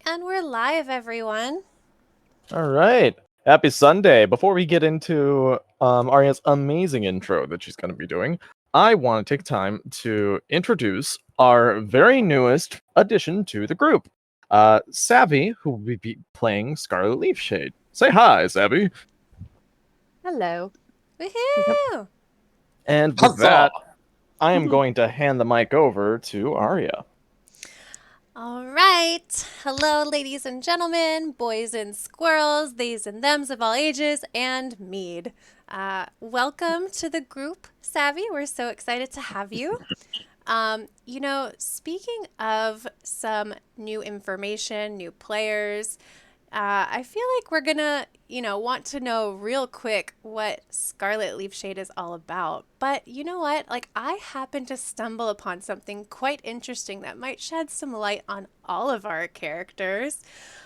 And we're live, everyone. All right. Happy Sunday. Before we get into Arya's amazing intro that she's going to be doing, I want to take time to introduce our very newest addition to the group, Savvy, who will be playing Scarlet Leafshade. Say hi, Savvy. Hello. Woohoo! And with that, I am going to hand the mic over to Arya. All right. Hello, ladies and gentlemen, boys and squirrels, theys and thems of all ages, and mead. Welcome to the group, Savvy. We're so excited to have you. Speaking of some new information, new players, I feel like we're gonna, want to know real quick what Scarlet Leafshade is all about. But you know what? Like, I happened to stumble upon something quite interesting that might shed some light on all of our characters.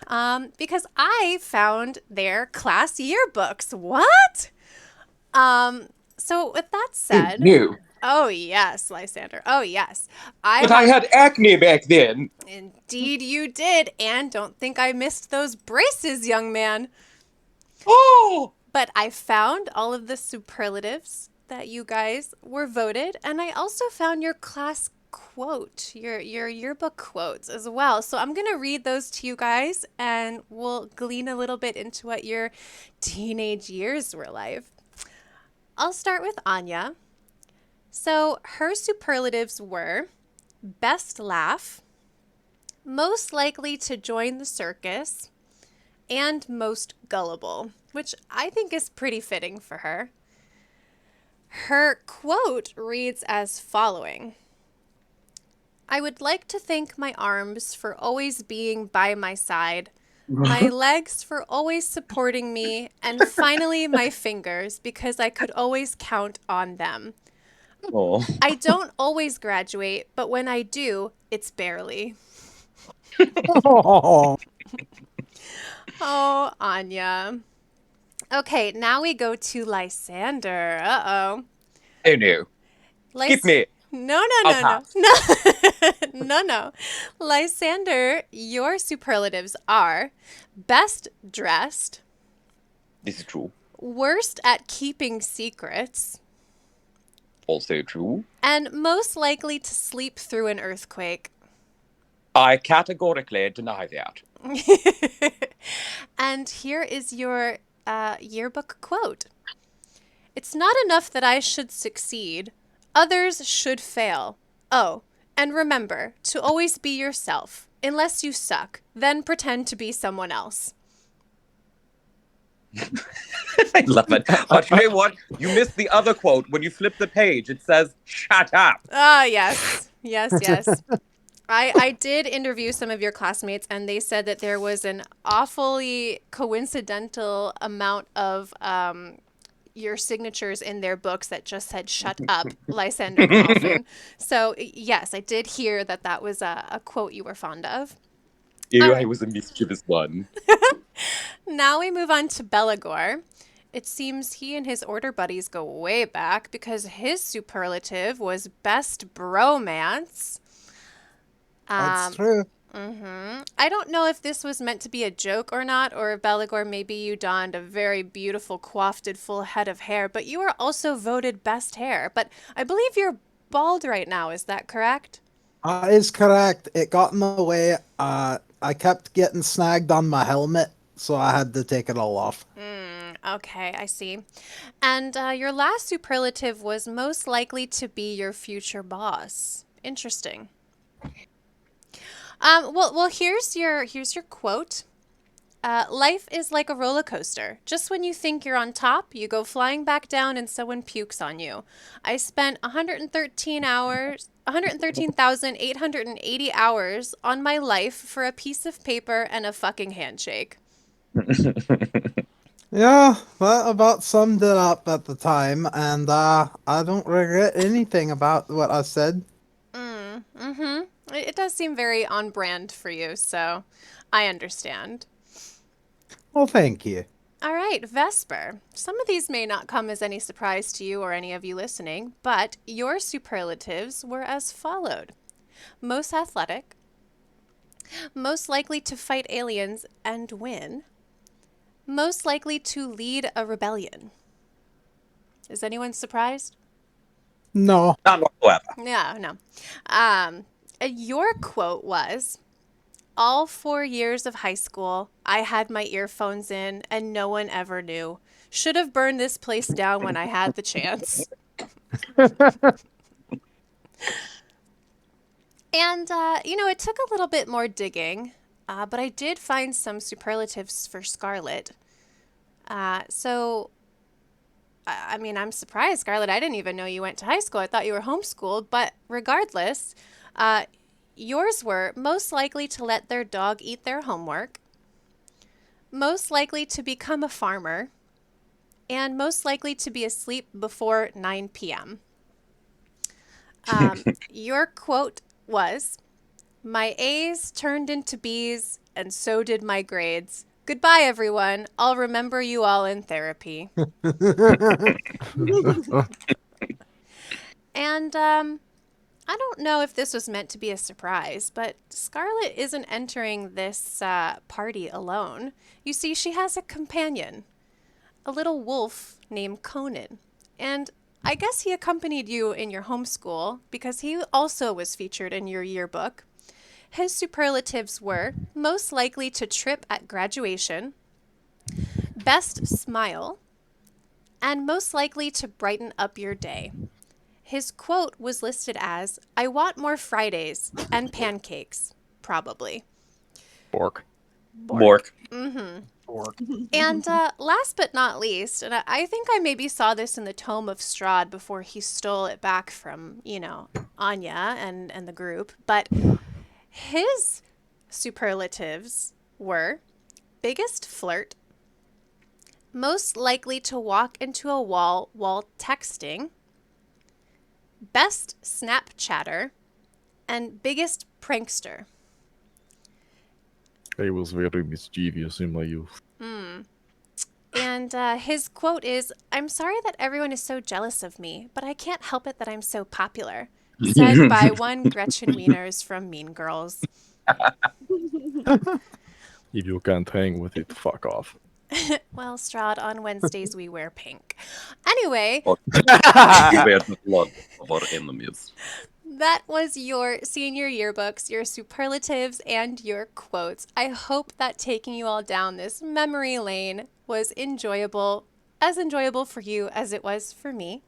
Because I found their class yearbooks. What? So with that said, New. oh yes, Lysander. Oh yes, But I had acne back then. Indeed you did, and don't think I missed those braces, young man. Oh! But I found all of the superlatives that you guys were voted, and I also found your class quote, your yearbook quotes as well. So I'm going to read those to you guys, and we'll glean a little bit into what your teenage years were like. I'll start with Anya. So her superlatives were best laugh, most likely to join the circus, and most gullible, which I think is pretty fitting for her. Her quote reads as following: I would like to thank my arms for always being by my side, my legs for always supporting me, and finally my fingers because I could always count on them. Oh. I don't always graduate, but when I do, it's barely. Oh. Oh, Anya. Okay, now we go to Lysander. Uh-oh. Oh no. Skip me. No. I'll No. Lysander, your superlatives are best dressed, This is true. worst at keeping secrets, Also true. and most likely to sleep through an earthquake. I categorically deny that. And here is your yearbook quote. It's not enough that I should succeed. Others should fail. Oh, and remember to always be yourself. Unless you suck, then pretend to be someone else. I love it. But you know what? You missed the other quote. When you flip the page, it says, shut up. Ah, yes. I did interview some of your classmates, and they said that there was an awfully coincidental amount of your signatures in their books that just said "Shut up, Lysander Coffin." So yes, I did hear that was a quote you were fond of. Ew, All right. I was a mischievous one. Now we move on to Belegor. It seems he and his order buddies go way back because his superlative was best bromance. That's true. I don't know if this was meant to be a joke or not, or if Belegor, maybe you donned a very beautiful coiffed full head of hair, but you are also voted best hair. But I believe you're bald right now, is that correct? Is correct. It got in the way. I kept getting snagged on my helmet, so I had to take it all off. Okay, I see. And your last superlative was most likely to be your future boss. Interesting. Well, here's your quote. Life is like a roller coaster. Just when you think you're on top, you go flying back down and someone pukes on you. I spent 113,880 hours on my life for a piece of paper and a fucking handshake. Yeah, that about summed it up at the time, and I don't regret anything about what I said. It does seem very on brand for you, so I understand. Well, thank you. All right, Vesper. Some of these may not come as any surprise to you or any of you listening, but your superlatives were as followed: most athletic, Most likely to fight aliens and win. Most likely to lead a rebellion. Is anyone surprised? No. Not whatsoever. Yeah, no. Your quote was, all 4 years of high school, I had my earphones in and no one ever knew. Should have burned this place down when I had the chance. And, it took a little bit more digging, but I did find some superlatives for Scarlet. I'm surprised, Scarlet. I didn't even know you went to high school. I thought you were homeschooled. But regardless, yours were most likely to let their dog eat their homework, most likely to become a farmer, and most likely to be asleep before 9 p.m. Your quote was, my A's turned into B's, and so did my grades. Goodbye, everyone. I'll remember you all in therapy. And I don't know if this was meant to be a surprise, but Scarlet isn't entering this party alone. You see, she has a companion, a little wolf named Conan. And I guess he accompanied you in your homeschool because he also was featured in your yearbook. His superlatives were most likely to trip at graduation, best smile, and most likely to brighten up your day. His quote was listed as, I want more Fridays and pancakes, probably. Bork. Bork. Bork. And last but not least, and I think I maybe saw this in the Tome of Strahd before he stole it back from, Anya and the group, but his superlatives were biggest flirt, most likely to walk into a wall while texting, best Snapchatter, and biggest prankster. I was very mischievous in my youth. And his quote is, I'm sorry that everyone is so jealous of me, but I can't help it that I'm so popular. Said by one Gretchen Wieners from Mean Girls. If you can't hang with it, fuck off. Well, Strahd, on Wednesdays we wear pink. Anyway, We bear the blood of our enemies. that was your senior yearbooks, your superlatives, and your quotes. I hope that taking you all down this memory lane was as enjoyable for you as it was for me.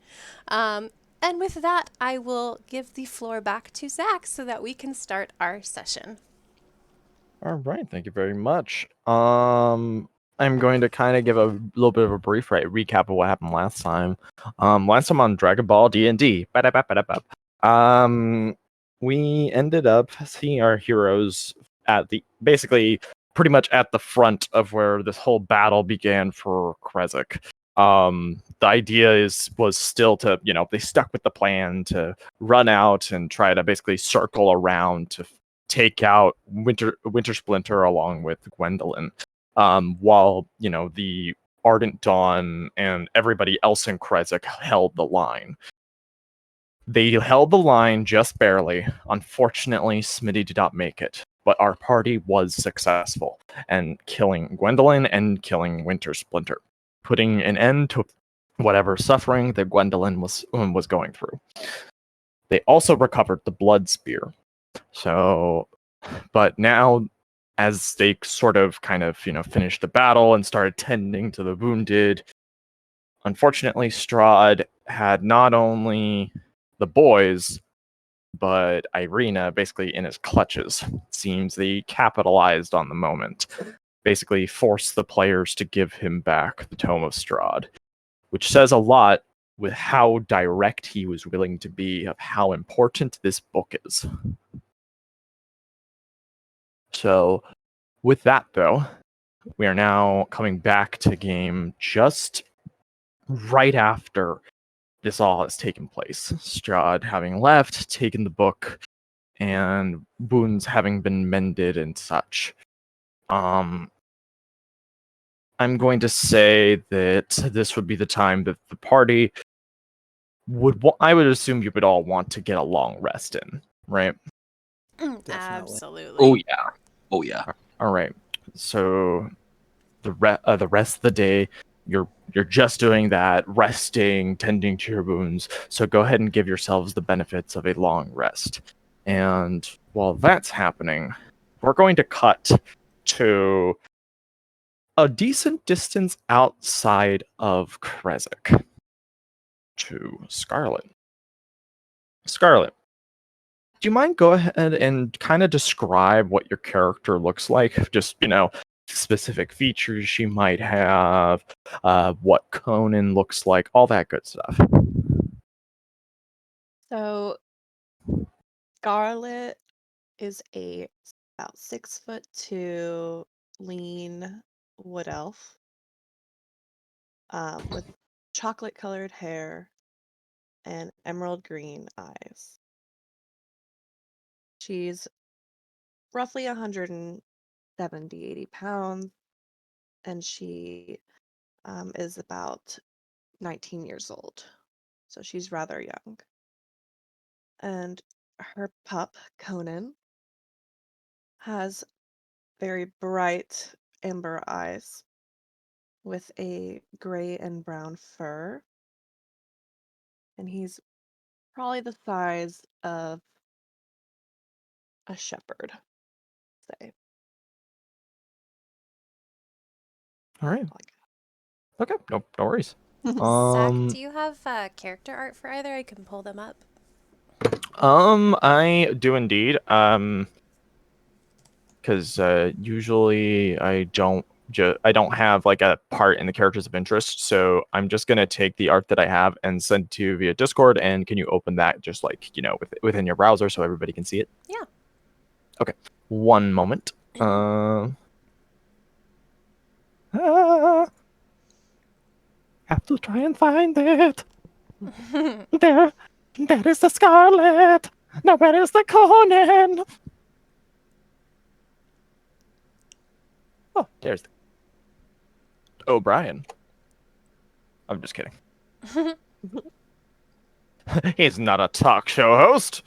And with that, I will give the floor back to Zach so that we can start our session. All right, thank you very much. I'm going to kind of give a little bit of a brief recap of what happened last time. Last time on Dragon Ball D&D, we ended up seeing our heroes at basically pretty much at the front of where this whole battle began for Krezk. The idea was still to, they stuck with the plan to run out and try to basically circle around to take out Winter Splinter along with Gwendolyn, while the Ardent Dawn and everybody else in Krezk held the line. They held the line just barely. Unfortunately, Smitty did not make it, but our party was successful in killing Gwendolyn and killing Winter Splinter, putting an end to whatever suffering that Gwendolyn was going through. They also recovered the Blood Spear. So, but now, as they sort of finished the battle and started tending to the wounded, unfortunately, Strahd had not only the boys, but Irina basically in his clutches. Seems they capitalized on the moment, basically forced the players to give him back the Tome of Strahd, which says a lot with how direct he was willing to be of how important this book is. So, with that, though, we are now coming back to game just right after this all has taken place. Strahd having left, taken the book, and wounds having been mended and such. I'm going to say that this would be the time that the party I would assume you would all want to get a long rest in, right? Absolutely. Oh, yeah. Oh yeah. All right. So the rest of the day, you're just doing that, resting, tending to your wounds. So go ahead and give yourselves the benefits of a long rest. And while that's happening, we're going to cut to a decent distance outside of Krezk to Scarlet. Scarlet, do you mind go ahead and kind of describe what your character looks like? Just, specific features she might have, what Conan looks like, all that good stuff. So Scarlet is about 6'2" lean wood elf, with chocolate colored hair and emerald green eyes. She's roughly 170, 80 pounds, and she is about 19 years old. So she's rather young. And her pup, Conan, has very bright amber eyes with a gray and brown fur. And he's probably the size of a shepherd, say. All right. Like Okay. No worries. Zach, do you have character art for either? I can pull them up. I do indeed. Because usually I don't have like a part in the characters of interest, so I'm just gonna take the art that I have and send to you via Discord. And can you open that just like within your browser so everybody can see it? Yeah. Okay. One moment. Have to try and find it. There is the Scarlet. Now where is the Conan? Oh, there's the O'Brien. I'm just kidding. He's not a talk show host.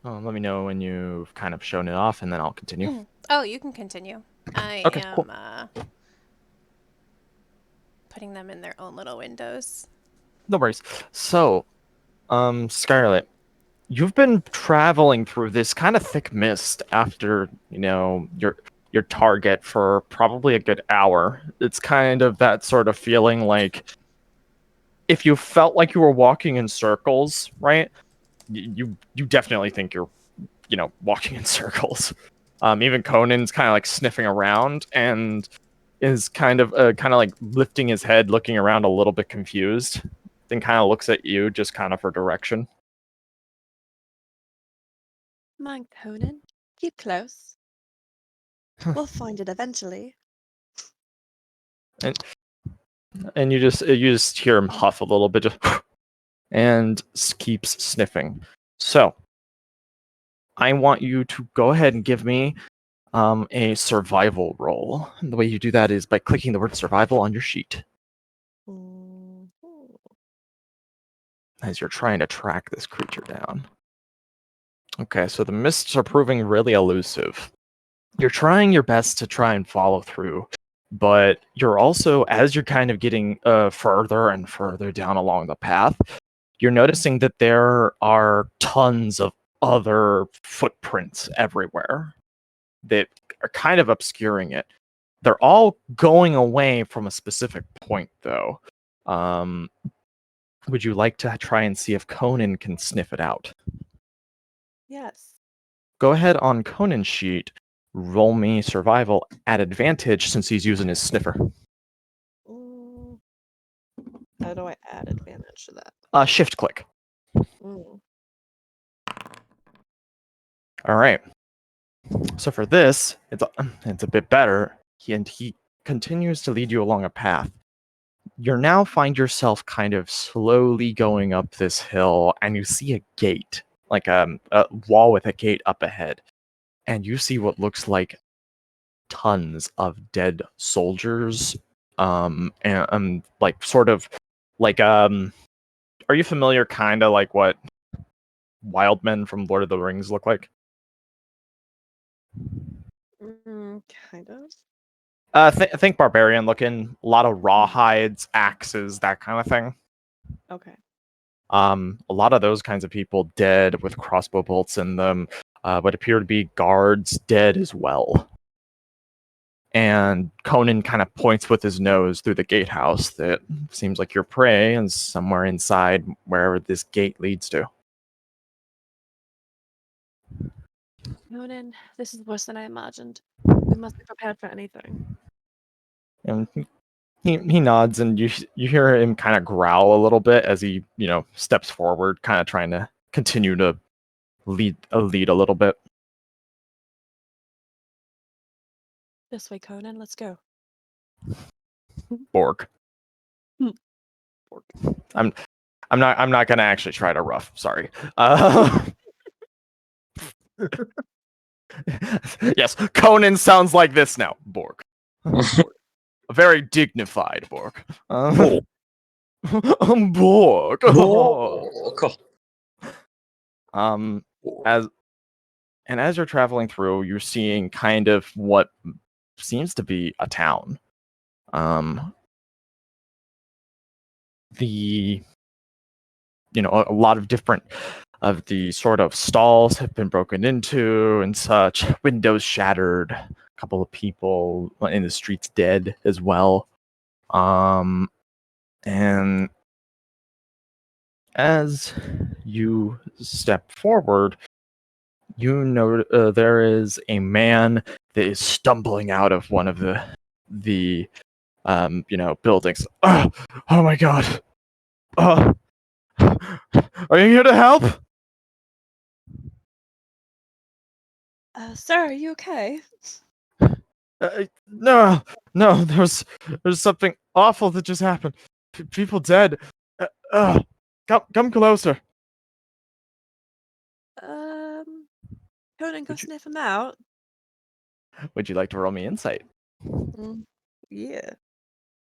Let me know when you've kind of shown it off, and then I'll continue. Oh, you can continue. I Okay, am cool. putting them in their own little windows. No worries. So, Scarlet, you've been traveling through this kind of thick mist after, your target for probably a good hour. It's kind of that sort of feeling like if you felt like you were walking in circles, right? You definitely think you're, walking in circles. Even Conan's kind of like sniffing around and is kind of like lifting his head, looking around a little bit confused, then kind of looks at you just kind of for direction. come on, Conan. Keep close. We'll find it eventually. And you just hear him huff a little bit, and keeps sniffing. So I want you to go ahead and give me a survival roll. And the way you do that is by clicking the word survival on your sheet Mhm. as you're trying to track this creature down. Okay, so the mists are proving really elusive. You're trying your best to try and follow through, but you're also, as you're kind of getting further and further down along the path, you're noticing that there are tons of other footprints everywhere that are kind of obscuring it. They're all going away from a specific point, though. Would you like to try and see if Conan can sniff it out? Yes. Go ahead on Conan's sheet, roll me survival at advantage since he's using his sniffer. Mm. How do I add advantage to that? Shift click. Mm. All right. So for this, it's a bit better. He continues to lead you along a path. You now find yourself kind of slowly going up this hill, and you see a gate, like a wall with a gate up ahead, and you see what looks like tons of dead soldiers. And like sort of like are you familiar kind of like what wild men from Lord of the Rings look like? Kind of. Think barbarian looking, a lot of rawhides, axes, that kind of thing. Okay. A lot of those kinds of people dead with crossbow bolts in them. What appear to be guards dead as well. And Conan kind of points with his nose through the gatehouse that seems like your prey is somewhere inside wherever this gate leads to. Conan, this is worse than I imagined. We must be prepared for anything. And he nods, and you hear him kind of growl a little bit as he steps forward, kind of trying to continue to lead a little bit. This way, Conan. Let's go. Borg. Borg. I'm not gonna actually try to rough. Sorry. Yes, Conan sounds like this now. Borg. A very dignified Borg. Borg. As you're traveling through, you're seeing kind of what seems to be a town. A lot of different of the sort of stalls have been broken into and such, windows shattered, a couple of people in the streets dead as well. And as you step forward, you know there is a man that is stumbling out of one of the buildings. Oh my god. Are you here to help? Sir, are you okay? No, there's something awful that just happened. People dead. Come closer. Conan, go sniff him out. Would you like to roll me insight? Yeah.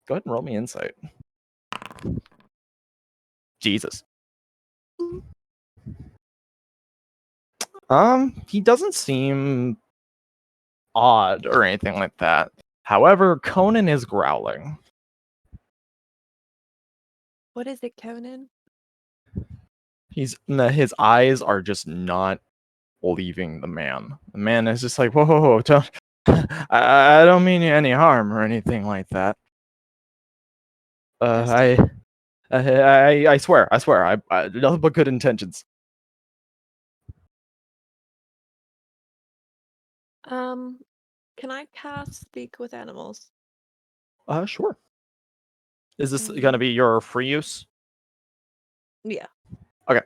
Go ahead and roll me insight. Jesus. He doesn't seem odd or anything like that. However, Conan is growling. What is it, Conan? His eyes are just not leaving the man. The man is just like, whoa, don't. I don't mean you any harm or anything like that. I swear, I nothing but good intentions. Can I cast Speak with Animals? Sure. Is this gonna be your free use? Yeah. Okay.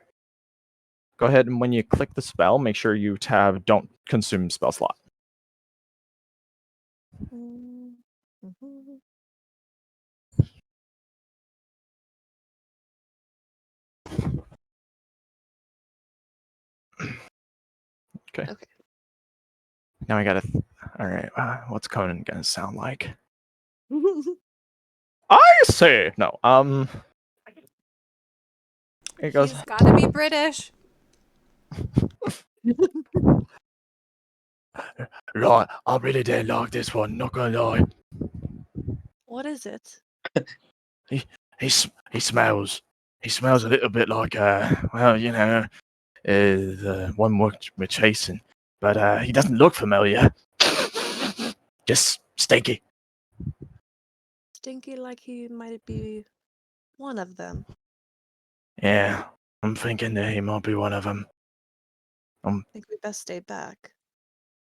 Go ahead and when you click the spell, make sure you tab don't consume spell slot. Okay. Now I gotta. All right. What's Conan gonna sound like? I say no. It goes. He's gotta be British. Right, I really didn't like this one. Not gonna lie. What is it? He smells. He smells a little bit like the one we're chasing, but he doesn't look familiar. Just stinky. Stinky like he might be one of them. Yeah, I'm thinking that he might be one of them. I think we best stay back.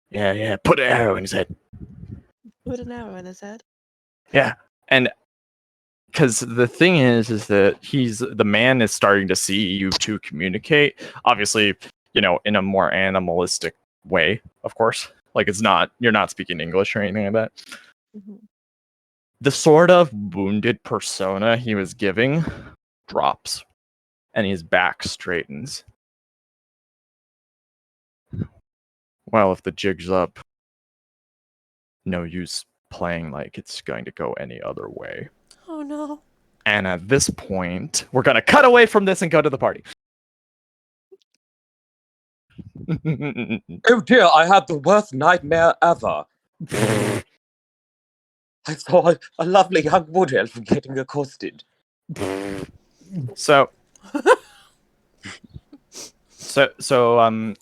Yeah. Put an arrow in his head. Put an arrow in his head. Yeah, and because the thing is that the man is starting to see you two communicate. Obviously, in a more animalistic way, of course. Like you're not speaking English or anything like that. The sort of wounded persona he was giving drops, and his back straightens. Well, if the jig's up, no use playing like it's going to go any other way. Oh no. And at this point, we're gonna cut away from this and go to the party. Oh dear, I had the worst nightmare ever. I saw a lovely young wood elf getting accosted. So,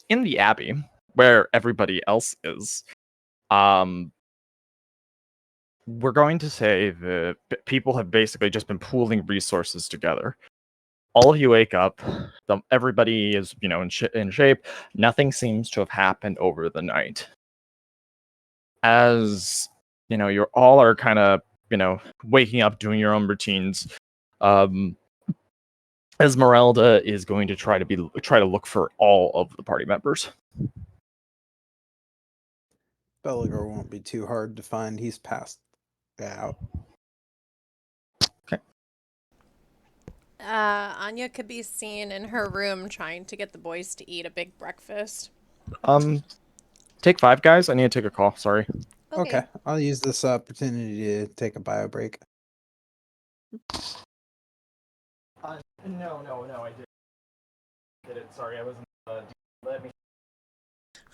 in the Abbey, where everybody else is, we're going to say that people have basically just been pooling resources together. All of you wake up, everybody is, in shape. Nothing seems to have happened over the night. As, you're all are kind of, waking up, doing your own routines. Esmeralda is going to try to look for all of the party members. Belegor won't be too hard to find. He's passed out. Okay. Anya could be seen in her room trying to get the boys to eat a big breakfast. Take 5, guys. I need to take a call. Sorry. Okay, I'll use this opportunity to take a bio break. No, I did it. Sorry, I wasn't. Let me.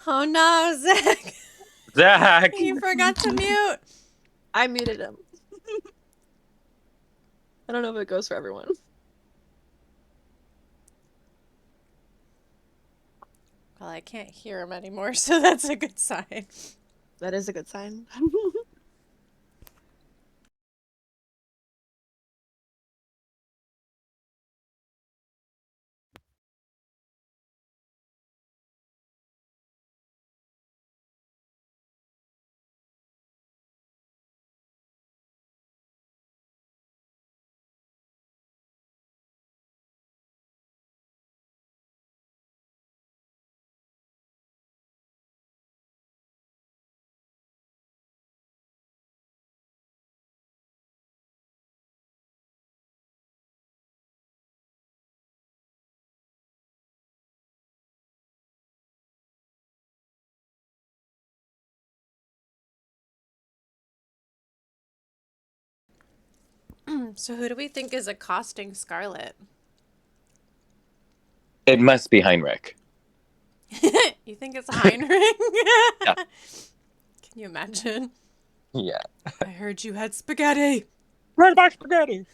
Oh no, Zach! Zach! You forgot to mute. I muted him. I don't know if it goes for everyone. Well, I can't hear him anymore, so that's a good sign. That is a good sign. So who do we think is accosting Scarlet? It must be Heinrich. You think it's Heinrich? Yeah. Can you imagine? Yeah. I heard you had spaghetti. Where's my spaghetti?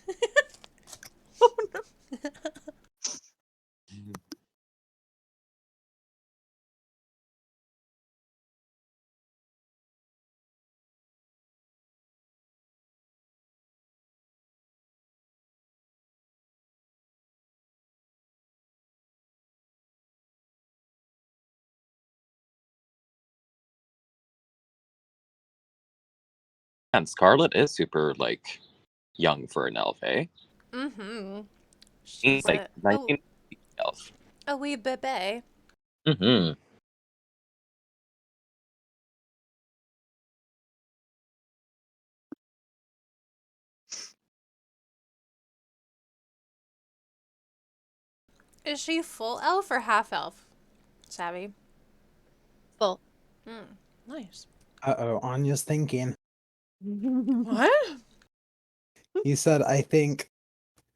Oh no. And Scarlet is super, young for an elf, eh? Mm-hmm. She's She's a 19 elf. a wee bebe. Mm-hmm. Is she full elf or half elf? Savvy. Full. Nice. Uh-oh, Anya's thinking. What? He said, I think.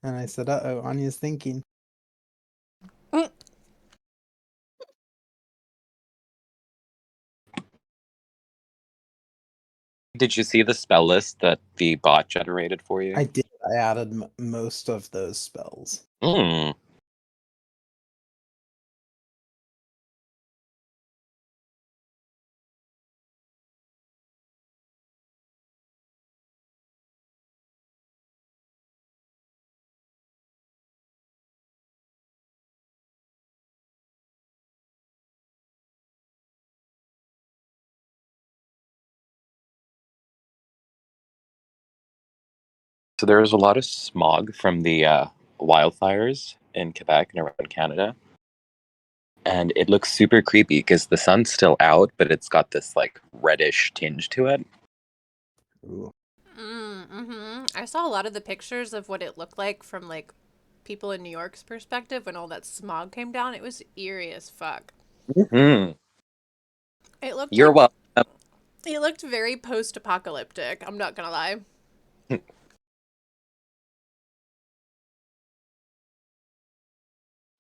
And I said, uh-oh, Anya's thinking. Did you see the spell list that the bot generated for you? I did. I added most of those spells. Mm. So there was a lot of smog from the wildfires in Quebec and around Canada. And it looks super creepy because the sun's still out, but it's got this reddish tinge to it. Ooh. Mm-hmm. I saw a lot of the pictures of what it looked like from people in New York's perspective when all that smog came down. It was eerie as fuck. Mm-hmm. It looked You're like welcome. It looked very post-apocalyptic. I'm not gonna lie.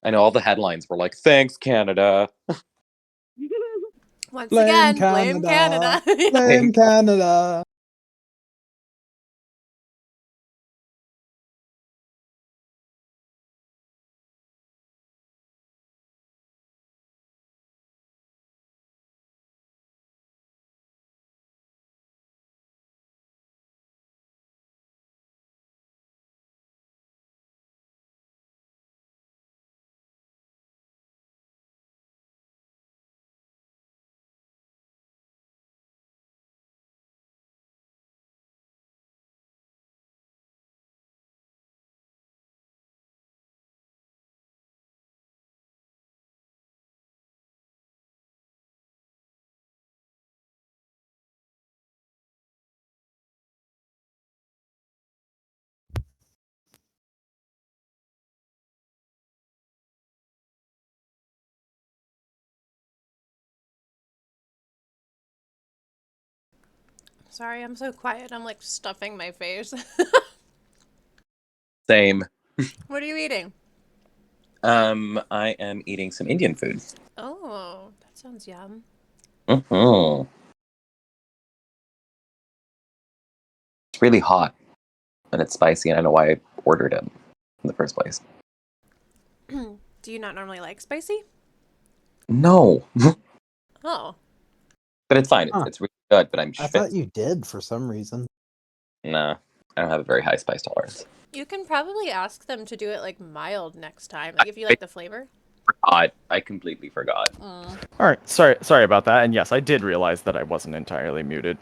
I know all the headlines were like, "Thanks, Canada." Once Blame again, blame Canada. Canada. Blame Canada. Sorry, I'm so quiet. I'm like stuffing my face. Same. What are you eating? I am eating some Indian food. Oh, that sounds yum. Mm-hmm. It's really hot and it's spicy, and I know why I ordered it in the first place. Do you not normally like spicy? No, Oh. but it's fine. Huh. It's really good. But I'm I thought shit. you did for some reason. Nah, I don't have a very high spice tolerance. You can probably ask them to do it like mild next time. Like if you like the flavor. I completely forgot. Mm. All right, sorry about that. And yes, I did realize that I wasn't entirely muted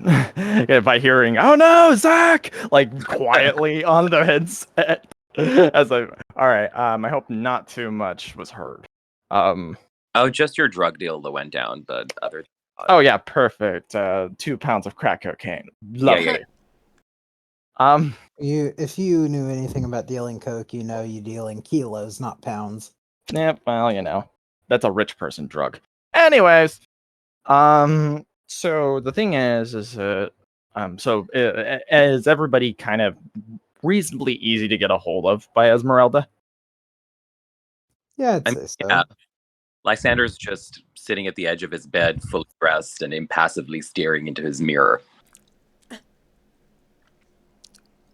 by hearing, "Oh no, Zach!" like quietly on the headset. As I, all right, I hope not too much was heard. Oh, just your drug deal that went down, but other. Oh yeah, perfect. 2 pounds of crack cocaine. Yeah. Lovely. Um, If you knew anything about dealing coke, you know you deal in kilos, not pounds. yeah, well, that's a rich person drug. Anyways, so the thing is everybody kind of reasonably easy to get a hold of by Esmeralda? Yeah, I'd I mean, say so. yeah. Lysander's just sitting at the edge of his bed, fully dressed and impassively staring into his mirror.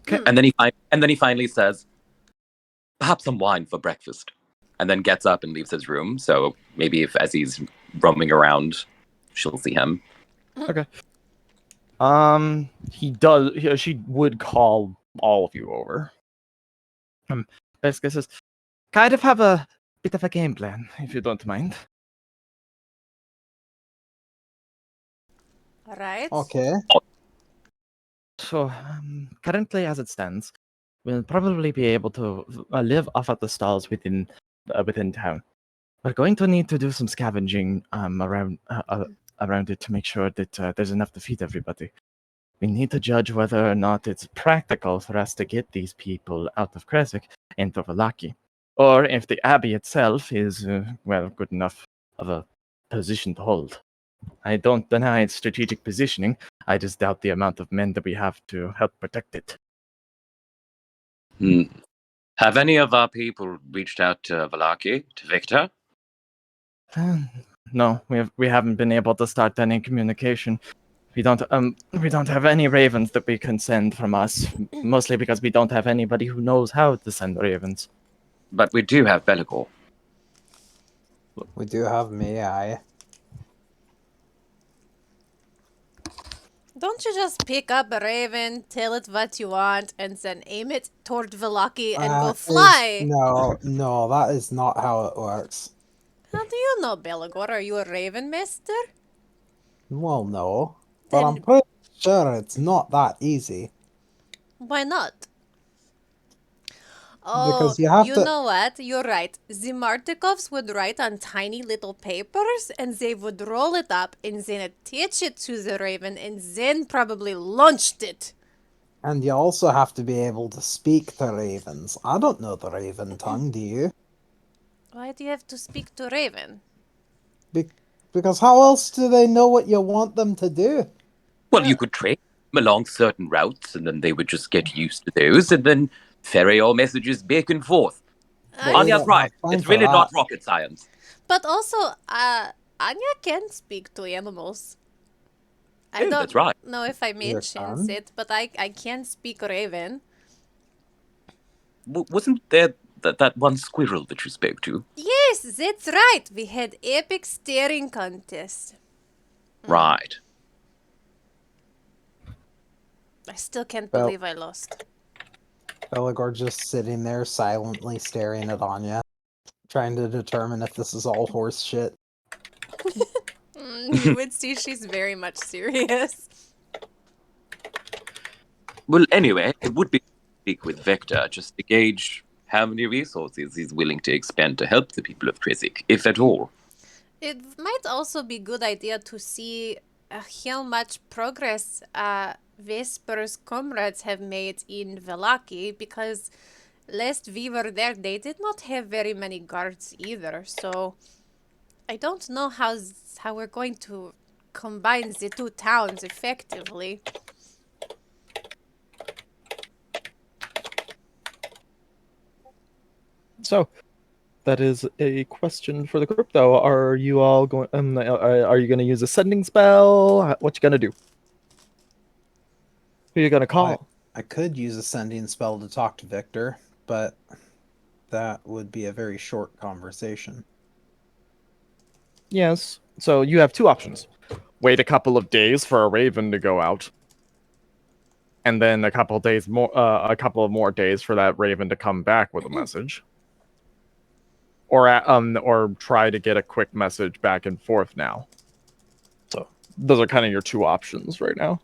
Okay. And then he finally says, "Perhaps some wine for breakfast," and then gets up and leaves his room. So maybe if as he's roaming around, she'll see him. Okay. She would call all of you over. Basically says, kind of have a bit of a game plan, if you don't mind. All right. Okay. So, currently as it stands, we'll probably be able to live off of the stalls within town. We're going to need to do some scavenging around it to make sure that there's enough to feed everybody. We need to judge whether or not it's practical for us to get these people out of Krezk into Vallaki, or if the abbey itself is good enough of a position to hold. I don't deny its strategic positioning. I just doubt the amount of men that we have to help protect it. Hmm. Have any of our people reached out to Vallaki, to Victor? No, we haven't been able to start any communication. We don't have any ravens that we can send from us, mostly because we don't have anybody who knows how to send ravens. But we do have Belegor. We do have me, aye. Don't you just pick up a raven, tell it what you want, and then aim it toward Vallaki and go fly? No, that is not how it works. How do you know, Belegor? Are you a raven master? Well, no. But I'm Then pretty sure it's not that easy. why not? Oh, Because you have you to. know what? You're right. The Martikovs would write on tiny little papers and they would roll it up and then attach it to the raven and then probably launched it. And you also have to be able to speak to ravens. I don't know the raven tongue, do you? Why do you have to speak to raven? Be- because how else do they know what you want them to do? Well, you could train them along certain routes, and then they would just get used to those, and then ferry all messages back and forth. But On we your don't pride. have time It's for really not that. rocket science. But also, Anya can speak to animals. I Yeah, don't that's right. know if I Your mentioned son? it, but I can speak Raven. Wasn't there that one squirrel that you spoke to? Yes, that's right. We had epic staring contest. Right. I still can't Well- believe I lost. Belegor just sitting there silently staring at Anya, trying to determine if this is all horse shit. You would see she's very much serious. Well, anyway, it would be to speak with Vector just to gauge how many resources he's willing to expend to help the people of Krezk, if at all. It might also be good idea to see how much progress Vesper's comrades have made in Vallaki, because last we were there, they did not have very many guards either. So I don't know how we're going to combine the two towns effectively. So, that is a question for the group, though. Are you all going? Are you going to use a sending spell? What you gonna do? Who you gonna call? I could use a sending spell to talk to Victor, but that would be a very short conversation. Yes. So you have two options: wait a couple of days for a raven to go out, and then a couple of more days for that raven to come back with a message, or try to get a quick message back and forth now. So those are kind of your two options right now.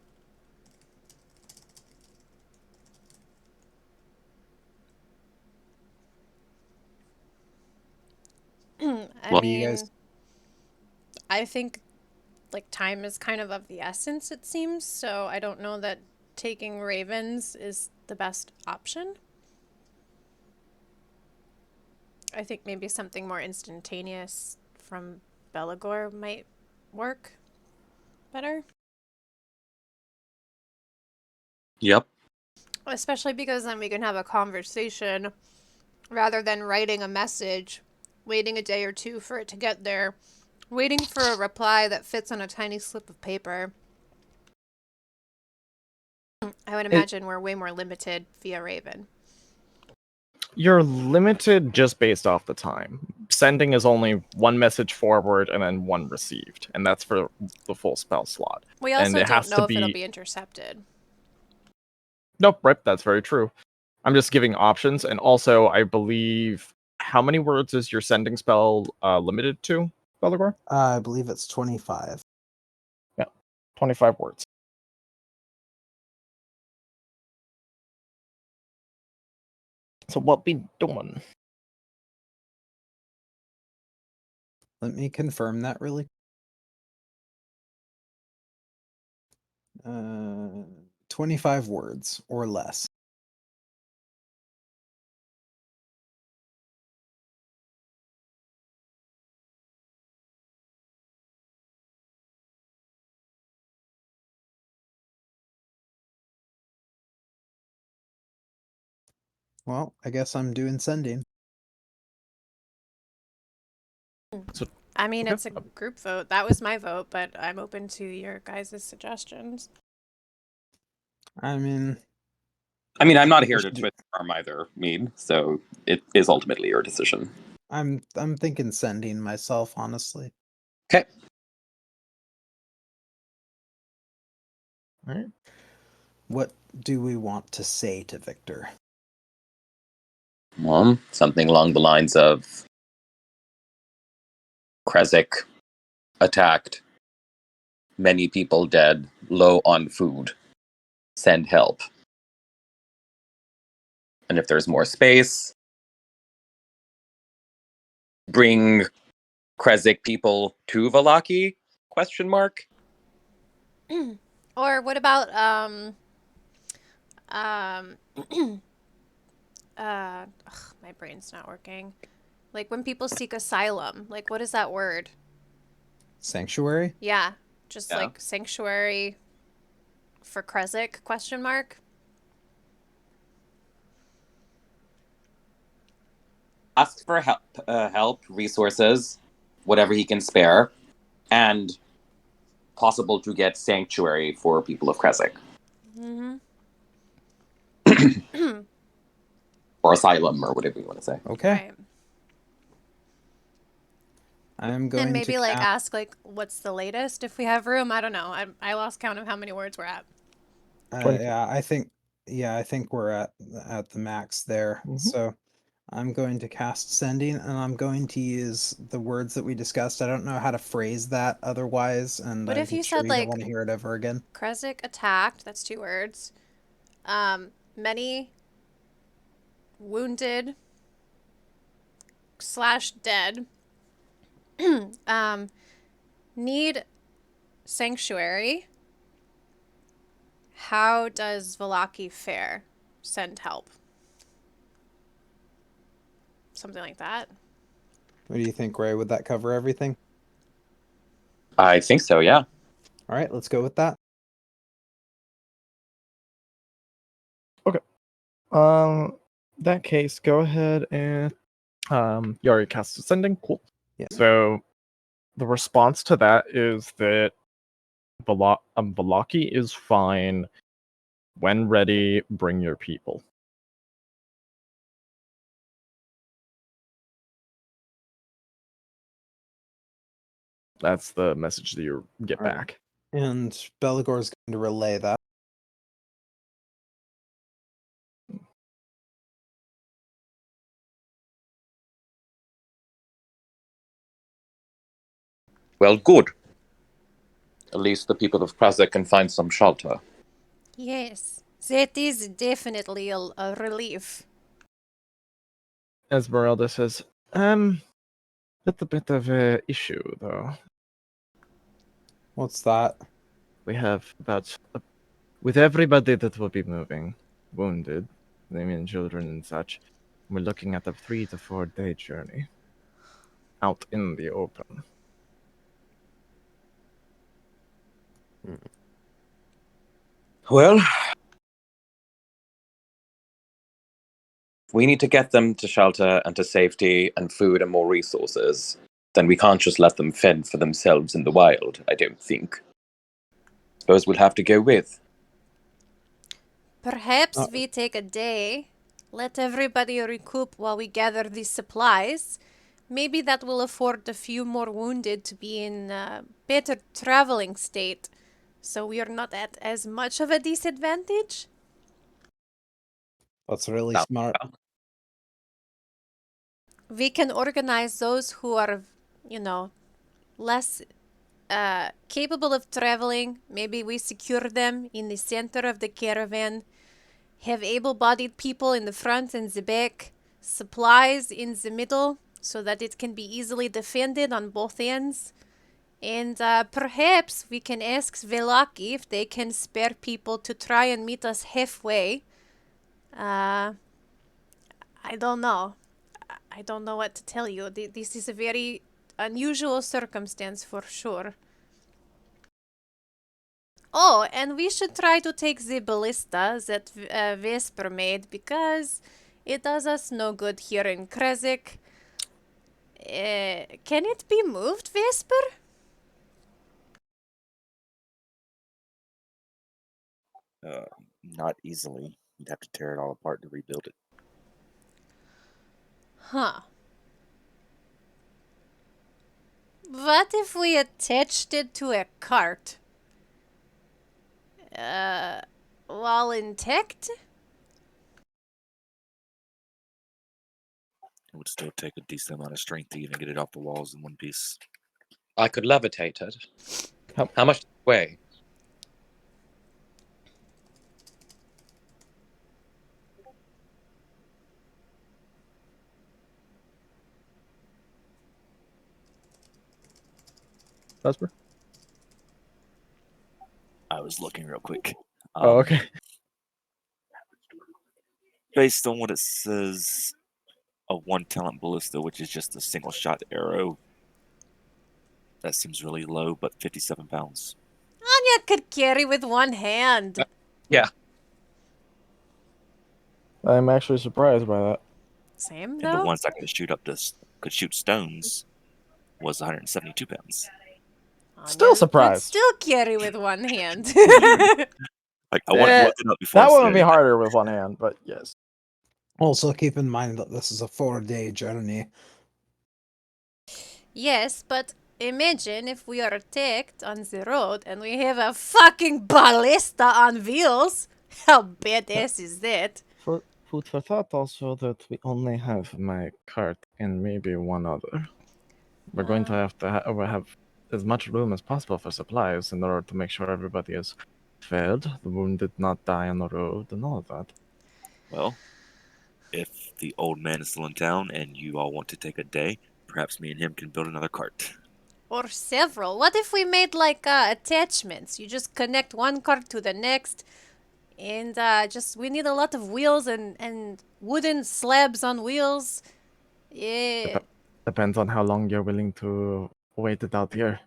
I Well, mean, you guys- I think like time is kind of the essence, it seems. So I don't know that taking ravens is the best option. I think maybe something more instantaneous from Belegor might work better. Yep. Especially because then we can have a conversation rather than writing a message, waiting a day or two for it to get there, waiting for a reply that fits on a tiny slip of paper. I would imagine we're way more limited via Raven. You're limited just based off the time. Sending is only one message forward and then one received, and that's for the full spell slot. We And also it don't has to know if it'll be- be intercepted. Nope, right, that's very true. I'm just giving options, and also I believe how many words is your sending spell limited to, Belegor? I believe it's 25. 25 words. So what we doing? Let me confirm that really. 25 words or less. Well, I guess I'm doing sending. I mean, Okay. it's a group vote. That was my vote, but I'm open to your guys' suggestions. I mean, I'm not here Just to do- twist your arm either, Mead, so it is ultimately your decision. I'm thinking sending myself, honestly. Okay. All right. What do we want to say to Victor? Something along the lines of Krezk attacked, many people dead, low on food. Send help. And if there's more space, bring Krezk people to Vallaki? Question mark. Or what about my brain's not working. Like when people seek asylum, like what is that word? Sanctuary? Yeah, just Yeah. like sanctuary. for Krezk, question mark. Ask for help, resources, whatever he can spare, and possible to get sanctuary for people of Krezk. Mm-hmm. Or asylum, or whatever you want to say. Okay. Right. I'm going And maybe to like cast. ask like what's the latest if we have room. I don't know. I lost count of how many words we're at. 24. Yeah, I think we're at the max there. Mhm. So I'm going to cast sending, and I'm going to use the words that we discussed. I don't know how to phrase that otherwise, and What I'm if you sure said you don't want like to hear it ever again. Krezk attacked? That's 2 words. Many wounded / dead. Need sanctuary. How does Vallaki fare? Send help. Something like that. What do you think, Ray? Would that cover everything? I think so, yeah. All right, let's go with that. That case, go ahead and you already cast Ascending. Cool. Yeah. So the response to that is that Vallaki is fine. When ready, bring your people. That's the message that you get All right. back. And Belegor is going to relay that. Well, good. At least the people of Krezk can find some shelter. Yes, that is definitely a relief. Esmeralda says, with a bit of a issue though. What's that? We have about with everybody that will be moving, wounded, women, children, and such. We're looking at a 3 to 4 day journey out in the open. Well, we need to get them to shelter and to safety and food and more resources. Then we can't just let them fend for themselves in the wild, I don't think. Suppose we'll have to go with. Perhaps we take a day, let everybody recoup while we gather these supplies. Maybe that will afford a few more wounded to be in a better traveling state, so we are not at as much of a disadvantage. That's really Sounds smart. well. We can organize those who are, less capable of traveling. Maybe we secure them in the center of the caravan, have able-bodied people in the front and the back, supplies in the middle so that it can be easily defended on both ends. And perhaps we can ask Vallaki if they can spare people to try and meet us halfway. I don't know. I don't know what to tell you. This is a very unusual circumstance for sure. Oh, and we should try to take the ballista that Vesper made because it does us no good here in Krezk. Can it be moved, Vesper? Not easily. You'd have to tear it all apart to rebuild it. Huh. What if we attached it to a cart? While intact? It would still take a decent amount of strength to even get it off the walls in one piece. I could levitate it. How- How much does it weigh? Vesper? I was looking real quick. Oh, okay. Based on what it says, a 1 talent ballista, which is just a single shot arrow, that seems really low, but 57 pounds. On you could carry with one hand. Yeah. I'm actually surprised by that. Same, And the though? ones that could shoot stones was 172 pounds. Still You could surprised. still carry with one hand. Like I wanted to look it up before. That I one would be said it. harder with one hand, but yes. Also, keep in mind that this is a 4-day journey. Yes, but imagine if we are attacked on the road and we have a fucking ballista on wheels. How badass is that? Food for thought also that we only have my cart and maybe one other. We're going to have to have as much room as possible for supplies in order to make sure everybody is fed, the wounded not die on the road, and all of that. Well, if the old man is still in town and you all want to take a day, perhaps me and him can build another cart. Or several. What if we made like attachments? You just connect one cart to the next, and just we need a lot of wheels and wooden slabs on wheels. Yeah. Depends on how long you're willing to wait it out here.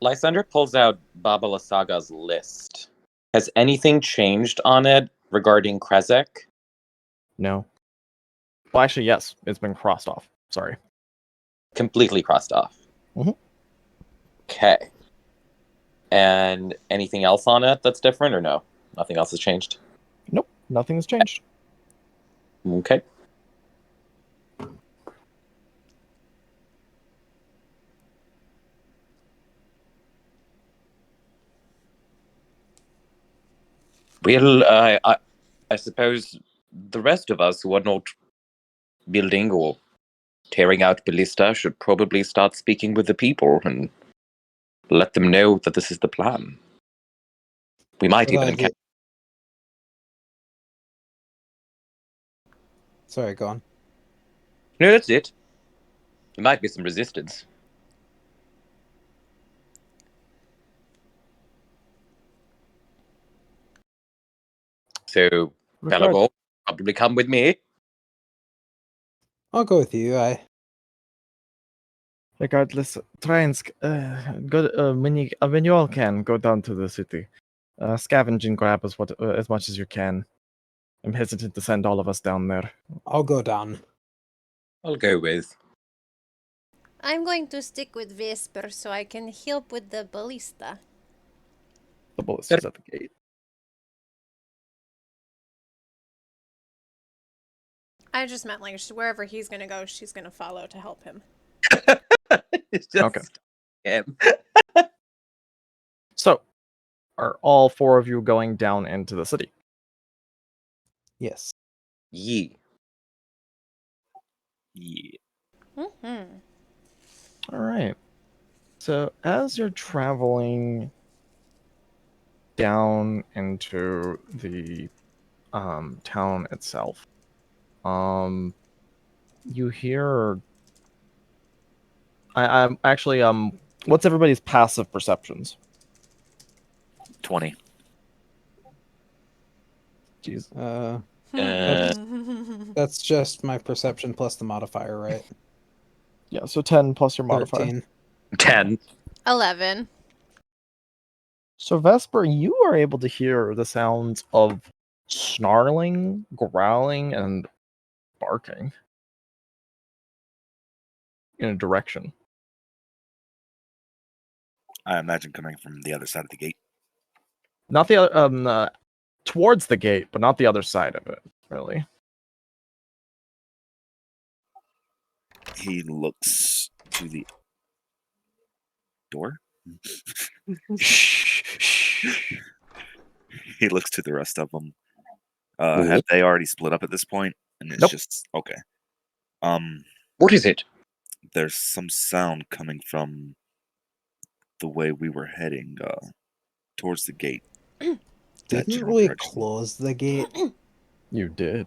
Lysander pulls out Baba Lasaga's list. Has anything changed on it regarding Krezk? No. Well, actually, yes. It's been crossed off. Sorry. Completely crossed off. Mhm. Okay. And anything else on it that's different, or no? Nothing else has changed? Nope. Nothing has changed. Okay. Well, I suppose the rest of us who are not building or tearing out ballista should probably start speaking with the people and let them know that this is the plan. We might Good even idea. encounter. Sorry, go on. No, that's it. There might be some resistance. So, Belegor, probably come with me. I'll go with you. Regardless, try and go when you all can go down to the city, scavenge and grab as much as you can. I'm hesitant to send all of us down there. I'll go down. I'll go with. I'm going to stick with Vesper so I can help with the ballista. The ballista's at the gate. I just meant like wherever he's gonna go, she's gonna follow to help him. It's just Okay. him. So, are all four of you going down into the city? Yes. Ye. Yeah. Mm-hmm. All right. So, as you're traveling down into the town itself, you hear. I'm actually what's everybody's passive perceptions? 20. Jeez. That's just my perception plus the modifier, right? Yeah, so 10 plus your modifier. 13. 10. 11. So Vesper, you are able to hear the sounds of snarling, growling, and barking in a direction. I imagine coming from the other side of the gate. Not the other, towards the gate, but not the other side of it, really. He looks to the door. He looks to the rest of them. Have they already split up at this point? And it's Nope. just okay. What is it? There's some sound coming from the way we were heading towards the gate. That Didn't general we direction. close the gate? You did.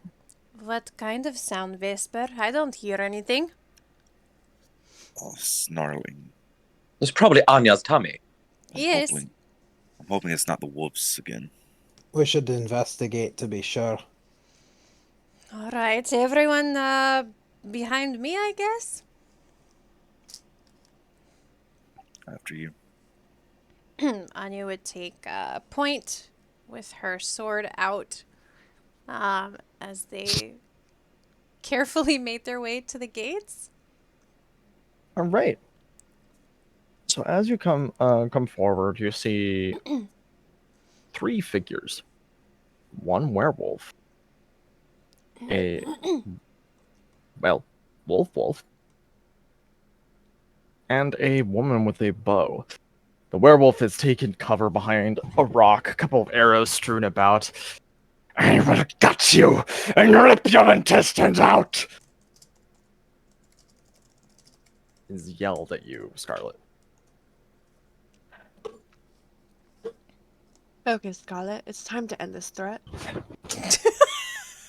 What kind of sound, Vesper? I don't hear anything. Oh, snarling. It's probably Anya's tummy. Yes. I'm hoping it's not the wolves again. We should investigate to be sure. All right, everyone behind me, I guess. After you. Anya would take a point with her sword out as they carefully made their way to the gates. All right. So as you come forward, you see 3 figures. One werewolf, a wolf, and a woman with a bow. The werewolf has taken cover behind a rock, a couple of arrows strewn about. I will gut you and rip your intestines out! Is yelled at you, Scarlet. Okay, Scarlet, it's time to end this threat.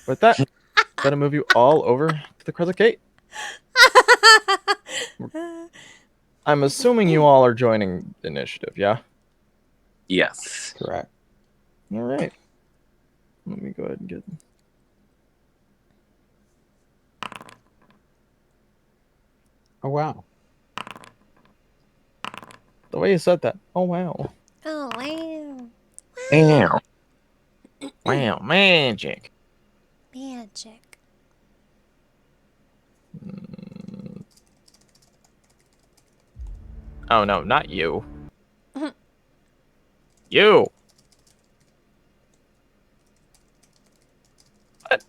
With that, gonna move you all over to the Krezk Gate. I'm assuming you all are joining the initiative, yeah? Yes. Correct. All right. Let me go ahead and get. Oh wow. The way you said that. Oh, wow. Oh, wow. Ow. Wow, magic. Magic. Oh, no, not you. You! What?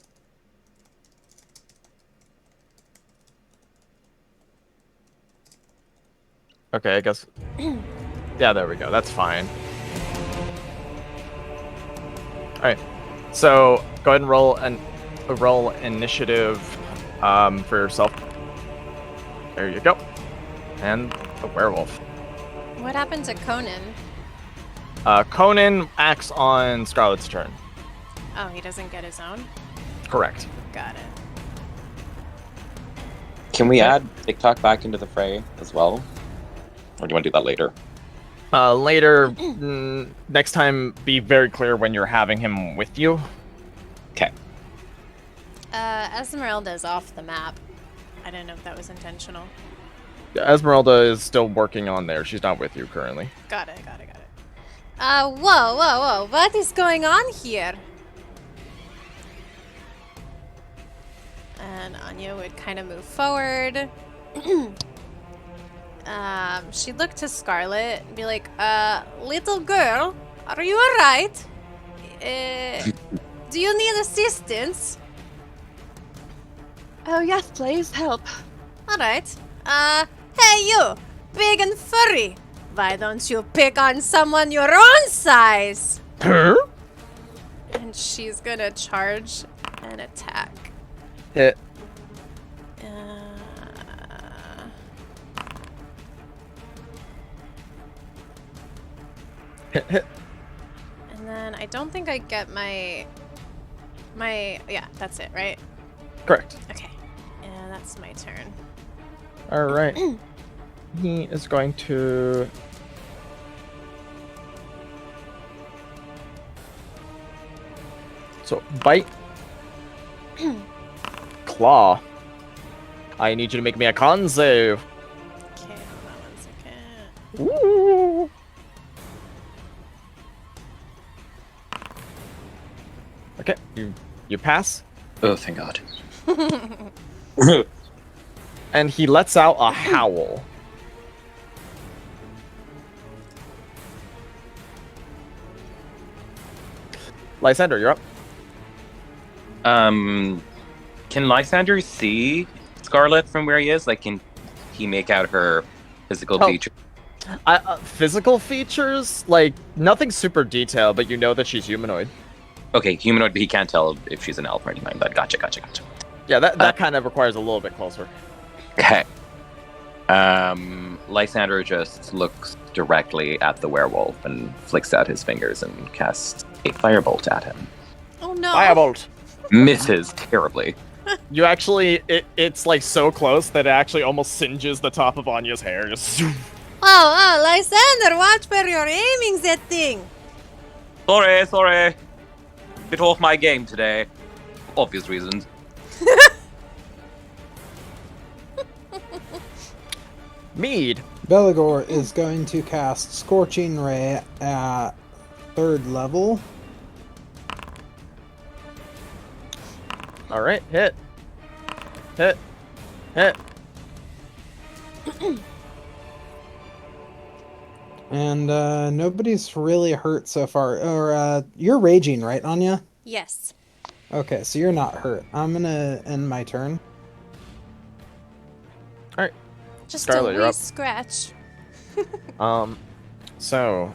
Okay, I guess. Yeah, there we go. That's fine. Alright. So, go ahead and roll initiative for yourself. There you go. And the werewolf. What happened to Conan? Conan acts on Scarlet's turn. Oh, he doesn't get his own? Correct. Got it. Can we add TikTok back into the fray as well? Or do you want to do that later? Later, next time, be very clear when you're having him with you. Okay. Esmeralda's off the map. I didn't know if that was intentional. Esmeralda is still working on there. She's not with you currently. Got it. Whoa. What is going on here? And Anya would kind of move forward. She'd look to Scarlet and be like, little girl, are you alright? Do you need assistance? Oh yes, please, help. Alright. Hey you, big and furry. Why don't you pick on someone your own size? Huh? And she's gonna charge and attack. Hit. Hit. And then I don't think I get my yeah, that's it, right? Correct. Okay. Yeah, that's my turn. All right. He is going to. So bite. Claw. I need you to make me a con save. Okay, hold on 1 second. Ooh. Okay, you pass, Oh, thank God. and he lets out a howl. Lysander, you're up. Can Lysander see Scarlet from where he is? Like, can he make out her physical Oh. features? Physical features, like nothing super detailed, but you know that she's humanoid. Okay, humanoid, but he can't tell if she's an elf or anything like that. Gotcha. Yeah, that kind of requires a little bit closer. Okay. Lysander just looks directly at the werewolf and flicks out his fingers and casts a firebolt at him. Oh no. Firebolt. Misses terribly. You actually, it's like so close that it actually almost singes the top of Anya's hair. Just. Oh, Lysander, watch where you're aiming that thing. Sorry. Bit off my game today. Obvious reasons. Mead, Belegor is going to cast Scorching Ray at 3rd level. All right, hit. Hit. Hit. And nobody's really hurt so far. Or you're raging, right, Anya? Yes. Okay, so you're not hurt. I'm gonna end my turn. All right. Just Scarlet, a you're wee up. scratch. So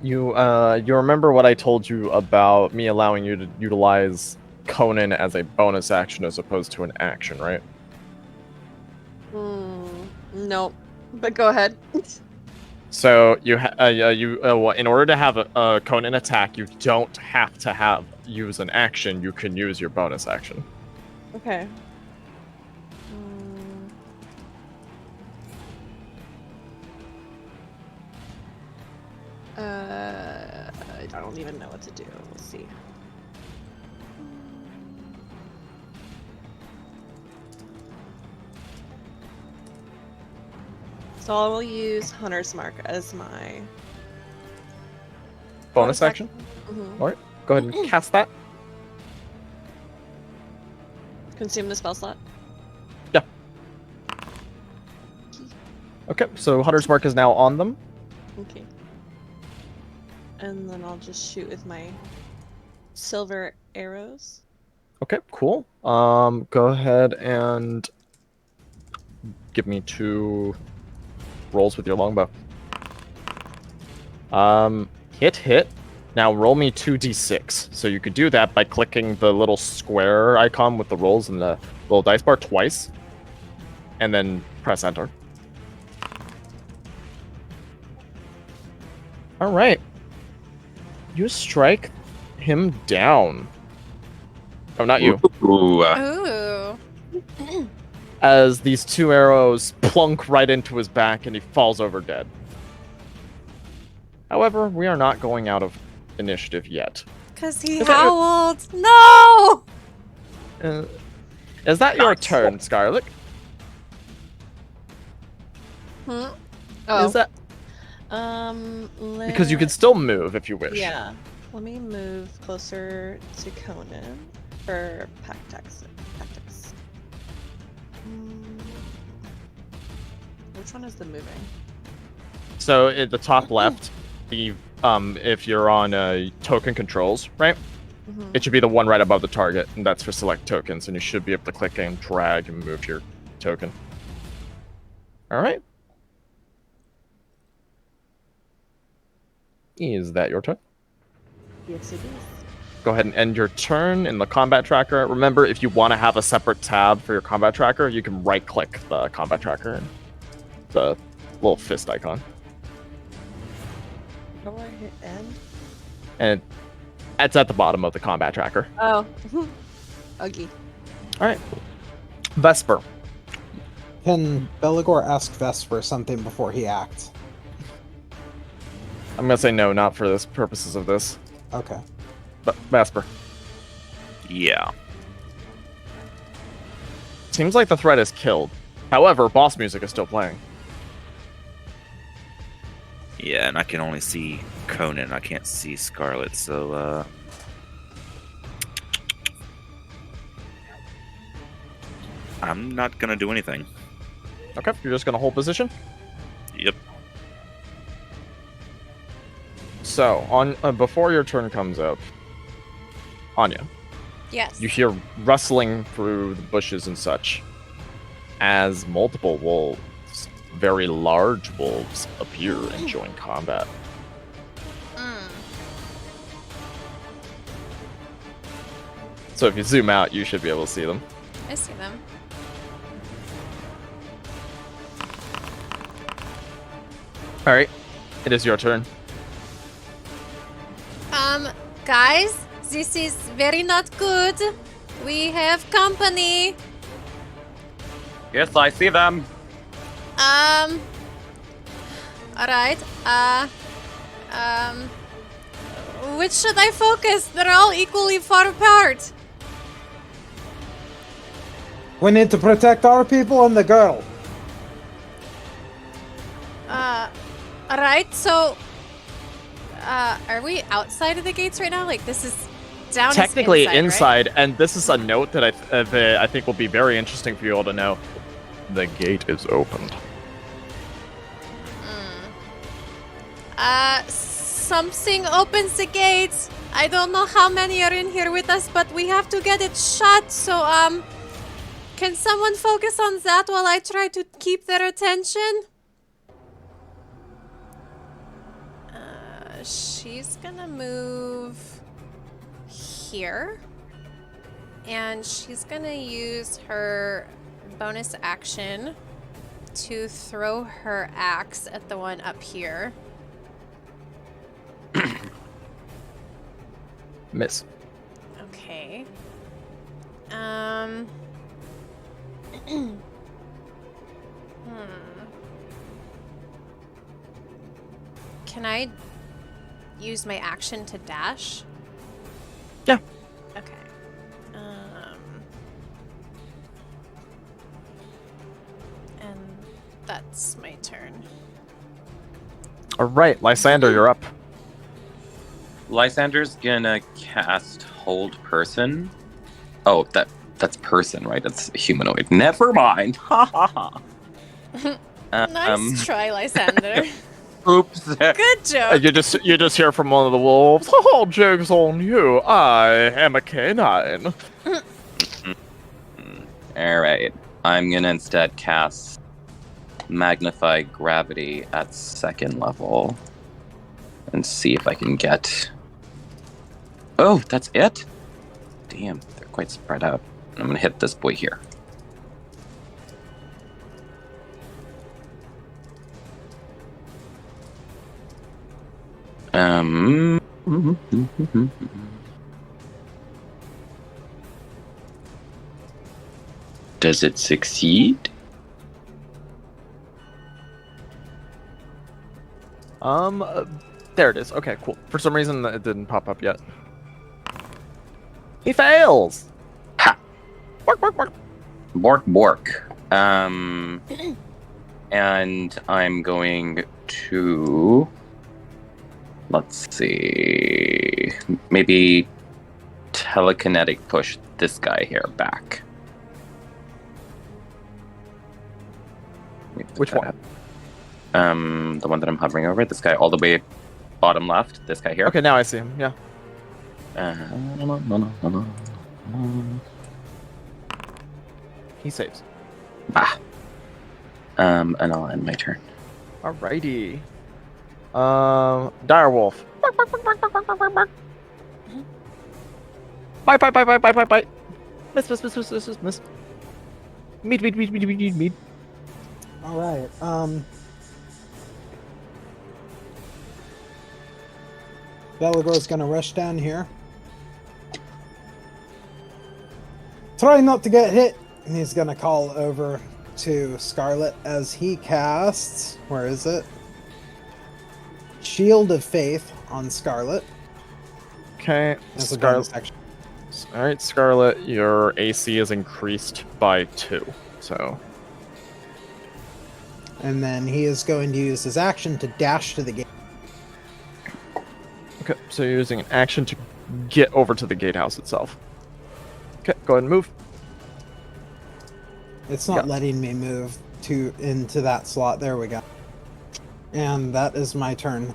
you remember what I told you about me allowing you to utilize Conan as a bonus action as opposed to an action, right? Nope. But go ahead. So in order to have a Conan attack, you don't have to use an action. You can use your bonus action. Okay. I don't even know what to do. We'll see. So I will use Hunter's Mark as my Bonus action. Mhm. All right, go ahead and cast that. Consume the spell slot. Yeah. Okay, so Hunter's Mark is now on them. Okay. And then I'll just shoot with my silver arrows. Okay, cool. Go ahead and give me 2 rolls with your longbow. Hit. Now roll me 2d6. So you could do that by clicking the little square icon with the rolls in the little dice bar twice, and then press enter. All right. You strike him down. Oh, not you. Ooh. Ooh. As these 2 arrows plunk right into his back and he falls over dead. However, we are not going out of initiative yet. Because he Is that- howled. No! Is that your turn, Scarlet? Hmm? Oh. Is that because you can still move if you wish? Yeah. Let me move closer to Conan for tactics. Which one is the moving? So at the top left, the if you're on token controls, right? Mhm. It should be the one right above the target, and that's for select tokens, and you should be able to click and drag and move your token. All right. Is that your turn? Yes, it is. Go ahead and end your turn in the combat tracker. Remember, if you want to have a separate tab for your combat tracker, you can right-click the combat tracker and the little fist icon. How do I hit end? And it's at the bottom of the combat tracker. Oh. Ugly. All right. Vesper. Can Belegor ask Vesper something before he acts? I'm going to say no, not for this purposes of this. Okay. But Vesper. Yeah. Seems like the threat is killed. However, boss music is still playing. Yeah, and I can only see Conan. I can't see Scarlet, so I'm not gonna do anything. Okay, you're just going to hold position? Yep. So, on before your turn comes up, Anya, Yes. you hear rustling through the bushes and such as multiple wolves, very large wolves, appear and join combat. So if you zoom out, you should be able to see them. I see them. All right, it is your turn. Guys, this is very not good. We have company. Yes, I see them. Alright, which should I focus? They're all equally far apart. We need to protect our people and the girl. Alright, so are we outside of the gates right now? Like this is down Technically is inside, right? and this is a note that I think will be very interesting for you all to know. The gate is opened. Something opens the gates. I don't know how many are in here with us, but we have to get it shut. So, can someone focus on that while I try to keep their attention? She's gonna move here. And she's gonna use her bonus action to throw her axe at the one up here. Miss. Okay. Can I use my action to dash? Yeah. Okay. And that's my turn. All right, Lysander, you're up. Lysander's gonna cast Hold Person. Oh, that's person, right? That's humanoid. Never mind. Ha ha ha. Nice try, Lysander. Oops. Good joke. You just hear from one of the wolves. Oh, joke's on you. I am a canine. All right. I'm gonna instead cast Magnify Gravity at 2nd level and see if I can get. Oh, that's it? Damn, they're quite spread out. I'm gonna hit this boy here. Does it succeed? There it is. Okay, cool. For some reason, it didn't pop up yet. He fails. Ha! Bark, bark, bark. Bork bork. And I'm going to. Let's see. Maybe telekinetic push this guy here back. Which one? The one that I'm hovering over. This guy all the way bottom left. This guy here. Okay, now I see him. Yeah. He saves. Ah. And I'll end my turn. Alrighty. Direwolf. Bite, bite, bite, bite, bite, bite, bite. Miss, miss, miss, miss, miss, miss, miss. Meat, meat, meat, meat, meat, meat, meat. All right. Belegor's gonna rush down here. Try not to get hit. And he's gonna call over to Scarlet as he casts. Where is it? Shield of Faith on Scarlet. Okay, As a bonus Scarlet. action. Alright, Scarlet, your AC is increased by 2. So, And then he is going to use his action to dash to the gate. okay, so you're using an action to get over to the gatehouse itself. Okay, go ahead and move. It's not Yeah. letting me move into that slot. There we go. And that is my turn.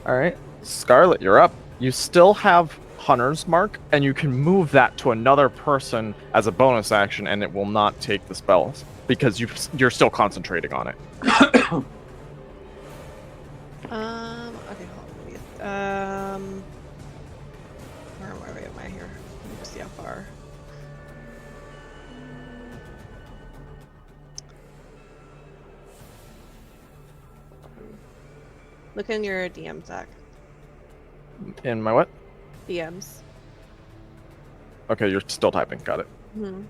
Alright, Scarlet, you're up. You still have Hunter's Mark, and you can move that to another person as a bonus action, and it will not take the spells because you're still concentrating on it. Okay, hold on. Where am I here? Let me just see how far. Look in your DM, Zach. In my what? DMs. Okay, you're still typing. Got it. Hmm.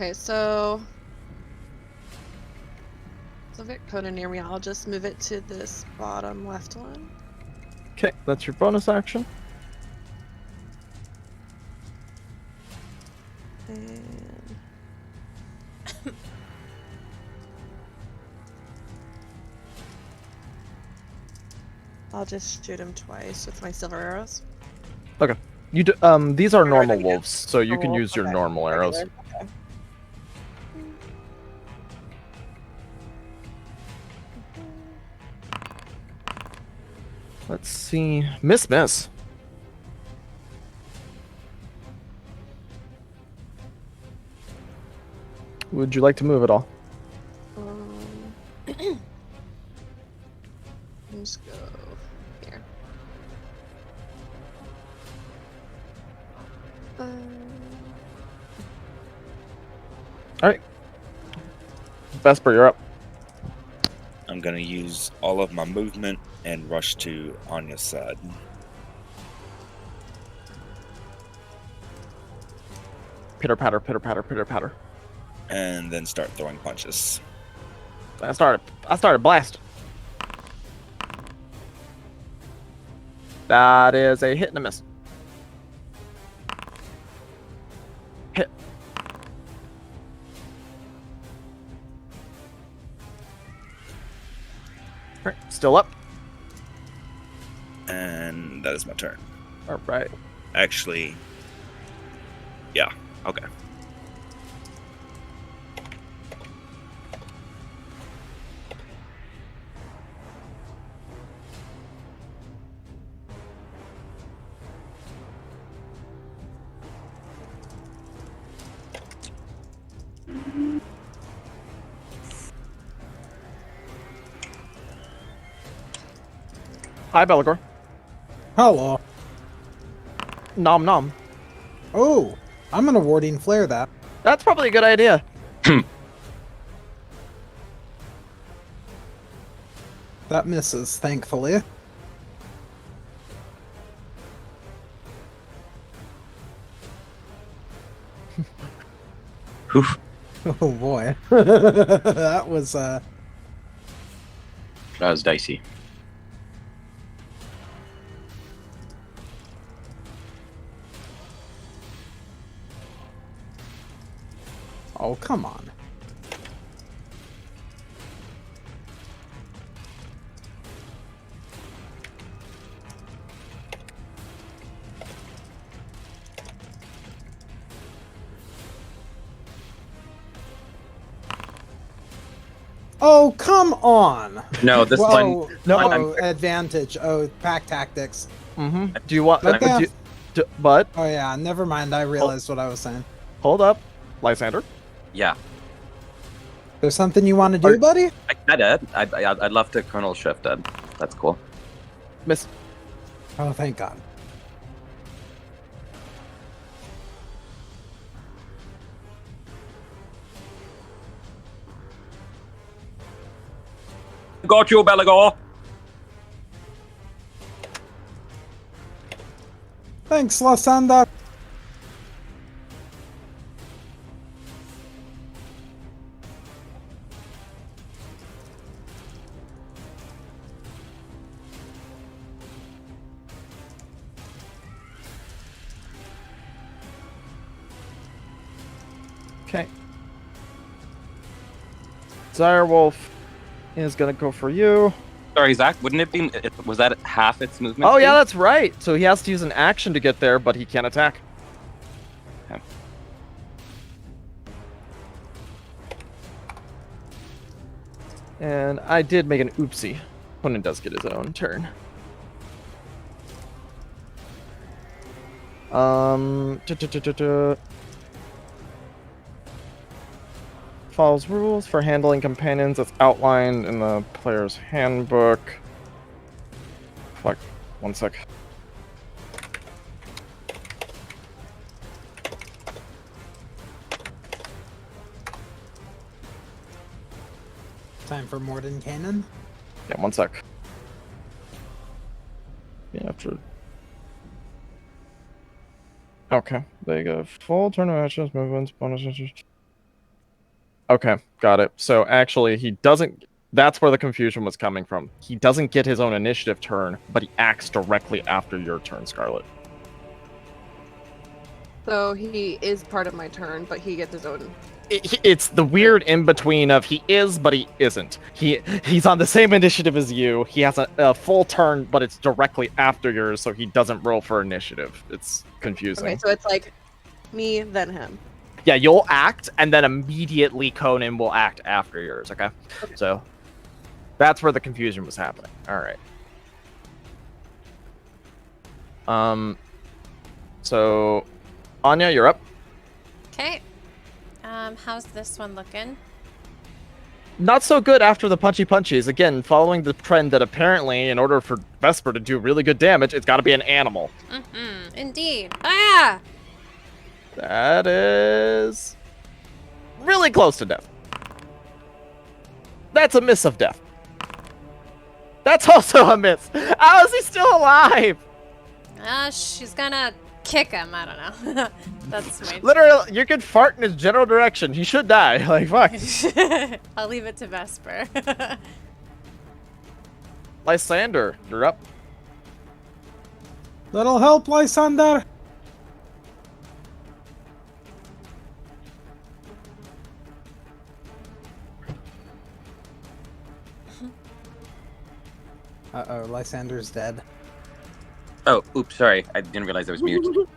Okay, so if it Coda near me, I'll just move it to this bottom left one. Okay, that's your bonus action. And I'll just shoot him twice with my silver arrows. Okay. You do, these are Or normal they get wolves, so you can normal? use your Okay, normal arrows. regular, okay. Let's see. Miss. Would you like to move at all? Let's go here. Alright. Vesper, you're up. I'm gonna use all of my movement and rush to Anya's side. Pitter patter. And then start throwing punches. I started blast. That is a hit and a miss. Hit. Alright, still up. And that is my turn. Alright. Actually, yeah, okay. Hi, Belegor. Hello. Nom nom. Oh, I'm gonna warding flare that. That's probably a good idea. That misses, thankfully. Whew. Oh boy. That was That was dicey. Oh, come on. Oh, come on. No, this Whoa, one. No, oh, advantage. Oh, pack tactics. Mm-hmm. Do you want... Okay. but... Oh yeah, never mind. I realized what I was saying. Hold up. Lysander. Yeah, There's something you want to do, buddy? I get it. I'd love to Colonel Shift it. That's cool. Miss. Oh, thank God. Got you, Belegor. Thanks, Lysander. Okay. Direwolf is gonna go for you. Sorry, Zach. Wouldn't it be? Was that half its movement? Oh yeah, speed? that's right. So he has to use an action to get there, but he can't attack. Okay. And I did make an oopsie. Opponent does get his own turn. Follows rules for handling companions as outlined in the player's handbook. Fuck. One sec. Time for Morden Cannon. Yeah, one sec. Yeah, after. Okay, there you go. Full turn of actions, movements, bonuses. Okay, got it. So actually, he doesn't. That's where the confusion was coming from. He doesn't get his own initiative turn, but he acts directly after your turn, Scarlet. So he is part of my turn, but he gets his own. It's the weird in between of he is, but he isn't. He's on the same initiative as you. He has a full turn, but it's directly after yours, so he doesn't roll for initiative. It's confusing. Okay, so it's like me, then him. Yeah, you'll act, and then immediately Conan will act after yours. Okay, so that's where the confusion was happening. All right. So Anya, you're up. Okay. How's this one looking? Not so good after the punchy punchies. Again, following the trend that apparently, in order for Vesper to do really good damage, it's got to be an animal. Mm-hmm. Indeed. Ah! That is really close to death. That's a miss of death. That's also a miss. How is he still alive? She's gonna kick him. I don't know. That's my... Literally, you could fart in his general direction. He should die. Like, fuck. I'll leave it to Vesper. Lysander, you're up. That'll help, Lysander. Uh-oh, Lysander's dead. Oh, oops, sorry. I didn't realize I was mute.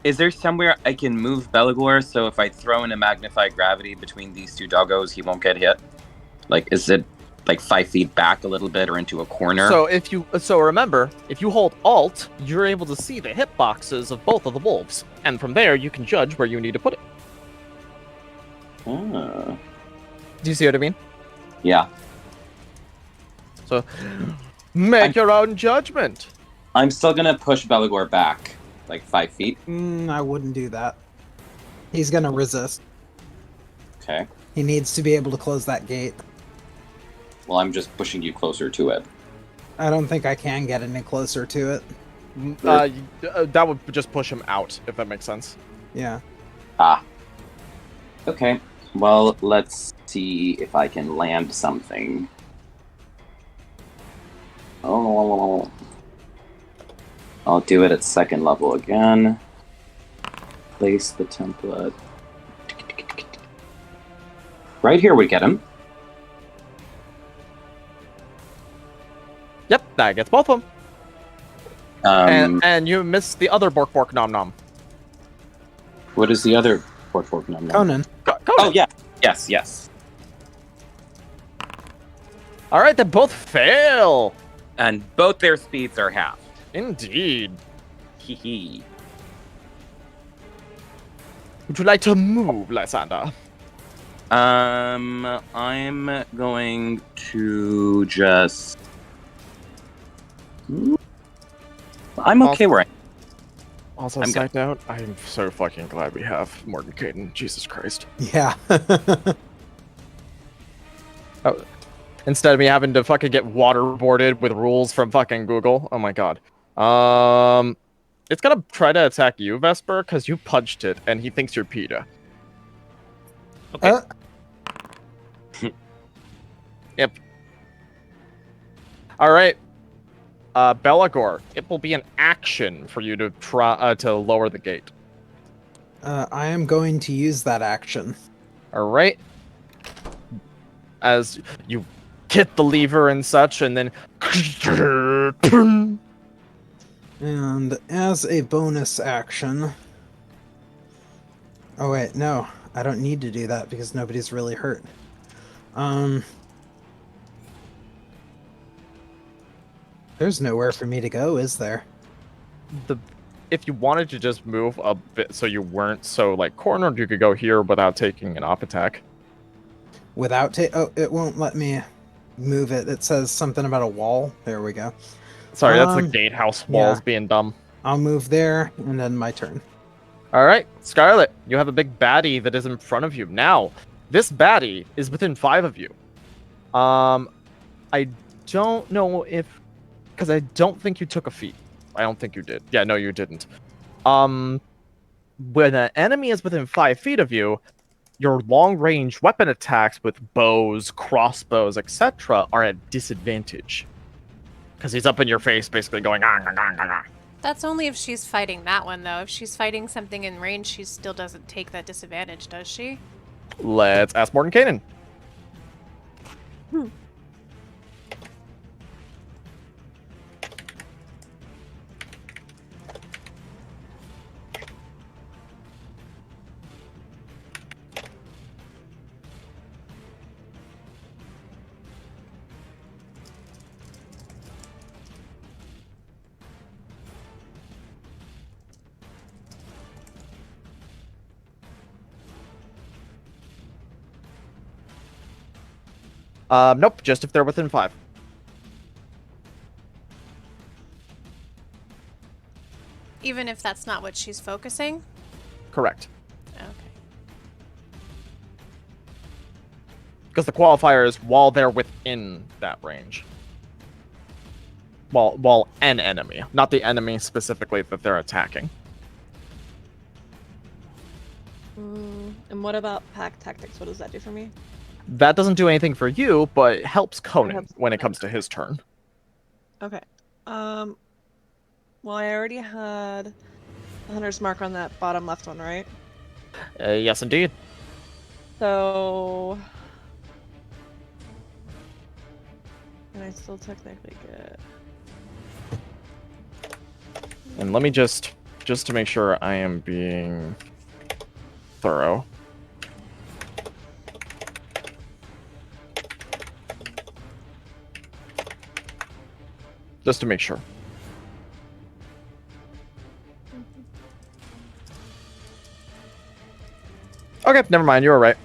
Is there somewhere I can move Belegor so if I throw in a magnified gravity between these two doggos, he won't get hit? Like, is it like 5 feet back a little bit or into a corner? So remember, if you hold Alt, you're able to see the hitboxes of both of the wolves, and from there you can judge where you need to put it. Ah. Do you see what I mean? Yeah. So, make your own judgment. I'm still gonna push Belegor back, like 5 feet. I wouldn't do that. He's gonna resist. Okay. He needs to be able to close that gate. Well, I'm just pushing you closer to it. I don't think I can get any closer to it. That would just push him out, if that makes sense. Yeah. Ah. Okay. Well, let's see if I can land something. Oh. I'll do it at 2nd level again. Place the template. Right here would get him. Yep, that gets both of them. And you missed the other Bork Bork Nom Nom. What is the other Bork number? Conan. Conan. Oh, yeah. Yes. All right, they both fail. And both their speeds are half. Indeed. Hee hee. Would you like to move, Lysander? I'm going to just... I'm okay where I am. Also, I'm side note, I'm so fucking glad we have Morgan Caden. Jesus Christ. Yeah. Oh, instead of me having to fucking get waterboarded with rules from fucking Google. Oh my god. It's gonna try to attack you, Vesper, because you punched it, and he thinks you're PETA. Okay. Yep. All right. Belegor, it will be an action for you to try to lower the gate. I am going to use that action. All right. As you hit the lever and such, and then. And as a bonus action... Oh wait, no. I don't need to do that because nobody's really hurt. There's nowhere for me to go, is there? If you wanted to just move a bit so you weren't so like cornered, you could go here without taking an off attack. Oh, it won't let me move it. It says something about a wall. There we go. Sorry, that's the gatehouse walls being dumb. I'll move there, and then my turn. All right, Scarlet, you have a big baddie that is in front of you. Now, this baddie is within 5 of you. I don't know if... Because I don't think you took a feat. I don't think you did. Yeah, no, you didn't. When an enemy is within 5 feet of you, your long-range weapon attacks with bows, crossbows, etc. are at disadvantage. Because he's up in your face, basically going, ah, ah, ah, ah, ah. That's only if she's fighting that one, though. If she's fighting something in range, she still doesn't take that disadvantage, does she? Let's ask Mordenkainen. Nope, just if they're within 5. Even if that's not what she's focusing? Correct. Okay. Because the qualifier is while they're within that range. While an enemy, not the enemy specifically that they're attacking. And what about pack tactics? What does that do for me? That doesn't do anything for you, but it helps Conan helps when it Conan. comes to his turn. Okay. Well, I already had the hunter's mark on that bottom left one, right? Yes, indeed. So... And I still technically get... And let me just to make sure I am being thorough. Just to make sure. Okay, never mind. You're right.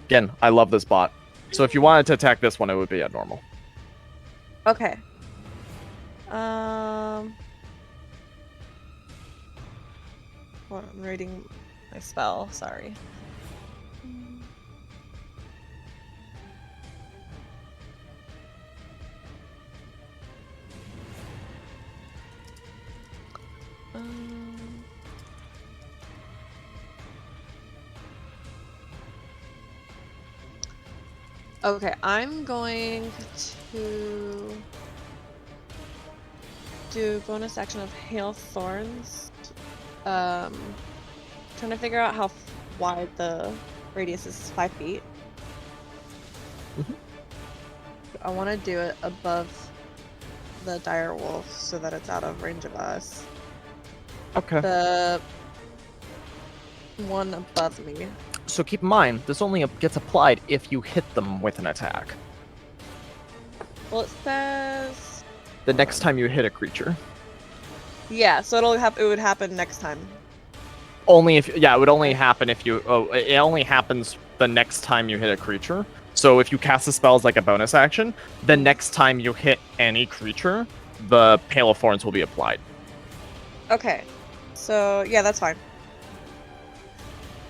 Again, I love this bot. So if you wanted to attack this one, it would be at normal. Okay. Hold on, I'm reading my spell, sorry. Okay, I'm going to do bonus action of Hail Thorns. Trying to figure out how wide the radius is. 5 feet. I want to do it above the dire wolf so that it's out of range of us. Okay. The one above me. So keep in mind, this only gets applied if you hit them with an attack. Well, it says... The next time you hit a creature. Yeah, so it would happen next time. Only if, yeah, it would only happen if you, it only happens the next time you hit a creature. So if you cast the spell as like a bonus action, the next time you hit any creature, the Hail of Thorns will be applied. Okay, so yeah, that's fine.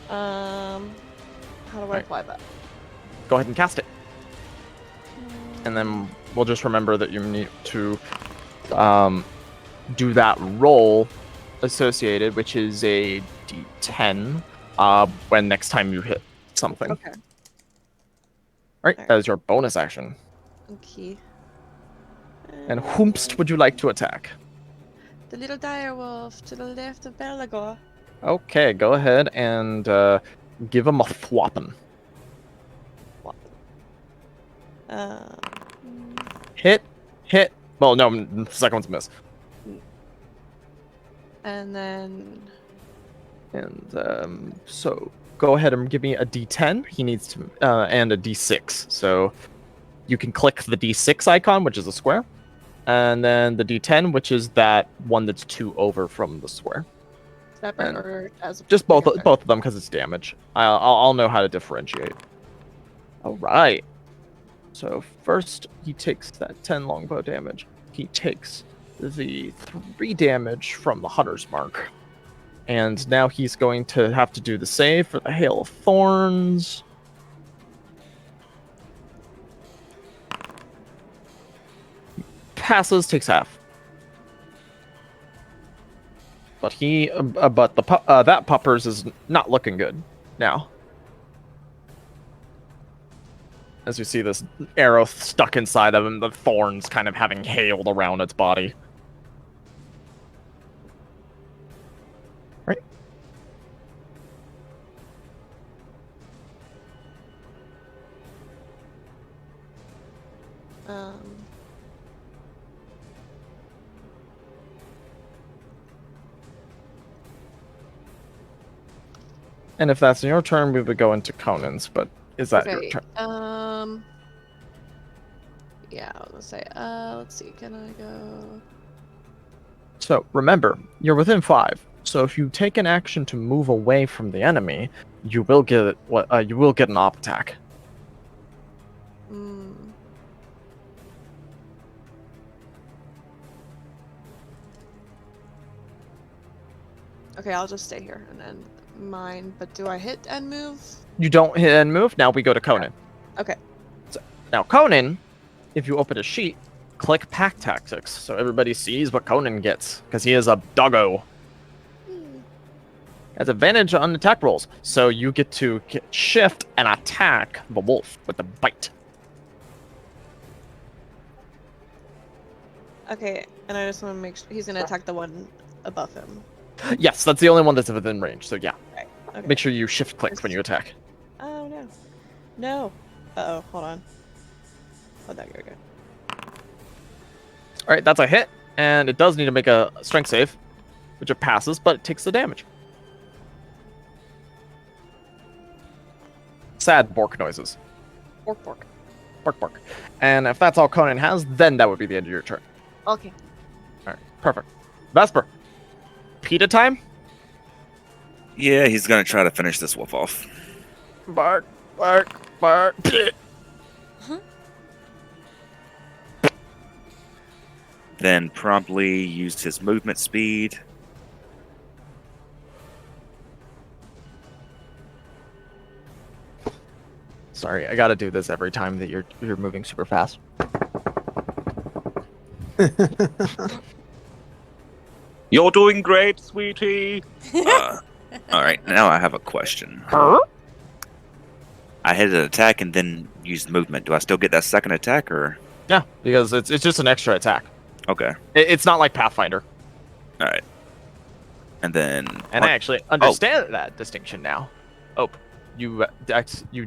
How do I apply that? Go ahead and cast it. And then we'll just remember that you need to do that roll associated, which is a d10 when next time you hit something. Okay. All right, that is your bonus action. Okay. And whomst would you like to attack? The little dire wolf to the left of Belegor. Okay, go ahead and give him a thwoppin'. Hit. Well, no, the second one's a miss. And then... And so go ahead and give me a d10. He needs to, and a d6. So you can click the d6 icon, which is a square, and then the d10, which is that one that's 2 over from the square. Separate or as just both of them because it's damage. I'll know how to differentiate. All right. So first he takes that 10 longbow damage. He takes the 3 damage from the Hunter's Mark. And now he's going to have to do the save for the Hail of Thorns. Passes, takes half. but that puppers is not looking good now. As you see this arrow stuck inside of him, the thorns kind of having hailed around its body. Right. And if that's your turn, we would go into Conan's, but is that your turn? Yeah, I was gonna say, let's see, can I go? So remember, you're within 5. So if you take an action to move away from the enemy, you will get an op attack. Okay, I'll just stay here and then mine. But do I hit and move? You don't hit and move. Now we go to Conan. Okay. So, now Conan, if you open a sheet, click pack tactics so everybody sees what Conan gets because he is a doggo. Has advantage on attack rolls, so you get to shift and attack the wolf with the bite. Okay, and I just want to make sure he's gonna attack the one above him. Yes, that's the only one that's within range. So yeah, Right. Okay. make sure you shift click when you attack. Oh no, no. Uh oh, hold on. Oh, there we go. All right, that's a hit, and it does need to make a strength save, which it passes, but it takes the damage. Sad bork noises. Bork, bork. Bark, bark. And if that's all Conan has, then that would be the end of your turn. Okay. All right, perfect. Vesper, PETA time? Yeah, he's gonna try to finish this wolf off. Bark, bark, bark. Then promptly used his movement speed. Sorry, I gotta do this every time that you're moving super fast. You're doing great, sweetie. All right, now I have a question. Huh? I hit an attack and then used movement. Do I still get that second attack, or? Yeah, because it's just an extra attack. Okay. It's not like Pathfinder. All right. And then. And I actually understand that distinction now. Oh, you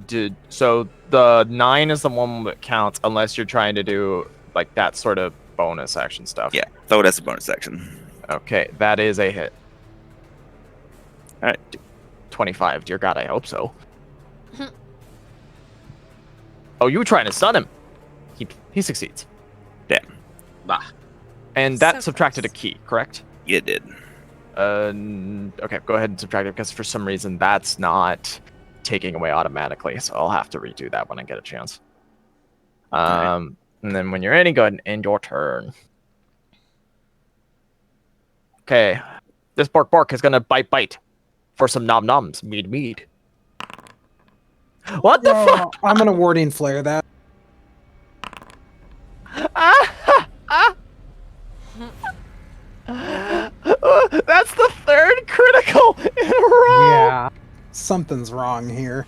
did. So the 9 is the one that counts unless you're trying to do like that sort of bonus action stuff. Yeah, throw it as a bonus action. Okay, that is a hit. All right. 25. Dear God, I hope so. Oh, you were trying to stun him. He succeeds. Damn. Bah. And that So subtracted close. a key, correct? You did. Okay, go ahead and subtract it because for some reason that's not taking away automatically, so I'll have to redo that when I get a chance. Right. And then when you're ready, go ahead and end your turn. Okay, this bark is gonna bite for some nom noms, mead. What the fuck? I'm gonna warding flare that. That's the 3rd critical in a row. Yeah, something's wrong here.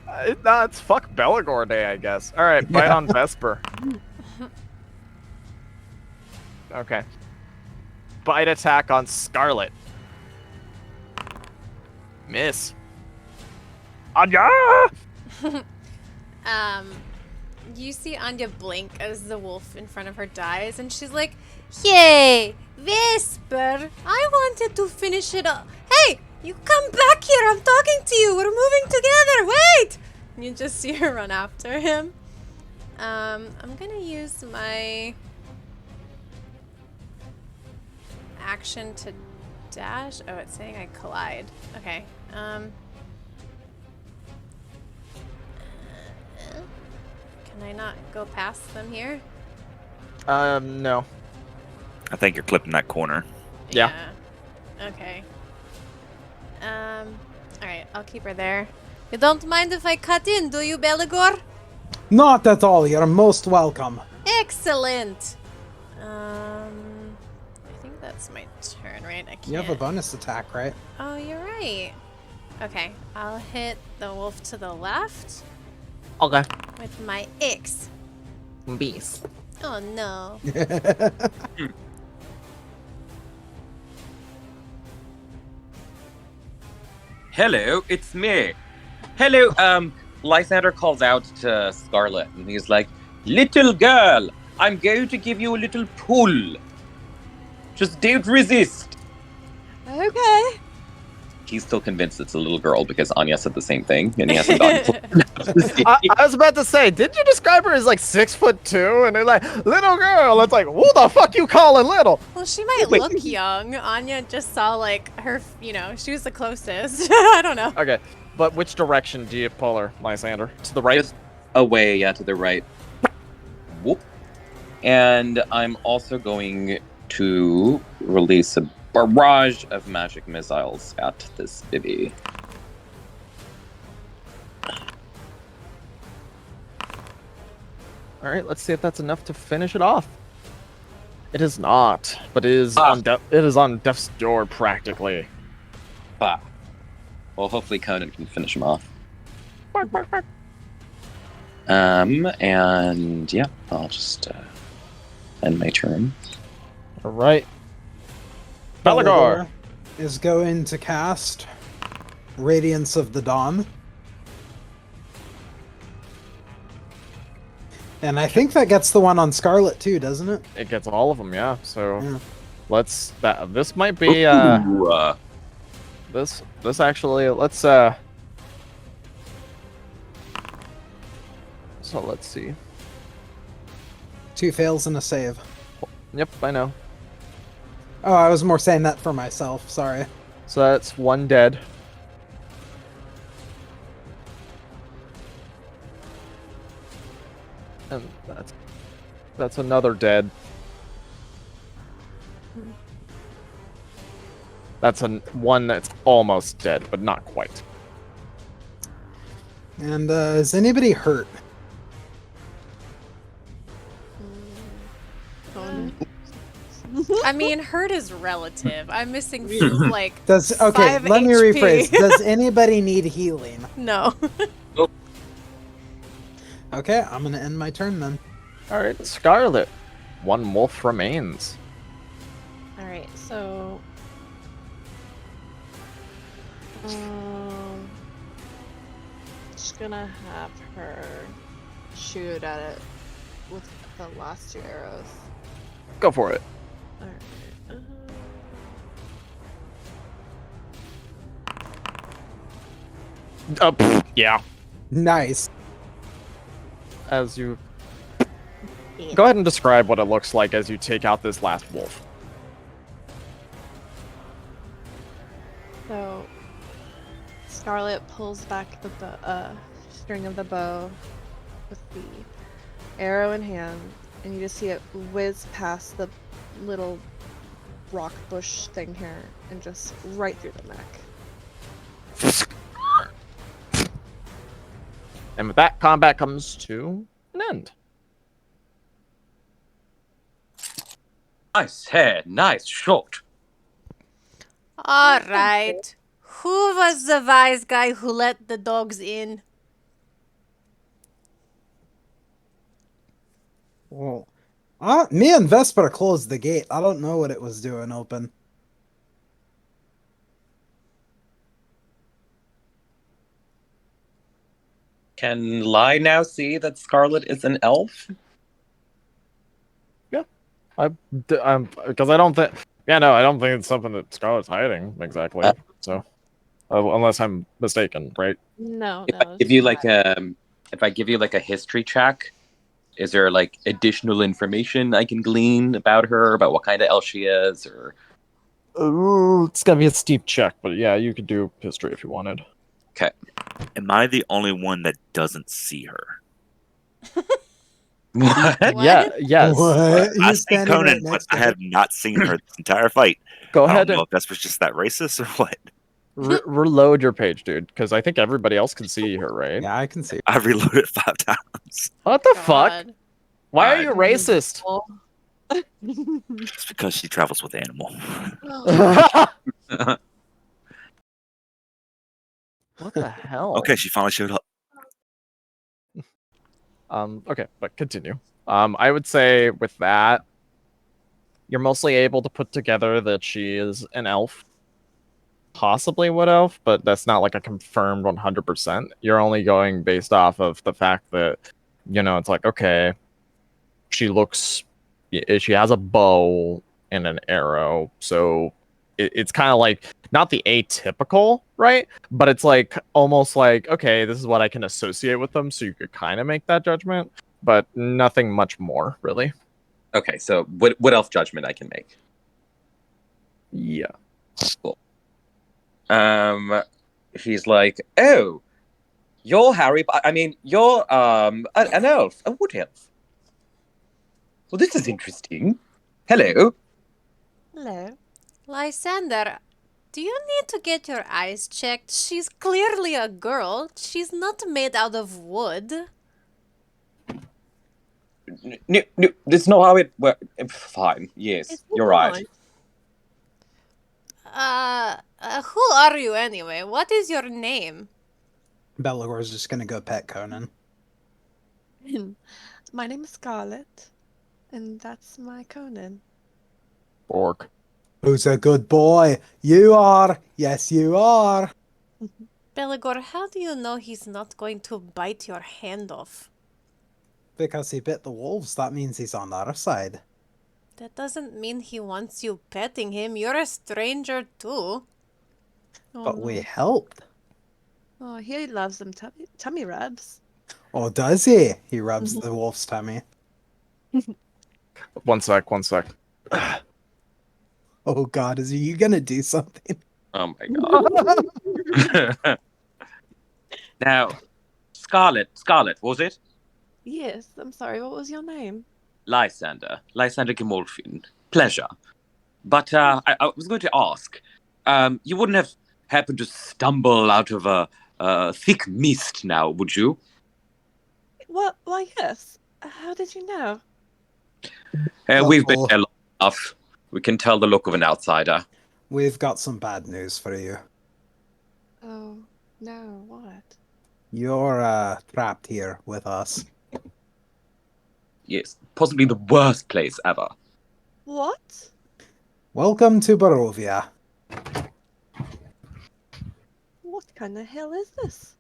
It's fuck Belegor day, I guess. All right, bite Yeah. on Vesper. Okay. Bite attack on Scarlet. Miss. Anya! You see Anya blink as the wolf in front of her dies, and she's like, "Yay, Vesper! I wanted to finish it up. Hey, you come back here! I'm talking to you. We're moving together. Wait!" And you just see her run after him. I'm gonna use my action to dash. Oh, it's saying I collide. Okay. Can I not go past them here? No. I think you're clipping that corner. Yeah. Okay. Alright, I'll keep her there. You don't mind if I cut in, do you, Belegor? Not at all. You're most welcome. Excellent! I think that's It's my turn, right? I can't. You have a bonus attack, right? Oh, you're right. Okay, I'll hit the wolf to the left Okay. with my X. Beast. Oh no. Hello, it's me. Hello, Lysander calls out to Scarlet, and he's like, "Little girl, I'm going to give you a little pull. Just don't resist." Okay. He's still convinced it's a little girl because Anya said the same thing, and he hasn't gotten. I was about to say, did you describe her as like 6'2"? And they're like, little girl. It's like, who the fuck you calling little? Well, she might Wait. look young. Anya just saw like her, she was the closest. I don't know. Okay, but which direction do you pull her, Lysander? To the right? Just away, yeah, to the right. Whoop. And I'm also going to release a barrage of magic missiles at this Vivi. All right, let's see if that's enough to finish it off. It is not, but it is on death's door practically. Ah. Well, hopefully Conan can finish him off. And yeah, I'll just end my turn. All right. Belegor is going to cast Radiance of the Dawn. And I think that gets the one on Scarlet too, doesn't it? It gets all of them, yeah. So Yeah. let's. This might be. Ooh, This actually. Let's. So let's see. 2 fails and a save. Yep, I know. Oh, I was more saying that for myself. Sorry. So that's 1 dead. And that's another dead. That's one that's almost dead, but not quite. And is anybody hurt? I mean, hurt is relative. I'm missing like Okay, 5 let me HP. rephrase. Does anybody need healing? No. Okay, I'm gonna end my turn then. All right, Scarlet. 1 wolf remains. All right, so just gonna have her shoot at it with the last 2 arrows. Go for it. All right. Yeah. Nice. As you Yeah. go ahead and describe what it looks like as you take out this last wolf. So Scarlet pulls back the string of the bow with the arrow in hand, and you just see it whiz past the little rock bush thing here and just right through the neck. And with that, combat comes to an end. Nice head, nice shot. All right. Who was the wise guy who let the dogs in? Well, me and Vesper closed the gate. I don't know what it was doing open. Can Lai now see that Scarlet is an elf? Because I don't think. Yeah, no, I don't think it's something that Scarlet's hiding exactly. So, unless I'm mistaken, right? No, If I no. give you like if I give you like a history check, is there like additional information I can glean about her, about what kind of elf she is, or? Ooh, it's gonna be a steep check, but yeah, you could do history if you wanted. Okay. Am I the only one that doesn't see her? What? What? Yeah, yes. What? I You're see standing Conan, right but next I to her. have not seen her this entire fight. Go I ahead don't know and if Vesper's just that racist or what. reload your page, dude, because I think everybody else can see her, right? Yeah, I can see. I've reloaded 5 times. What the fuck? God. Why are you Alright. racist? It's because she travels with animal. What the hell? Okay, she finally showed up. Okay, but continue. I would say with that, you're mostly able to put together that she is an elf, possibly wood elf, but that's not like a confirmed 100%. You're only going based off of the fact that, it's like, okay, she looks, she has a bow and an arrow, so it's kind of like not the atypical, right? But it's like almost like, okay, this is what I can associate with them, so you could kind of make that judgment, but nothing much more, really. Okay, so what elf judgment I can make? Yeah. Cool. He's like, oh, you're Harry. I mean, you're an elf, a wood elf. Well, this is interesting. Hello. Hello. Lysander, do you need to get your eyes checked? She's clearly a girl. She's not made out of wood. No, that's not how it works. Fine. Yes, It's you're right. fine. Who are you anyway? What is your name? Belegor's just gonna go pet Conan. My name is Scarlet, and that's my Conan. Orc. Who's a good boy? You are. Yes, you are. Belegor, how do you know he's not going to bite your hand off? Because he bit the wolves, that means he's on our side. That doesn't mean he wants you petting him. You're a stranger too. Oh, But no. we helped. Oh, he loves them tummy rubs. Oh, does he? He rubs the wolf's tummy. One sec. Oh God, is you gonna do something? Oh my god. Now, Scarlet, was it? Yes, I'm sorry, what was your name? Lysander Gimolfin. Pleasure. But I was going to ask, you wouldn't have happened to stumble out of a thick mist now, would you? What? Why, yes. How did you know? We've been Uh-oh. here long enough. We can tell the look of an outsider. We've got some bad news for you. Oh, no, what? You're trapped here with us. Yes, possibly the worst place ever. What? Welcome to Barovia. What kind of hell is this?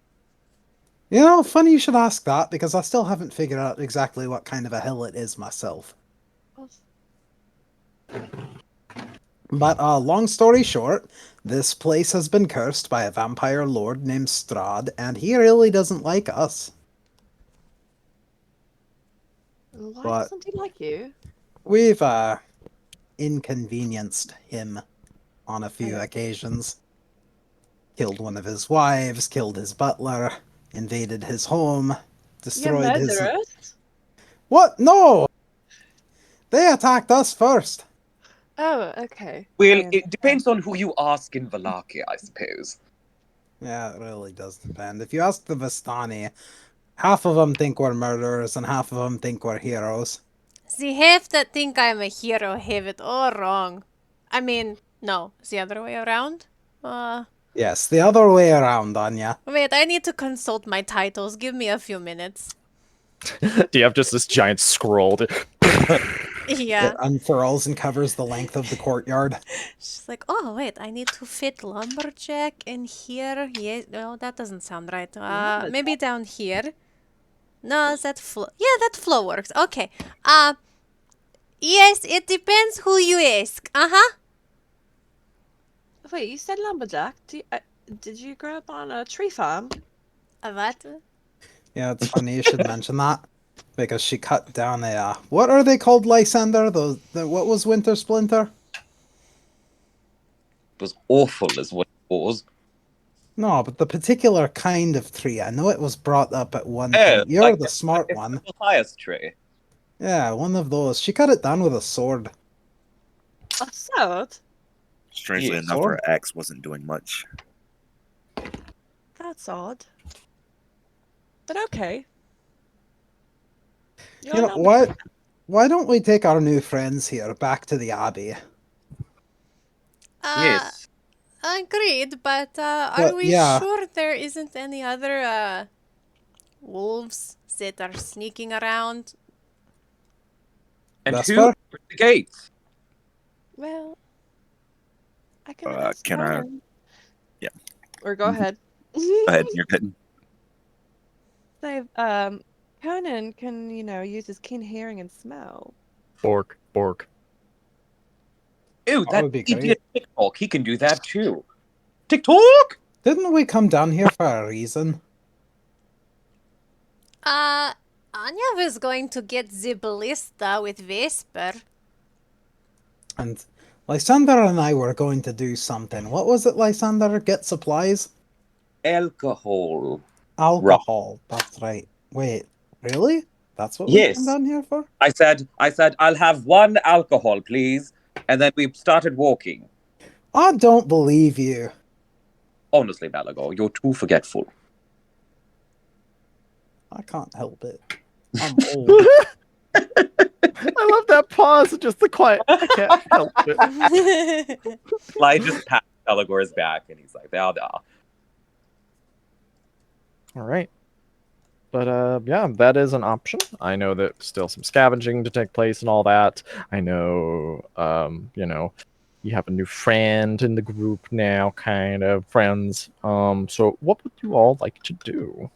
You know, funny you should ask that, because I still haven't figured out exactly what kind of a hill it is myself. But long story short, this place has been cursed by a vampire lord named Strahd, and he really doesn't like us. Why But doesn't he like you? we've inconvenienced him on a few Oh. occasions. Killed one of his wives, killed his butler, invaded his home, destroyed You're his... murderous? What? No! They attacked us first! Oh, okay. Well, I it depends on who you ask in Vallaki, I suppose. Yeah, it really does depend. If you ask the Vistani, half of them think we're murderers and half of them think we're heroes. The half that think I'm a hero have it all wrong. I mean, no, the other way around. Yes, the other way around, Anya. Wait, I need to consult my titles. Give me a few minutes. Do you have just this giant scroll? Yeah. It unfurls and covers the length of the courtyard. She's like, oh, wait, I need to fit lumberjack in here. Yeah, no, that doesn't sound right. Maybe down here. No, is that flow? Yeah, that flow works. Okay. Yes, it depends who you ask. Uh-huh. Wait, you said lumberjack? Did you grow up on a tree farm? What? Yeah, it's funny you should mention that. Because she cut down a, what are they called, Lysander? What was Winter Splinter? It was awful, is what it was. No, but the particular kind of tree. I know it was brought up at one Oh, point. You're like the smart one. Highest tree. Yeah, one of those. She cut it down with a sword. A sword? Strangely Yeah, enough, sword. her axe wasn't doing much. That's odd. But okay. You know what? why don't we take our new friends here back to the Abbey? Yes. Agreed, but are But we yeah, sure there isn't any other wolves that are sneaking around? And who Vesper? opened the gates? Well, I can ask Can I? Conan. Yeah. Or go ahead. Go ahead. You're good. Say, Conan can, use his keen hearing and smell. Bork, bork. Ew, That that would be idiot great. TikTok. He can do that too. TikTok! Didn't we come down here for a reason? Anya was going to get the ballista with Vesper. And Lysander and I were going to do something. What was it, Lysander? Get supplies? Alcohol. Alcohol. That's right. Wait, really? That's what we come Yes. down here for? I said, I'll have one alcohol, please. And then we started walking. I don't believe you. Honestly, Belegor, you're too forgetful. I can't help it. I'm old. I love that pause. Just the quiet. I can't help it. I just pat Belegor's back and he's like, "Now, now." All right. But yeah, that is an option. I know that still some scavenging to take place and all that. I know, you have a new friend in the group now, kind of friends. So what would you all like to do?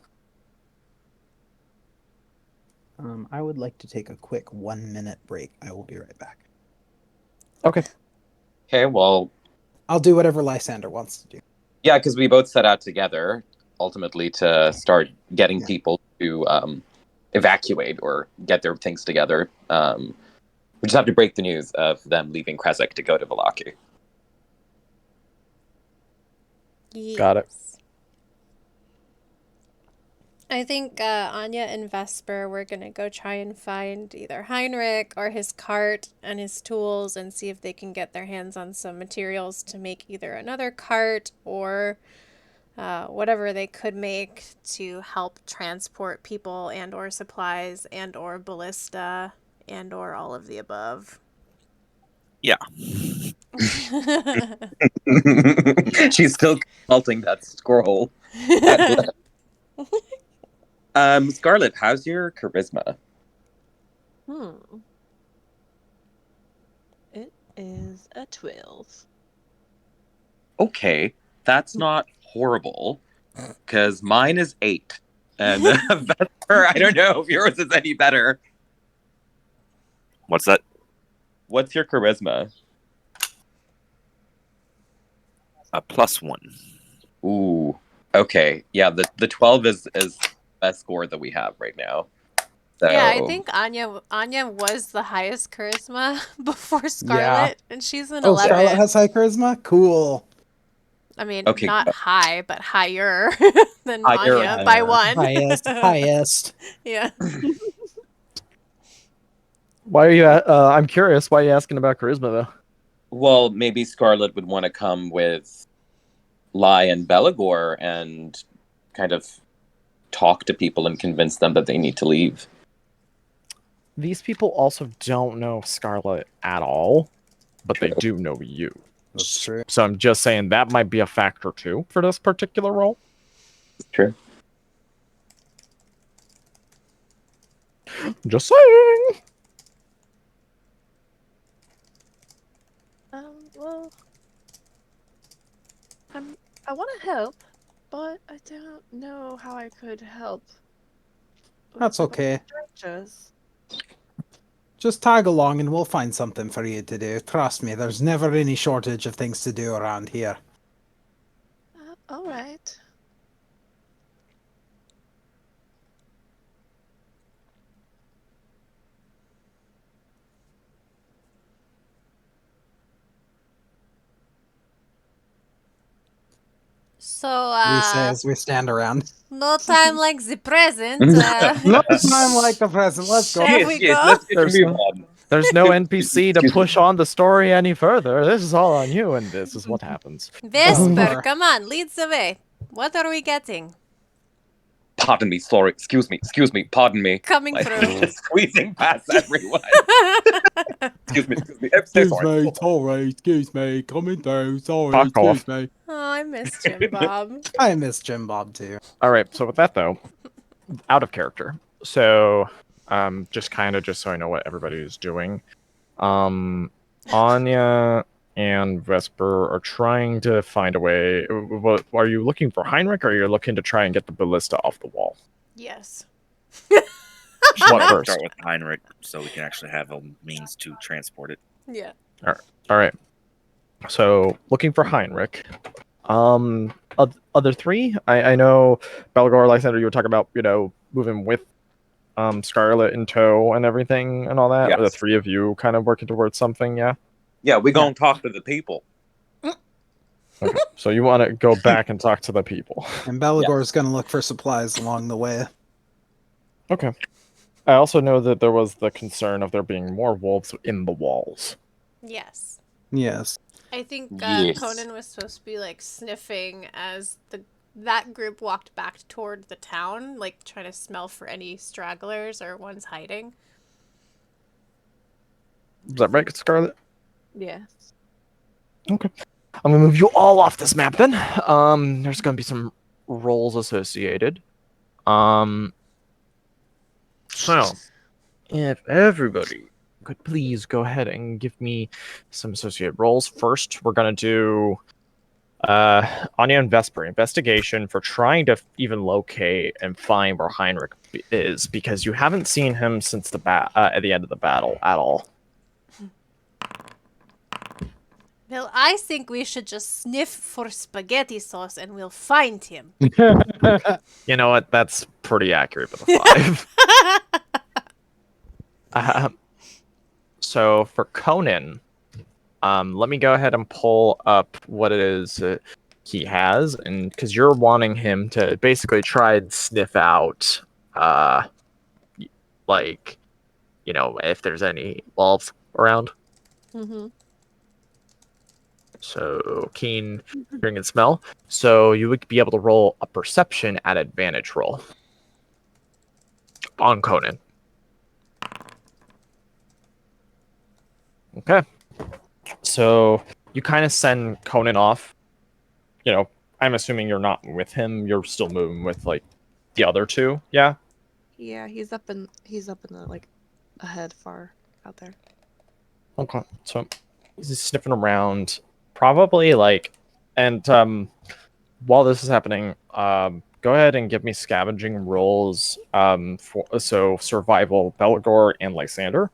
I would like to take a quick 1-minute break. I will be right back. Okay. Okay, well, I'll do whatever Lysander wants to do. yeah, because we both set out together ultimately to start getting Yeah. people to evacuate or get their things together. We just have to break the news of them leaving Krezk to go to Vallaki. Got it. Yes. I think Anya and Vesper were gonna go try and find either Heinrich or his cart and his tools and see if they can get their hands on some materials to make either another cart or whatever they could make to help transport people and or supplies and or ballista and or all of the above. Yeah. She's still consulting that scroll. Scarlet, how's your charisma? It is a 12. Okay, that's not horrible, because mine is 8. And Vesper, I don't know if yours is any better. What's that? What's your charisma? A +1. Ooh, okay. Yeah, the 12 is the best score that we have right now. So, Yeah, I think Anya was the highest charisma before Scarlet, and she's an Oh, 11. Scarlet has high charisma? Cool. I mean, Okay, not good. high, but higher than Higher, Anya by higher. 1. Highest. Yeah. Why are you? I'm curious. Why are you asking about charisma though? Well, maybe Scarlet would want to come with Lai and Belegor and kind of talk to people and convince them that they need to leave. These people also don't know Scarlet at all, but they do know you. That's true. So I'm just saying that might be a factor too for this particular role. True. Just saying. Well, I want to help, but I don't know how I could help. That's with a bunch okay. of strangers. Just tag along and we'll find something for you to do. Trust me, there's never any shortage of things to do around here. All right. So, We say as we stand around. no time like the present. No time like the present. Let's go. Shall we go? Let's get There's to move no- on. There's no NPC to Excuse me. push on the story any further. This is all on you, and this is what happens. Vesper, Vesper. come on, lead the way. What are we getting? Pardon me, sorry, excuse me, pardon me. Coming Like, through. just squeezing past everyone. Excuse me, I'm so sorry. excuse me, coming through, sorry, Fuck off. me. Oh, I miss Jim Bob. I miss Jim Bob too. All right. So with that though, out of character. So, just kind of just so I know what everybody is doing. Anya and Vesper are trying to find a way. What are you looking for, Heinrich, or are you looking to try and get the ballista off the wall? Yes. What Let's first? start with Heinrich so we can actually have a means to transport it. Yeah. All right. So looking for Heinrich. Other three. I know Belegor, Lysander, you were talking about moving with Scarlet in tow and everything and all that. Or the Yes. three of you kind of working towards something, yeah. Yeah, we're gonna talk to the people. Okay. So you want to go back and talk to the people. And Belegor's gonna look for supplies along the way. Okay. I also know that there was the concern of there being more wolves in the walls. Yes. Yes. I think Yes. Conan was supposed to be like sniffing as that group walked back toward the town, like trying to smell for any stragglers or ones hiding. Is that right, Scarlet? Yes. Okay. I'm gonna move you all off this map then. There's gonna be some roles associated. So if everybody could please go ahead and give me some associated roles. First, we're gonna do Anya and Vesper investigation for trying to even locate and find where Heinrich is, because you haven't seen him since at the end of the battle at all. Well, I think we should just sniff for spaghetti sauce and we'll find him. You know what? That's pretty accurate with a 5. So for Conan, let me go ahead and pull up what it is he has, and because you're wanting him to basically try and sniff out, like, if there's any wolves around. Mm-hmm. So keen hearing and smell. So you would be able to roll a perception at advantage roll on Conan. Okay. So you kind of send Conan off. I'm assuming you're not with him. You're still moving with like the other two. Yeah. Yeah, he's up in the like ahead far out there. Okay. So he's sniffing around, probably and while this is happening, go ahead and give me scavenging rolls. So survival, Belegor and Lysander,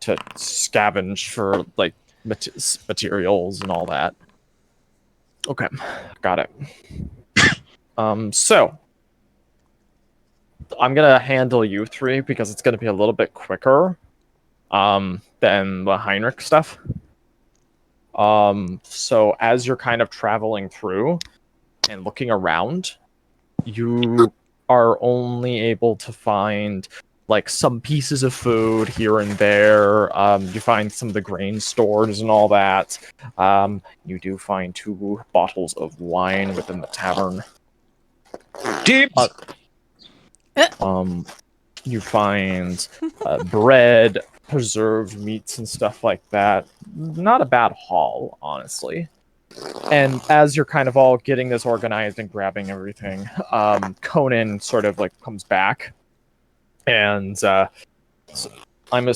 to scavenge for like materials and all that. Okay, got it. So I'm gonna handle you three because it's gonna be a little bit quicker, than the Heinrich stuff. So as you're kind of traveling through and looking around, you are only able to find like some pieces of food here and there. You find some of the grain stores and all that. You do find 2 bottles of wine within the tavern. Deep. You find bread, preserved meats, and stuff like that. Not a bad haul, honestly. And as you're kind of all getting this organized and grabbing everything, Conan sort of like comes back, and how long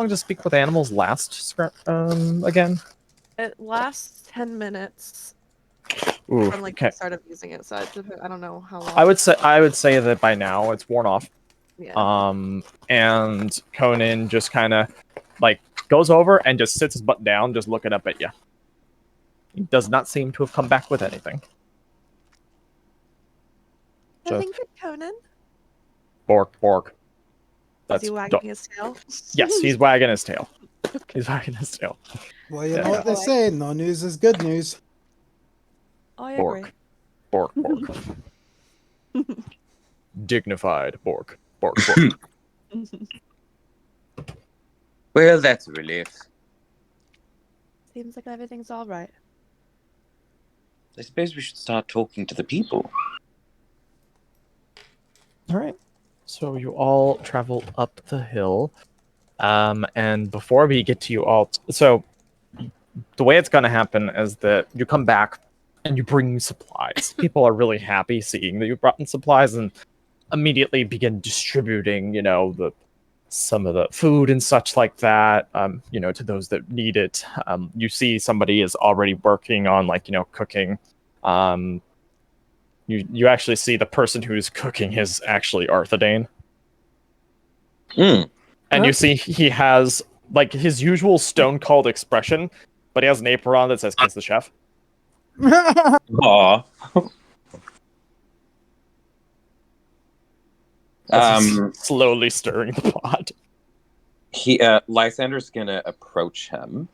does Speak with Animals last? Again? It lasts 10 minutes Ooh, from like okay. the start of using it, so I don't know how long. I would say that by now it's worn off. Yeah. And Conan just kind of like goes over and just sits his butt down, just looking up at you. He does not seem to have come back with anything. Nothing good, Conan. Bork. Is he wagging his tail? Yes, he's wagging his tail. He's wagging his tail. Well, you know what they say, no news is good news. I agree. Bork. Dignified Bork. Well, that's a relief. Seems like everything's all right. I suppose we should start talking to the people. All right. So you all travel up the hill. And before we get to you all, so the way it's going to happen is that you come back and you bring supplies. People are really happy seeing that you brought in supplies and immediately begin distributing, some of the food and such like that, to those that need it. You see somebody is already working on cooking. You actually see the person who's cooking is actually Arthadane. Hmm. And you see he has like his usual stone cold expression, but he has an apron on that says "Kiss the Chef." Aw. As he's slowly stirring the pot. Lysander's gonna approach him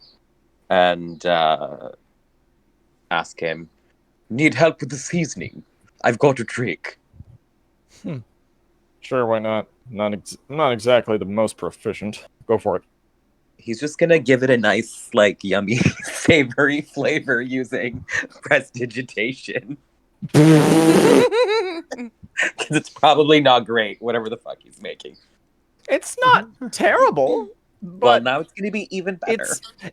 and ask him, "Need help with the seasoning? I've got a trick." Sure, why not? Not exactly the most proficient. Go for it. He's just gonna give it a nice, yummy, savory flavor using prestidigitation. Because it's probably not great, whatever the fuck he's making. It's not terrible, Well, but now it's gonna be even better.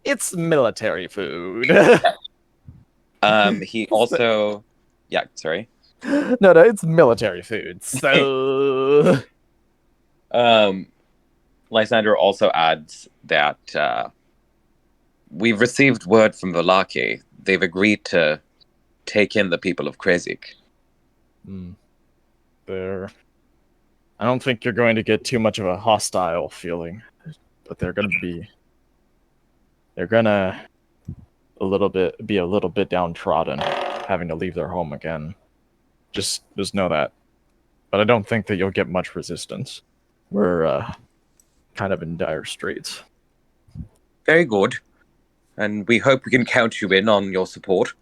it's military food. He also, yeah, sorry. No, it's military food. So, Lysander also adds that we've received word from Vallaki. They've agreed to take in the people of Krezk. I don't think you're going to get too much of a hostile feeling, but they're gonna be a little bit downtrodden, having to leave their home again. Just know that. But I don't think that you'll get much resistance. We're kind of in dire straits. Very good. And we hope we can count you in on your support.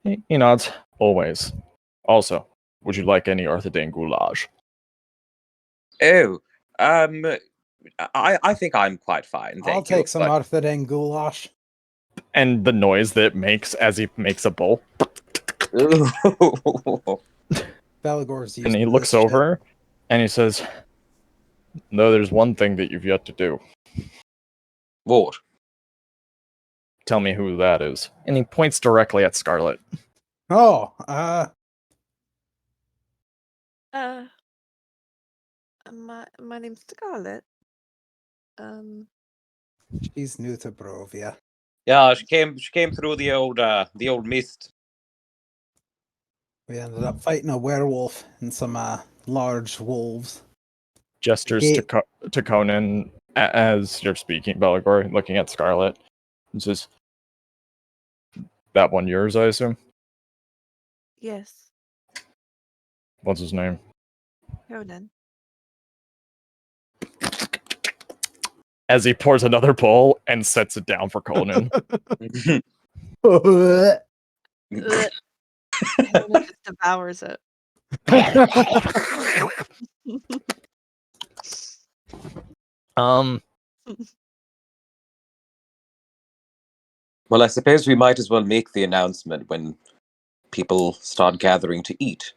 He nods. Always. Also, would you like any Arthadane goulash? Oh, I think I'm quite fine. Thank I'll take some but... Arthadane goulash. And the noise that it makes as he makes a bowl. Belegor's used And he to looks this shit. over and he says, "No, there's one thing that you've yet to do. What? Tell me who that is." And he points directly at Scarlet. My name's Scarlet. She's new to Barovia. Yeah, she came through the old mist. We ended up fighting a werewolf and some large wolves. Gestures to Conan as you're speaking, Belegor, looking at Scarlet. And says, "That one yours, I assume?" Yes, What's his name? Conan. As he pours another bowl and sets it down for Conan. Conan just devours it. Well, I suppose we might as well make the announcement when people start gathering to eat.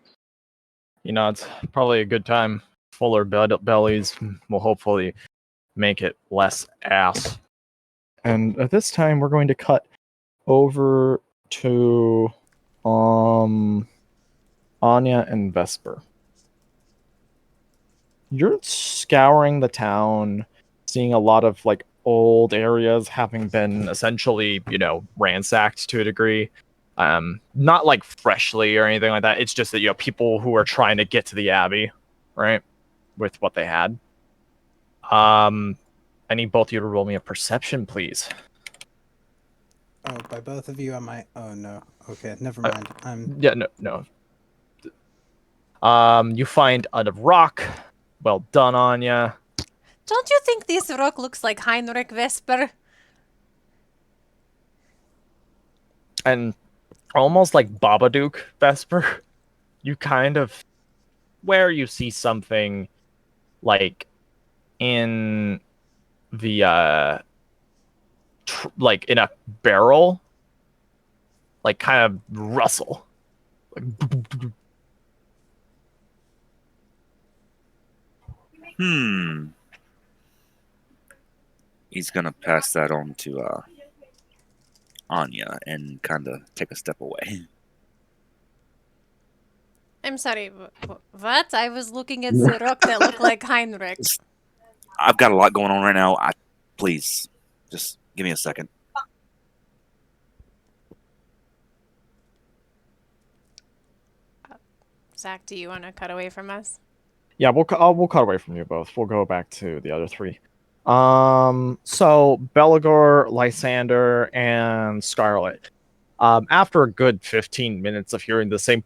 It's probably a good time. Fuller bellies will hopefully make it less ass. And at this time, we're going to cut over to Anya and Vesper. You're scouring the town, seeing a lot of old areas having been essentially, ransacked to a degree. Not freshly or anything like that. It's just that people who are trying to get to the abbey, right, with what they had. I need both of you to roll me a perception, please. Oh, by both of you, I might. Oh no. Okay, never mind. Yeah, no. You find a rock. Well done, Anya. Don't you think this rock looks like Heinrich Vesper? And almost like Babadook Vesper, you kind of where you see something in the in a barrel, kind of rustle. He's gonna pass that on to Anya and kind of take a step away. I'm sorry, what? I was looking at the rock that looked like Heinrich. I've got a lot going on right now. Please, just give me a second. Zach, do you want to cut away from us? Yeah, we'll cut away from you both. We'll go back to the other three. So Belegor, Lysander, and Scarlet. After a good 15 minutes of hearing the same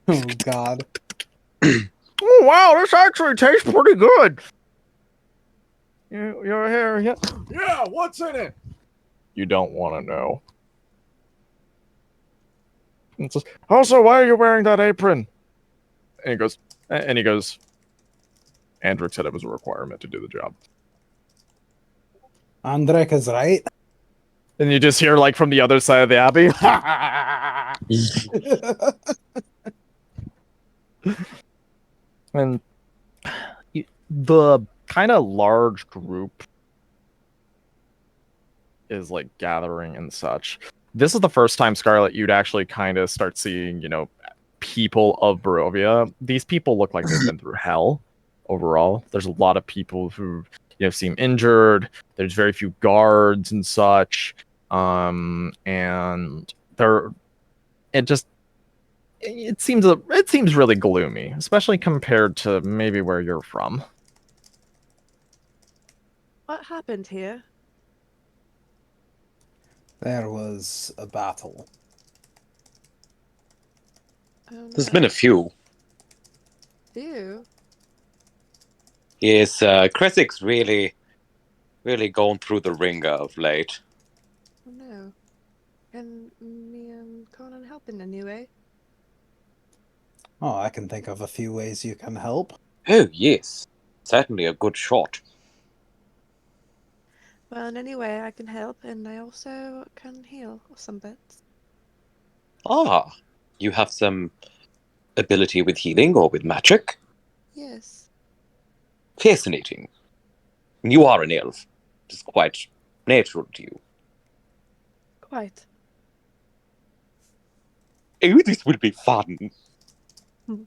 Oh God. oh wow, this actually tastes pretty good. You're here, yeah. Yeah, what's in it? You don't want to know. It's just, also, why are you wearing that apron? And he goes, Andrew said it was a requirement to do the job. Andrek is right. And you just hear, like, from the other side of the abbey. And the kind of large group is, like, gathering and such. This is the first time, Scarlet, you'd actually kind of start seeing, people of Barovia. These people look like they've been through hell overall. There's a lot of people who seem injured. There's very few guards and such. And it seems really gloomy, especially compared to maybe where you're from. What happened here? There was a battle. Oh, There's no. been a few. Ew. Yes, Krezk's really gone through the ringer of late. Oh no. Can me and Conan help in any way? Oh, I can think of a few ways you can help. Oh, yes. Certainly a good shot. Well, in any way I can help, and I also can heal some bits. Ah, you have some ability with healing or with magic? Yes. Fascinating. You are an elf. It's quite natural to you. Quite. Oh, this will be fun. Hmm.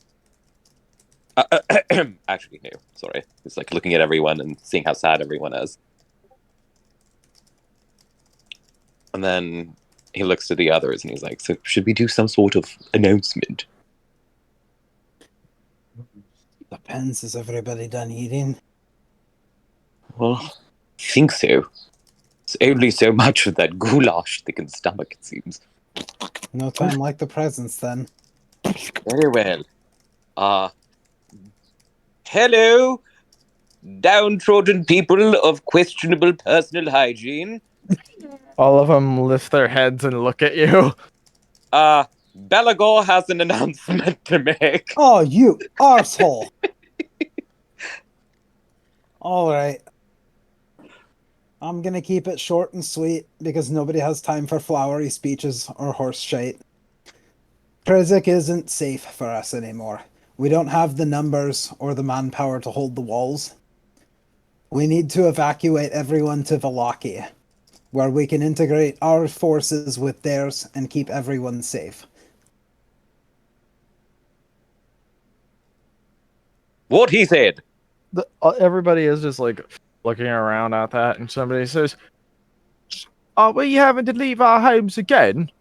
Actually, no, sorry. It's like looking at everyone and seeing how sad everyone is. And then he looks to the others and he's like, so should we do some sort of announcement? Depends. Is everybody done eating? Well, I think so. It's only so much of that goulash they can stomach, it seems. No time like the presents, then. Very well. Hello, downtrodden people of questionable personal hygiene. All of them lift their heads and look at you. Belegor has an announcement to make. Oh, you arsehole! Alright. I'm gonna keep it short and sweet because nobody has time for flowery speeches or horse shite. Krezk isn't safe for us anymore. We don't have the numbers or the manpower to hold the walls. We need to evacuate everyone to Vallaki, where we can integrate our forces with theirs and keep everyone safe. What he said. Everybody is just like looking around at that, and somebody says, "Are we having to leave our homes again?"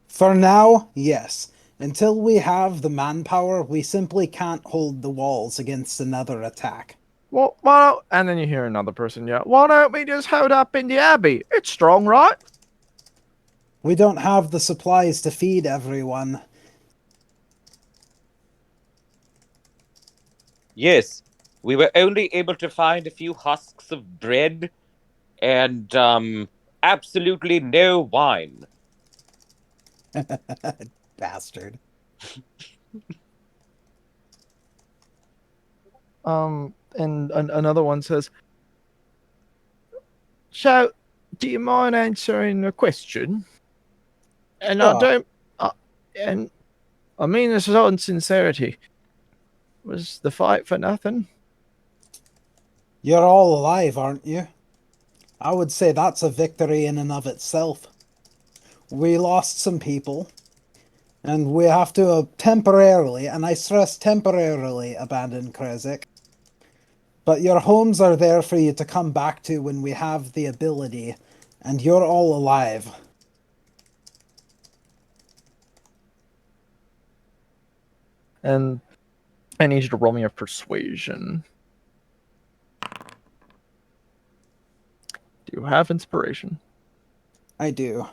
For now, yes. Until we have the manpower, we simply can't hold the walls against another attack. Well, why don't, and then you hear another person yell, "Why don't we just hold up in the abbey? It's strong, right?" We don't have the supplies to feed everyone. Yes, we were only able to find a few husks of bread and absolutely no wine. Bastard. And another one says, "So, do you mind answering a question?" And I Sure. don't, and I mean this is all in sincerity. Was the fight for nothing? You're all alive, aren't you? I would say that's a victory in and of itself. We lost some people, and we have to temporarily, and I stress temporarily, abandon Krezk. But your homes are there for you to come back to when we have the ability, and you're all alive. And I need you to roll me a persuasion. Do you have inspiration? I do.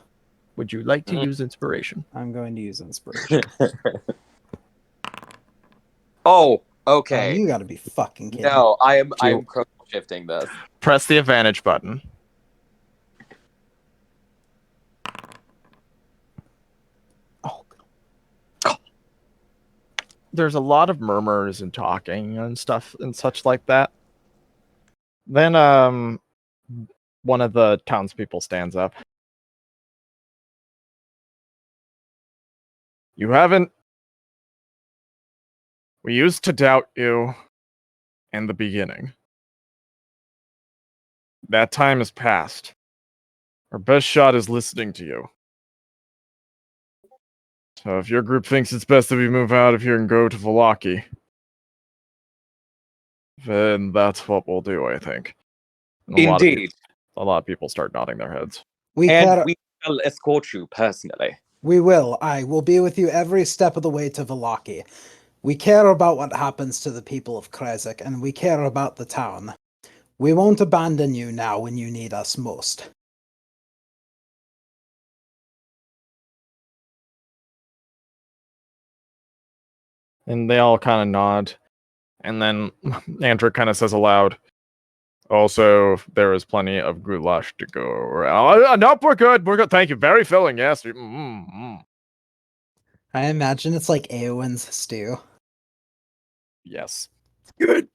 Would you like to use inspiration? I'm going to use inspiration. Oh, Oh, okay. you gotta be fucking kidding. No, I am Do you- critical shifting this. Press the advantage button. Oh, There's a lot of murmurs and talking and stuff and such like that. Then one of the townspeople stands up. You haven't. We used to doubt you in the beginning. That time has passed. Our best shot is listening to you. So if your group thinks it's best that we move out of here and go to Vallaki, then that's what we'll do, I think. And Indeed. A lot of people start nodding their heads. we And care. we shall escort you personally. We will. I will be with you every step of the way to Vallaki. We care about what happens to the people of Krezk, and we care about the town. We won't abandon you now when you need us most. And they all kind of nod. And then Andrew kind of says aloud, also, there is plenty of goulash to go around. Nope, we're good. We're good. Thank you. Very filling, yes. I imagine it's like Eowyn's stew. Yes. Good.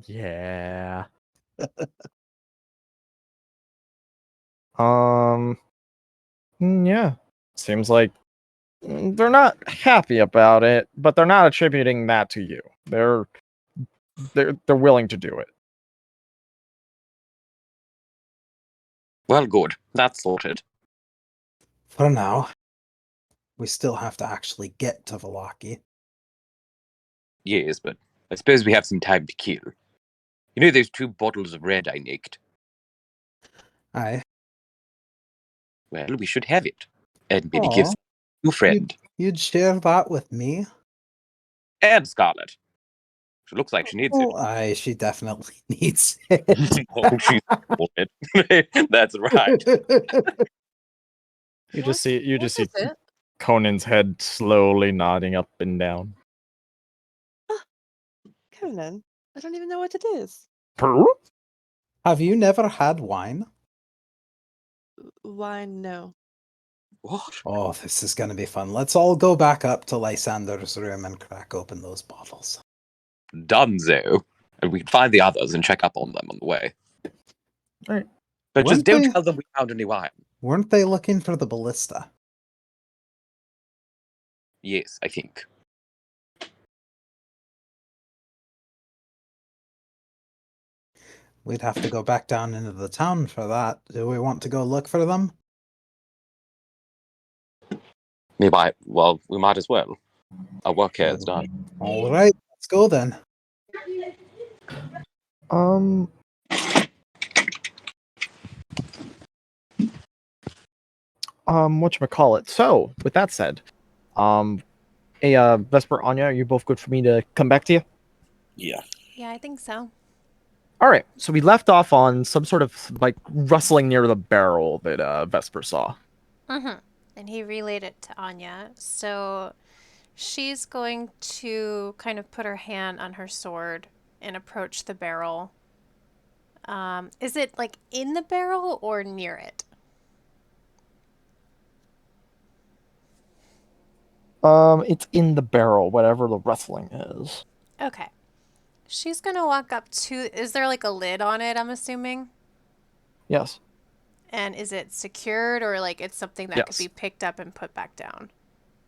Yeah. Yeah. Seems like they're not happy about it, but they're not attributing that to you. They're willing to do it. Well, good. That's sorted. For now. We still have to actually get to Vallaki. Yes, but I suppose we have some time to kill. You know those 2 bottles of red I nicked? Aye. Well, we should have it. And maybe give Aw. some to your friend. You'd share that with me? And Scarlet. She looks like she needs it. Oh, aye, she definitely needs it. Oh, she's it. That's right. You just see What is it? Conan's head slowly nodding up and down. Conan. I don't even know what it is. Have you never had wine? Why no? What? Oh, this is going to be fun. Let's all go back up to Lysander's room and crack open those bottles. Dunzo. And we can find the others and check up on them on the way. Right. But just Weren't don't they- tell them we found any wine. Weren't they looking for the ballista? Yes, I think. We'd have to go back down into the town for that. Do we want to go look for them? We might as well. Our work here is done. All right, let's go then. Whatchamacallit. So, with that said, Vesper, Anya, are you both good for me to come back to you? Yeah. Yeah, I think so. All right. So we left off on some sort of like rustling near the barrel that Vesper saw. Mm-hmm. And he relayed it to Anya. So she's going to kind of put her hand on her sword and approach the barrel. Is it like in the barrel or near it? It's in the barrel, whatever the rustling is. Okay. She's going to walk up to... Is there like a lid on it, I'm assuming? Yes. And is it secured or like it's something that could Yes. be picked up and put back down?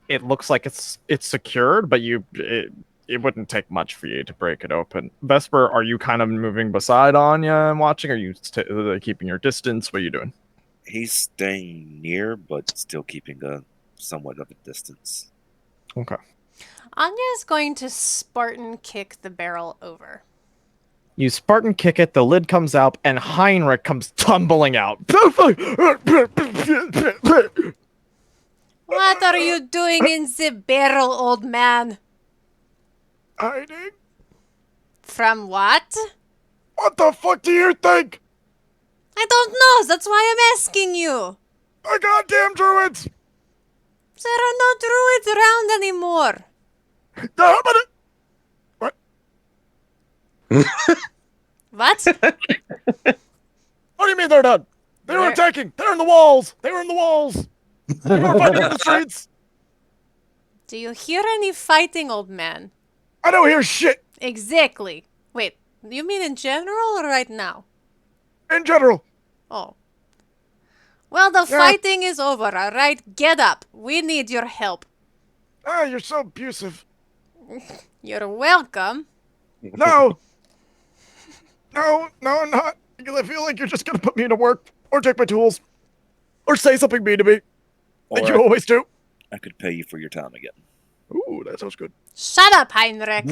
it looks like it's secured, but it wouldn't take much for you to break it open. Vesper, are you kind of moving beside Anya and watching? Are you keeping your distance? What are you doing? He's staying near, but still keeping a somewhat of a distance. Okay. Anya is going to Spartan kick the barrel over. You Spartan kick it, the lid comes out, and Heinrich comes tumbling out. What are you doing in the barrel, old man? Hiding? From what? What the fuck do you think? I don't know. That's why I'm asking you. The goddamn druids! There are no druids around anymore. What? What? What do you mean they're done? They were They're- attacking! They're in the walls! They were in the walls! They were fighting in the streets! Do you hear any fighting, old man? I don't hear shit! Exactly. Wait, you mean in general or right now? In general! Oh. Well, the Yeah. fighting is over, alright? Get up. We need your help. Ah, you're so abusive. You're welcome. No! No, I'm not. Because I feel like you're just gonna put me to work, or take my tools, or say something mean to me, like Or you always do. I could pay you for your time again. Ooh, that sounds good. Shut up, Heinrich.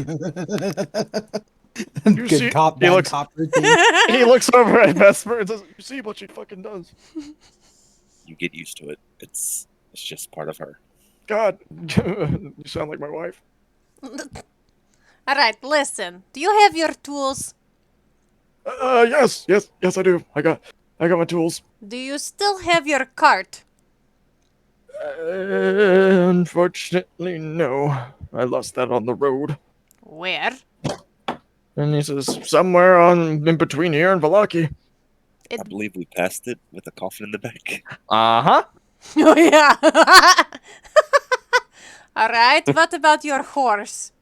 You Good see- cop, he bad looks- cop routine. He looks over at Vesper and says, "You see what she fucking does? You get used to it. It's just part of her. God, you sound like my wife." Alright, listen. Do you have your tools? Yes, I do. I got my tools. Do you still have your cart? Unfortunately, no. I lost that on the road. Where? And he says, somewhere in between here and Vallaki. I believe we passed it with a coffin in the back. Uh-huh. Oh, yeah. Alright, what about your horse?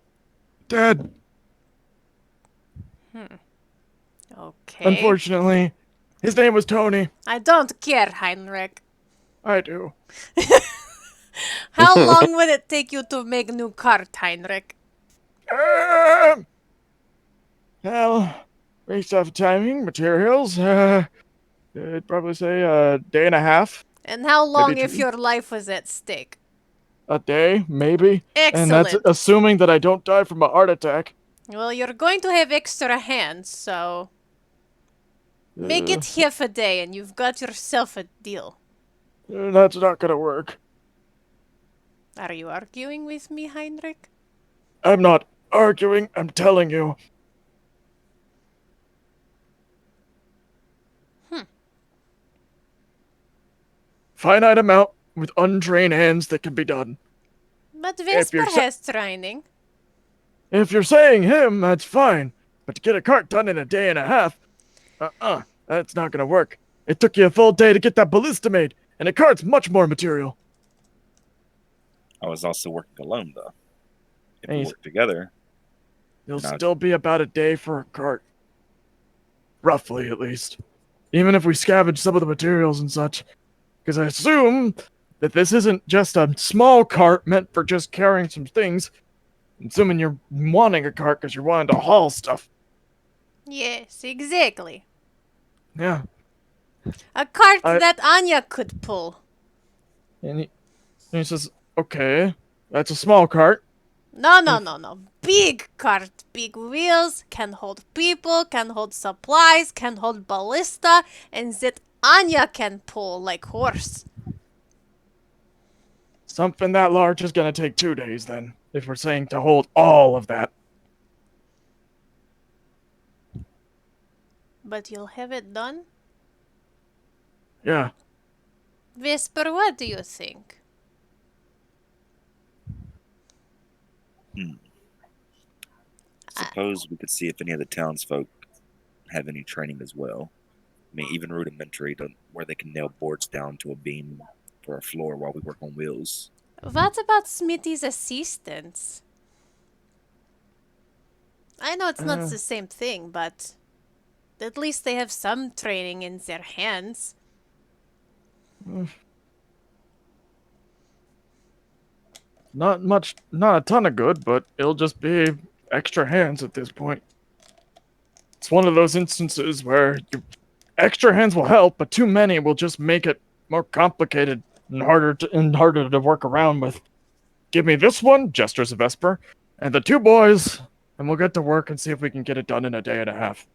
Dead. Okay. Unfortunately. His name was Tony. I don't care, Heinrich. I do. How long would it take you to make new cart, Heinrich? Well, based off timing, materials, I'd probably say a day and a half. And how long Maybe if two. your life was at stake? A day, maybe. And that's Excellent. assuming that I don't die from a heart attack. Well, you're going to have extra hands, so make it half a day and you've got yourself a deal. That's not gonna work. Are you arguing with me, Heinrich? I'm not arguing, I'm telling you. Finite amount with untrained hands that can be done. But you're Vesper sa- has training. If you're saying him, that's fine. But to get a cart done in a day and a half, that's not gonna work. It took you a full day to get that ballista made, and a cart's much more material. I was also working alone, though. If And we he's- work together, It'll No. still be about a day for a cart. Roughly, at least. Even if we scavenge some of the materials and such. Because I assume that this isn't just a small cart meant for just carrying some things. I'm assuming you're wanting a cart because you're wanting to haul stuff. Yes, exactly. Yeah. A cart I- that Anya could pull. And he says, okay, that's a small cart. No. Big cart, big wheels, can hold people, can hold supplies, can hold ballista, and that Anya can pull like horse. Something that large is gonna take 2 days then, if we're saying to hold all of that. But you'll have it done? Yeah. Vesper, what do you think? suppose we could see if any of the townsfolk have any training as well. I mean, even rudimentary, where they can nail boards down to a beam for a floor while we work on wheels. What about Smithy's assistants? I know it's not the same thing, but at least they have some training in their hands. not much, not a ton of good, but it'll just be extra hands at this point. It's one of those instances where extra hands will help, but too many will just make it more complicated and harder to work around with. Give me this one, gestures of Vesper, and the 2 boys, and we'll get to work and see if we can get it done in a day and a half.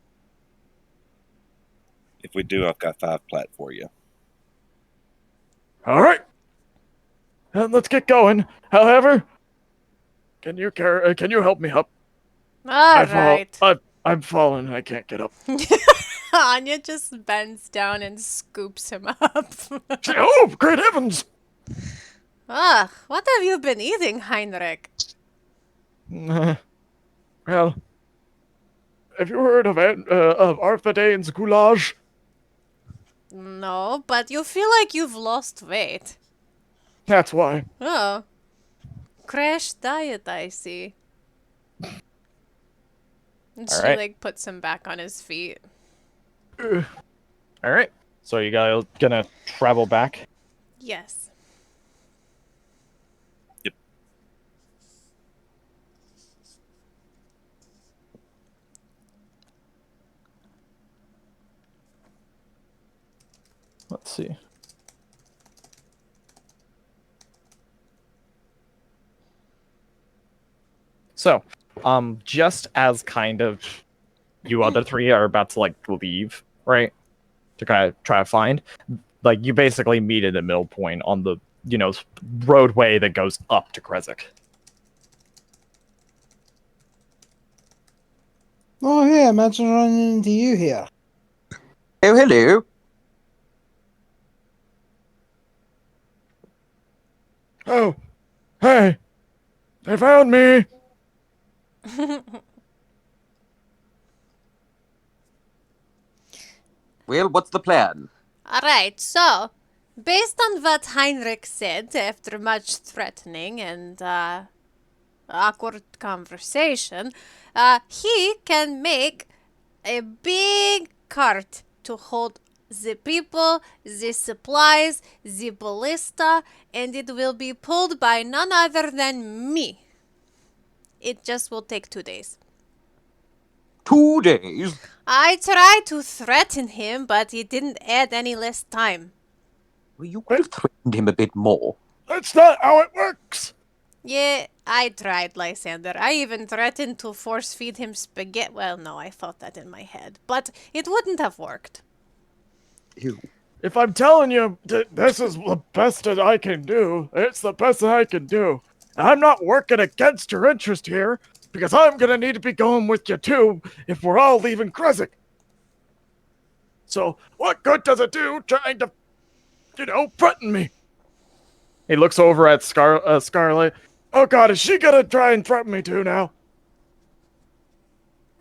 If we do, I've got 5 plat for you. All right. Let's get going. However, can you help me up? All right. I'm falling. I can't get up. Anya just bends down and scoops him up. Oh, great heavens! Ugh, what have you been eating, Heinrich? Well, have you heard of Arthedane's goulash? No, but you feel like you've lost weight. That's why. Oh. Crash diet, I see. And All she, right. like, puts him back on his feet. All right. So you guys gonna travel back? Yes. Yep. Let's see. So, just as kind of you other 3 are about to like leave, right? To kind of try to find, like you basically meet at a middle point on the roadway that goes up to Krezk. Oh, hey, imagine running into you here. Oh, hello. Oh, hey, they found me. Well, what's the plan? Alright, so, based on what Heinrich said after much threatening and awkward conversation, he can make a big cart to hold the people, the supplies, the ballista, and it will be pulled by none other than me. It just will take 2 days. 2 days? I tried to threaten him, but it didn't add any less time. Well, you could have threatened him a bit more. That's not how it works. Yeah, I tried, Lysander. I even threatened to force feed him spaghetti. Well, no, I thought that in my head. But it wouldn't have worked. Ew. If I'm telling you this is the best that I can do, it's the best that I can do. I'm not working against your interest here, because I'm gonna need to be going with you too if we're all leaving Krezk. So what good does it do trying to, threaten me? He looks over at Scarlet. Oh God, is she gonna try and threaten me too now?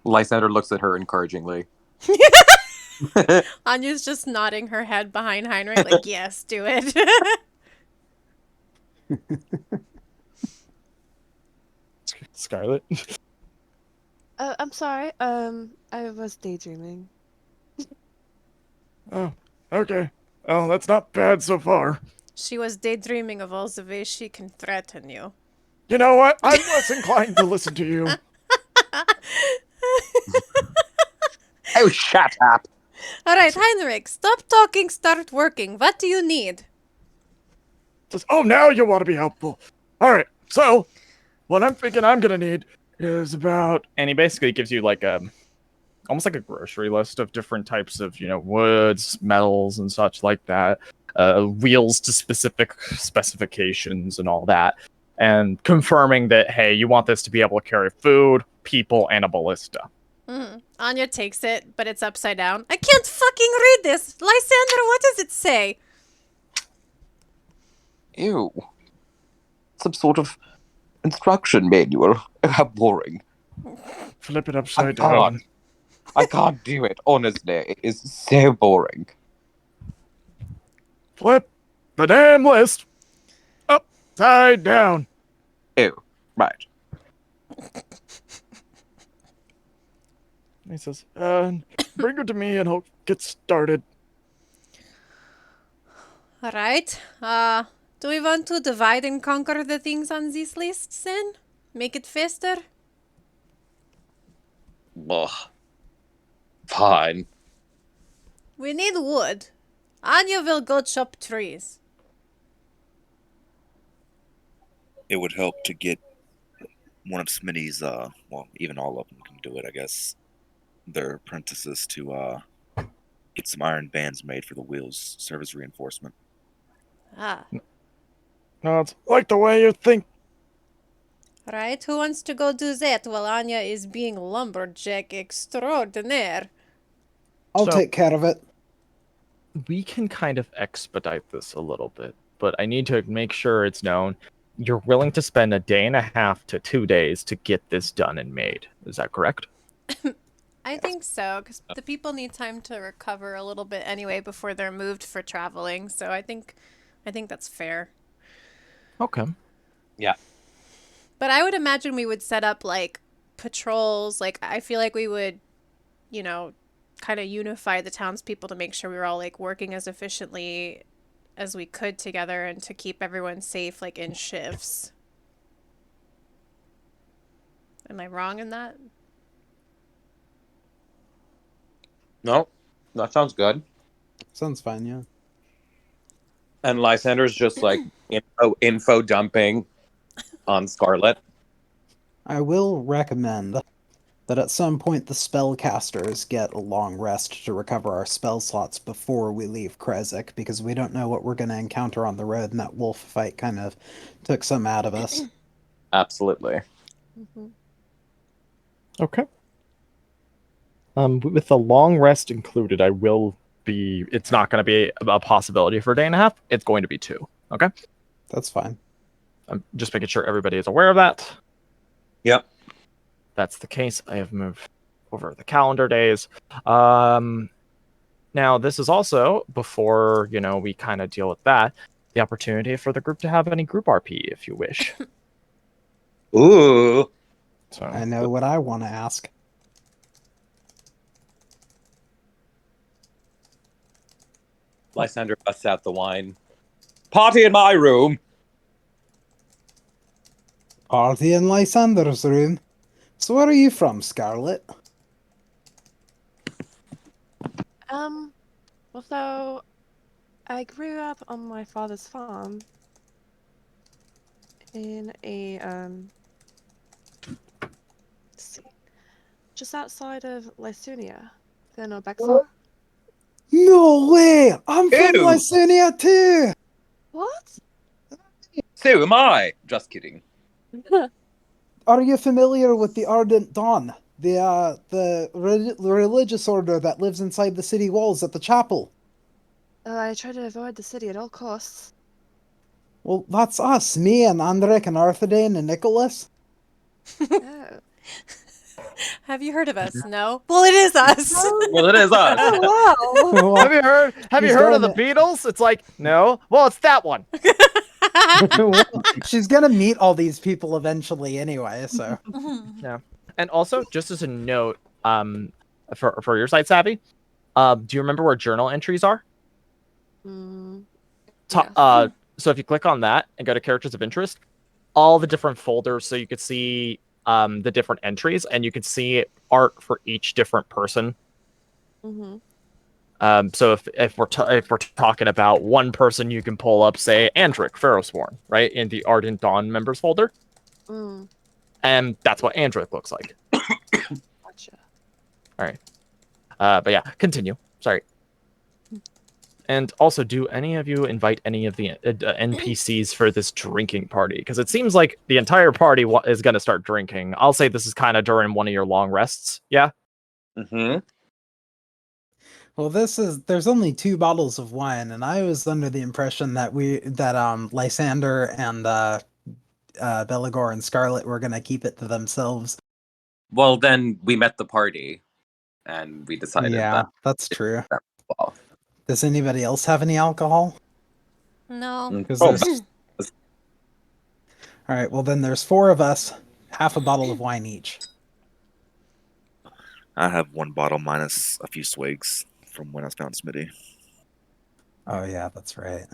Lysander looks at her encouragingly. Anya's just nodding her head behind Heinrich, like, yes, do it. Scarlet. I'm sorry. I was daydreaming. Oh, okay. Oh, that's not bad so far. She was daydreaming of all the ways she can threaten you. You know what? I'm less inclined to listen to you. Oh, shut up! Alright, Heinrich, stop talking, start working. What do you need? Oh, now you want to be helpful. All right, so what I'm thinking I'm gonna need is about, and he basically gives you like almost like a grocery list of different types of woods, metals, and such like that. Wheels to specific specifications and all that, and confirming that hey, you want this to be able to carry food, people, and a ballista. Anya takes it, but it's upside down. I can't fucking read this! Lysander, what does it say? Ew. Some sort of instruction manual. How boring. Flip it upside down. I can't do it, honestly. It is so boring. Flip the damn list upside down. Ew. Right. He says, bring her to me and I'll get started. Alright, Do we want to divide and conquer the things on these lists then? Make it faster? Ugh. Fine. We need wood. Anya will go chop trees. It would help to get one of Smitty's, well, even all of them can do it, I guess. Their apprentices to get some iron bands made for the wheels, serve as reinforcement. Ah. No, it's like the way you think. Right, who wants to go do that while Anya is being lumberjack extraordinaire? I'll So- take care of it. We can kind of expedite this a little bit, but I need to make sure it's known you're willing to spend a day and a half to 2 days to get this done and made. Is that correct? I think so, because the people need time to recover a little bit anyway before they're moved for traveling. So I think that's fair. Okay. But I would imagine we would set up like patrols. Like I feel like we would, you know, kind of unify the townspeople to make sure we were all like working as efficiently as we could together and to keep everyone safe, like in shifts. Am I wrong in that? No, that sounds good. Sounds fine, yeah. And Lysander's just like info dumping on Scarlet. I will recommend that at some point the spellcasters get a long rest to recover our spell slots before we leave Krezk, because we don't know what we're going to encounter on the road, and that wolf fight kind of took some out of us. Absolutely. Mm-hmm. Okay. With the long rest included, it's not going to be a possibility for a day and a half. It's going to be 2. Okay? That's fine. I'm just making sure everybody is aware of that. Yep. That's the case. I have moved over the calendar days. Now, this is also, before, we kind of deal with that, the opportunity for the group to have any group RP, if you wish. Ooh. So, I know what I want to ask. Lysander busts out the wine. Party in my room. Party in Lysander's room. So where are you from, Scarlet? Well, so I grew up on my father's farm in a let's see, just outside of Lysunia. Then Obexar. No way! I'm from Ew. Lysunia too! What? So am I. Just kidding. Are you familiar with the Ardent Dawn? The religious order that lives inside the city walls at the chapel? I try to avoid the city at all costs. Well, that's us. Me and Andrik and Arthurdane and Nicholas. Oh. Have you heard of us? No? Well, it is us. Well, it is us. Oh wow! have you heard? Have you She's heard of the going Beatles? It's like, no. Well, it's that one. Well, she's gonna meet all these people eventually anyway, so. Yeah. And also, just as a note, for your site, Savvy, do you remember where journal entries are? Mm, Top, yes. So if you click on that and go to characters of interest, all the different folders, so you could see the different entries, and you could see art for each different person. Mm-hmm. So if we're talking about one person, you can pull up, say, Andrik Pharaohsworn, right, in the Ardent Dawn members folder, Mm, and that's what Andrik looks like. gotcha. All right. But yeah, continue. Sorry. And also, do any of you invite any of the NPCs for this drinking party? Because it seems like the entire party is going to start drinking. I'll say this is kind of during one of your long rests. Yeah? Mm-hmm. Well, there's only 2 bottles of wine, and I was under the impression that Lysander and Belegor and Scarlet were gonna keep it to themselves. Well, then we met the party, and we decided Yeah, that. that's true. Well, Does anybody else have any alcohol? No. Because oh, there's... All right, well then there's 4 of us, half a bottle of wine each. I have 1 bottle minus a few swigs from when I found Smitty. Oh yeah, that's right.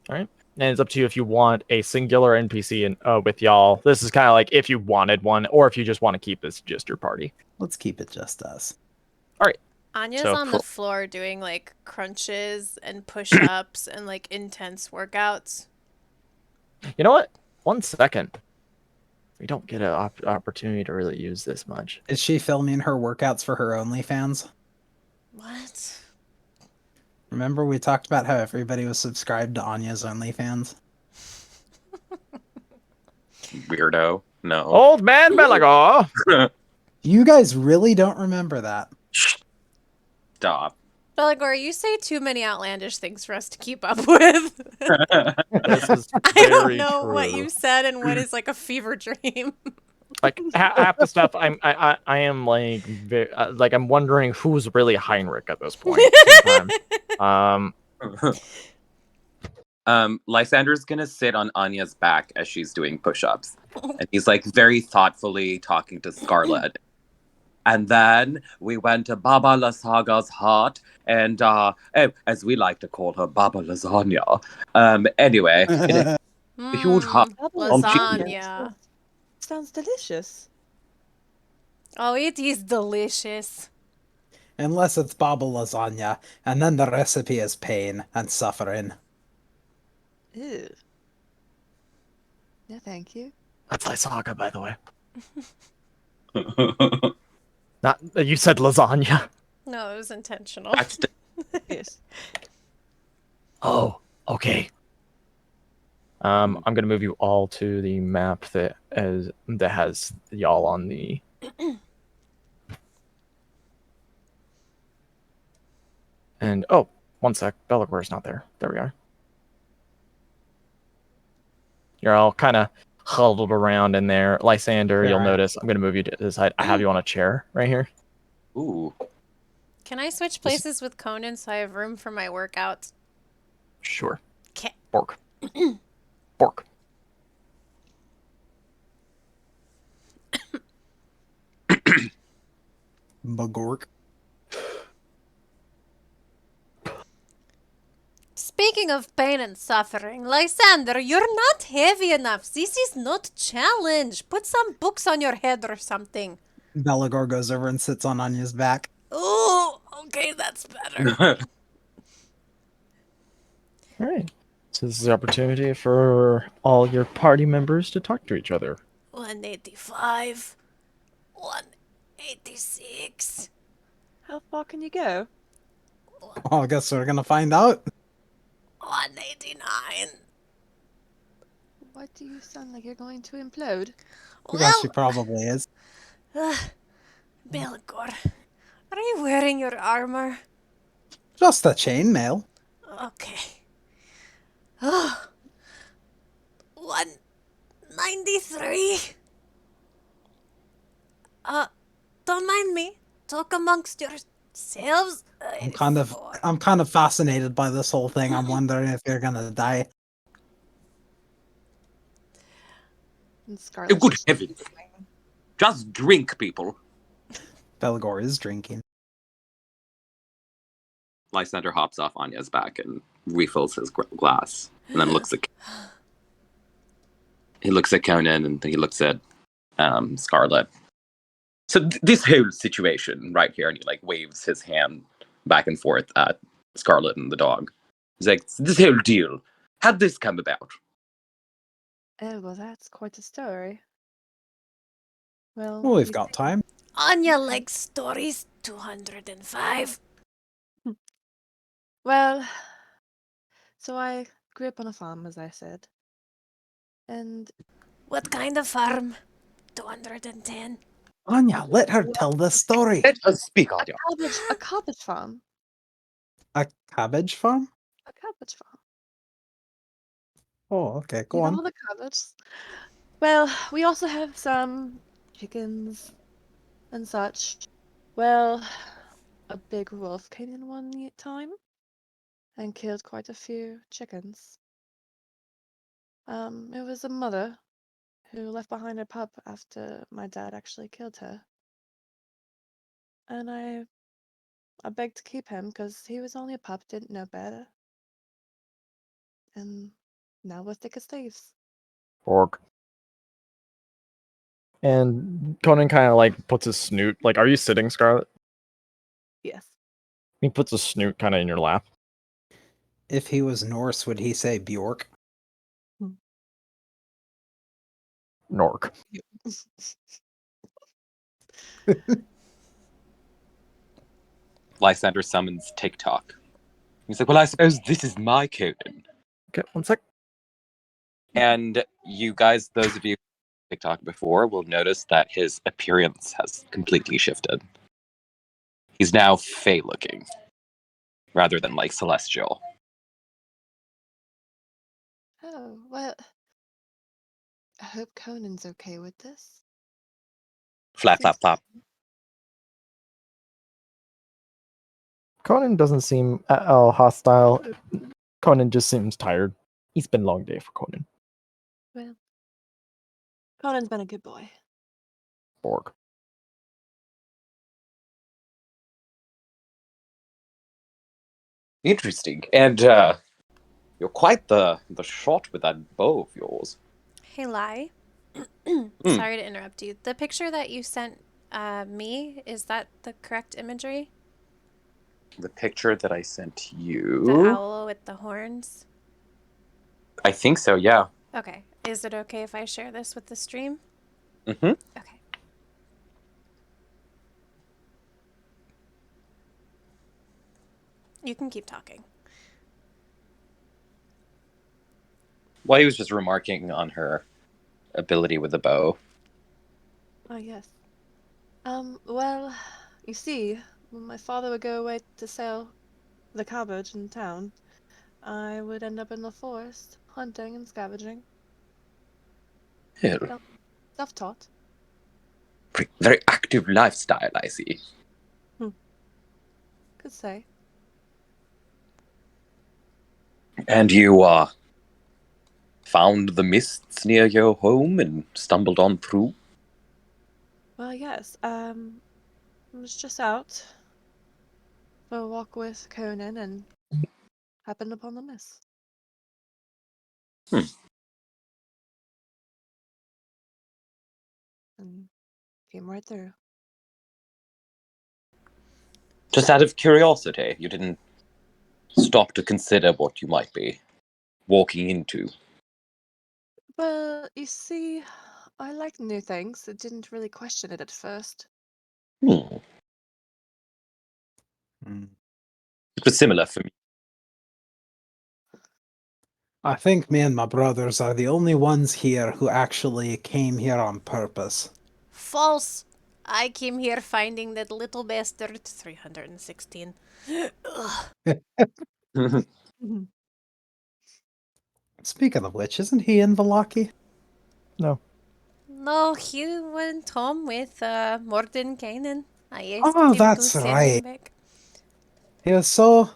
All right. And it's up to you if you want a singular NPC with y'all. This is kind of like if you wanted one, or if you just want to keep this just your party. Let's keep it just us. All right. Anya's So on the floor doing like crunches and push-ups and like intense workouts. You know what? 1 second. We don't get an opportunity to really use this much. Is she filming her workouts for her OnlyFans? What? Remember we talked about how everybody was subscribed to Anya's OnlyFans? Weirdo. No. Old man Belegor! You guys really don't remember that. Stop. Belegor, you say too many outlandish things for us to keep up with. This is I don't very know what true. you said and what is like a fever dream. Like half the stuff, I am like like I'm wondering who's really Heinrich at this point. Sometimes. Lysander's gonna sit on Anya's back as she's doing push-ups, and he's like very thoughtfully talking to Scarlet. And then we went to Baba Lasaga's hut, and as we like to call her, Baba Lasagna. Anyway, it a huge hut. Lasagna. Sounds delicious. Oh, it is delicious. Unless it's Baba lasagna, and then the recipe is pain and suffering. Ew. No, thank you. That's Lysaga, by the way. Not you said lasagna. No, it was intentional. Yes. Oh, okay. I'm gonna move you all to the map that has y'all on the. And oh, 1 sec, Belegor's not there. There we are. You're all kind of huddled around in there. Lysander, Yeah. you'll notice I'm gonna move you to the side. I have you on a chair right here. Ooh. Can I switch places with Conan so I have room for my workouts? Sure. Okay. Bork. Bork. Bagork. Speaking of pain and suffering, Lysander, you're not heavy enough. This is not challenge. Put some books on your head or something. Belegor goes over and sits on Anya's back. Oh, okay, that's better. All right. So this is the opportunity for all your party members to talk to each other. 185. 186. How far can you go? Oh, I guess we're gonna find out. 189. Why do you sound like you're going to implode? Yes, she probably is. Belegor, are you wearing your armor? Just a chainmail. Okay. 193. Don't mind me. Talk amongst yourselves. I'm kind of fascinated by this whole thing. I'm wondering if you're gonna die. And Scarlet. Good heavens. Just drink, people. Belegor is drinking. Lysander hops off Anya's back and refills his glass, and then looks at. He looks at Conan, and then he looks at Scarlet. So this whole situation right here, and he like waves his hand back and forth at Scarlet and the dog. He's like, "This whole deal, how'd this come about?" Oh, well, that's quite a story. Well, Well, we've you got see- time. Anya likes stories. 205. Well, so I grew up on a farm, as I said. And What kind of farm? 210. Anya, let her tell the story. Let us speak, Anya. a cabbage farm. A cabbage farm? A cabbage farm. Oh, okay, go You know on. all the cabbages? Well, we also have some chickens and such. Well, a big wolf came in one time and killed quite a few chickens. It was a mother who left behind a pup after my dad actually killed her. And I begged to keep him because he was only a pup, didn't know better. And Now we're thick as thieves. Borg. And Conan kind of like puts his snoot. Like, are you sitting, Scarlet? Yes. He puts his snoot kind of in your lap. If he was Norse, would he say Bjork? Nork. Lysander summons TikTok. He's like, well, I suppose this is my Conan. Okay, one sec. And you guys, those of you who TikTok before, will notice that his appearance has completely shifted. He's now Fey looking, rather than like celestial. Oh, well. I hope Conan's okay with this. Flap, flap, Seems- flap. Conan doesn't seem at all hostile. Conan just seems tired. It's been a long day for Conan. Well, Conan's been a good boy. Borg. Interesting. And you're quite the shot with that bow of yours. Hey, Lai. Sorry to interrupt you. The picture that you sent me, is that the correct imagery? The picture that I sent The you. owl with the horns? I think so, yeah. Okay. Is it okay if I share this with the stream? Mm-hmm. Okay. You can keep talking. Well, he was just remarking on her ability with the bow. Oh, yes. Well, you see, when my father would go away to sell the cabbage in town, I would end up in the forest, hunting and scavenging. Oh, Self-taught. very active lifestyle, I see. Could say. And you found the mists near your home and stumbled on through? Well, yes, I was just out for a walk with Conan and happened upon the mist. Hmm. And came right through. Just out of curiosity, you didn't stop to consider what you might be walking into. Well, you see, I like new things. I didn't really question it at first. Hmm. Hmm. It was similar for me. I think me and my brothers are the only ones here who actually came here on purpose. False! I came here finding that little bastard 316. Speaking of which, isn't he in Vallaki? No. No, he went home with Morden Kanan. I asked Oh, him to that's send right. him back. He was so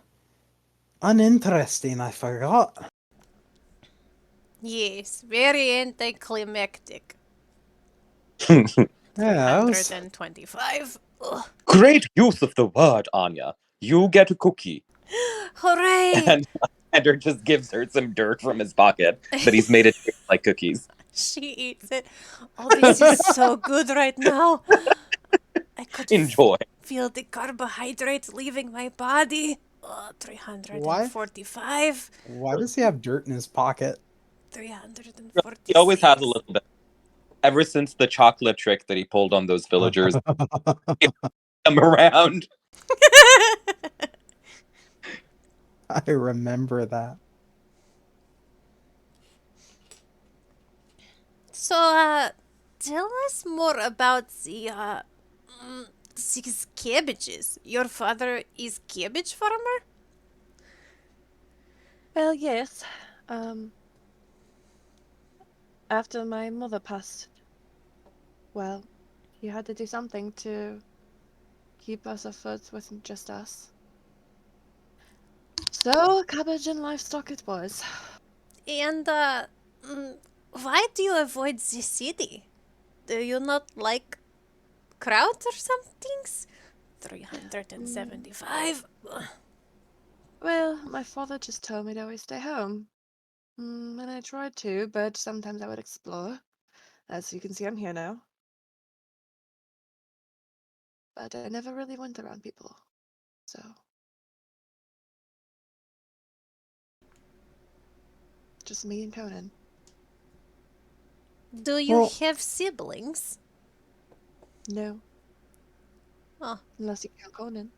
uninteresting, I forgot. Yes, very anticlimactic. Yeah, I was... 325. Ugh. Great use of the word, Anya. You get a cookie. Hooray! And Ender just gives her some dirt from his pocket that he's made it taste like cookies. She eats it. Oh, this is so good right now. I could Enjoy. feel the carbohydrates leaving my body. 345. Why does he have dirt in his pocket? 346. He always has a little bit. Ever since the chocolate trick that he pulled on those villagers, come around. I remember that. So, tell us more about these cabbages. Your father is cabbage farmer? Well, yes. After my mother passed, well, he had to do something to keep us afloat with just us. So, cabbage and livestock it was. And, why do you avoid the city? Do you not like crowds or some things? 375. Ugh. Well, my father just told me to always stay home. And I tried to, but sometimes I would explore. As you can see, I'm here now. But I never really went around people. So. Just me and Conan. Do you Well- have siblings? No. Oh. Unless you count Conan.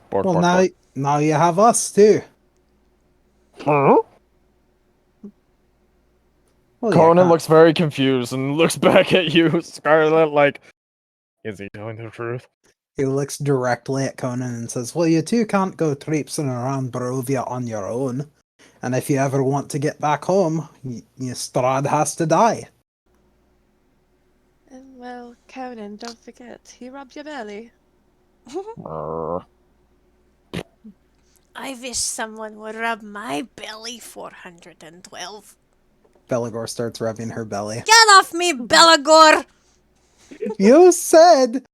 Bork, Well, bork, now you have us too. bork. Well, you Conan can't- looks very confused and looks back at you, Scarlet, like, is he telling the truth? He looks directly at Conan and says, "Well, you two can't go traipsing around Barovia on your own. And if you ever want to get back home, Strahd has to die." And well, Conan, don't forget, he rubbed your belly. I wish someone would rub my belly. 412. Belegor starts rubbing her belly. Get off me, Belegor! You said!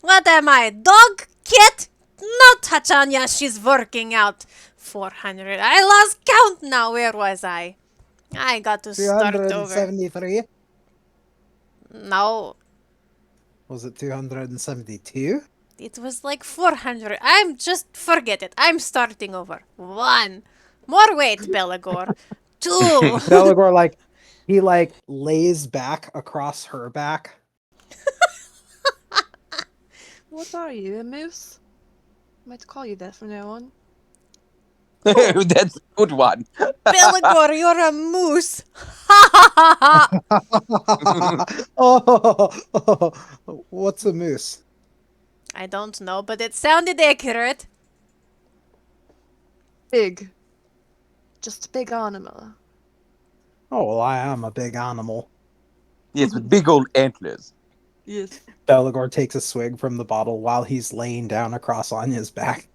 What am I, dog? Kit? No touch on ya, she's working out. 400. I lost count now. Where was I? I got to start over. 273? No, Was it 272? it was like 400. I'm just forget it. I'm starting over. 1. More weight, Belegor. 2. Belegor, he lays back across her back. What are you, a moose? I might call you that from now on. That's a good one. Belegor, you're a moose. Ha ha ha ha. Oh, what's a moose? I don't know, but it sounded accurate. Big. Just a big animal. Oh, well, I am a big animal. Yes, with big old antlers. Yes. Belegor takes a swig from the bottle while he's laying down across Anya's back.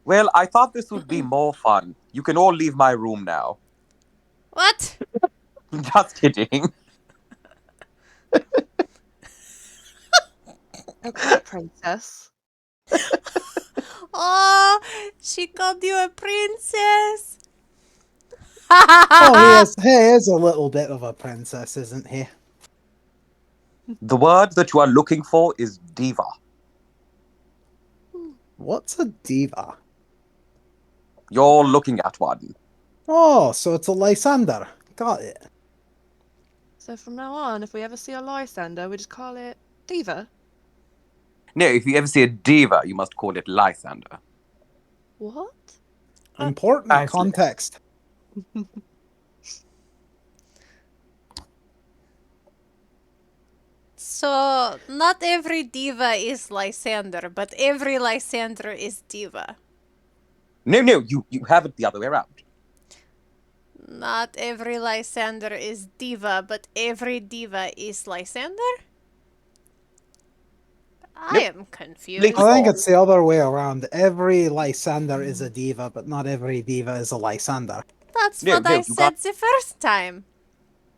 Well, I thought this would be more fun. You can all leave my room now. What? Just kidding. Okay, princess. Oh, she called you a princess. Oh, he is a little bit of a princess, isn't he? The word that you are looking for is diva. What's a diva? You're looking at one. Oh, so it's a Lysander. Got it. So from now on, if we ever see a Lysander, we just call it Diva. No, if you ever see a diva, you must call it Lysander. What? Important Nicely. context. So, not every diva is Lysander, but every Lysander is diva. No, you have it the other way around. Not every Lysander is diva, but every diva is Lysander? I Nope. am confused. I think it's the other way around. Every Lysander is a diva, but not every diva is a Lysander. That's No, what no, I you said the first time.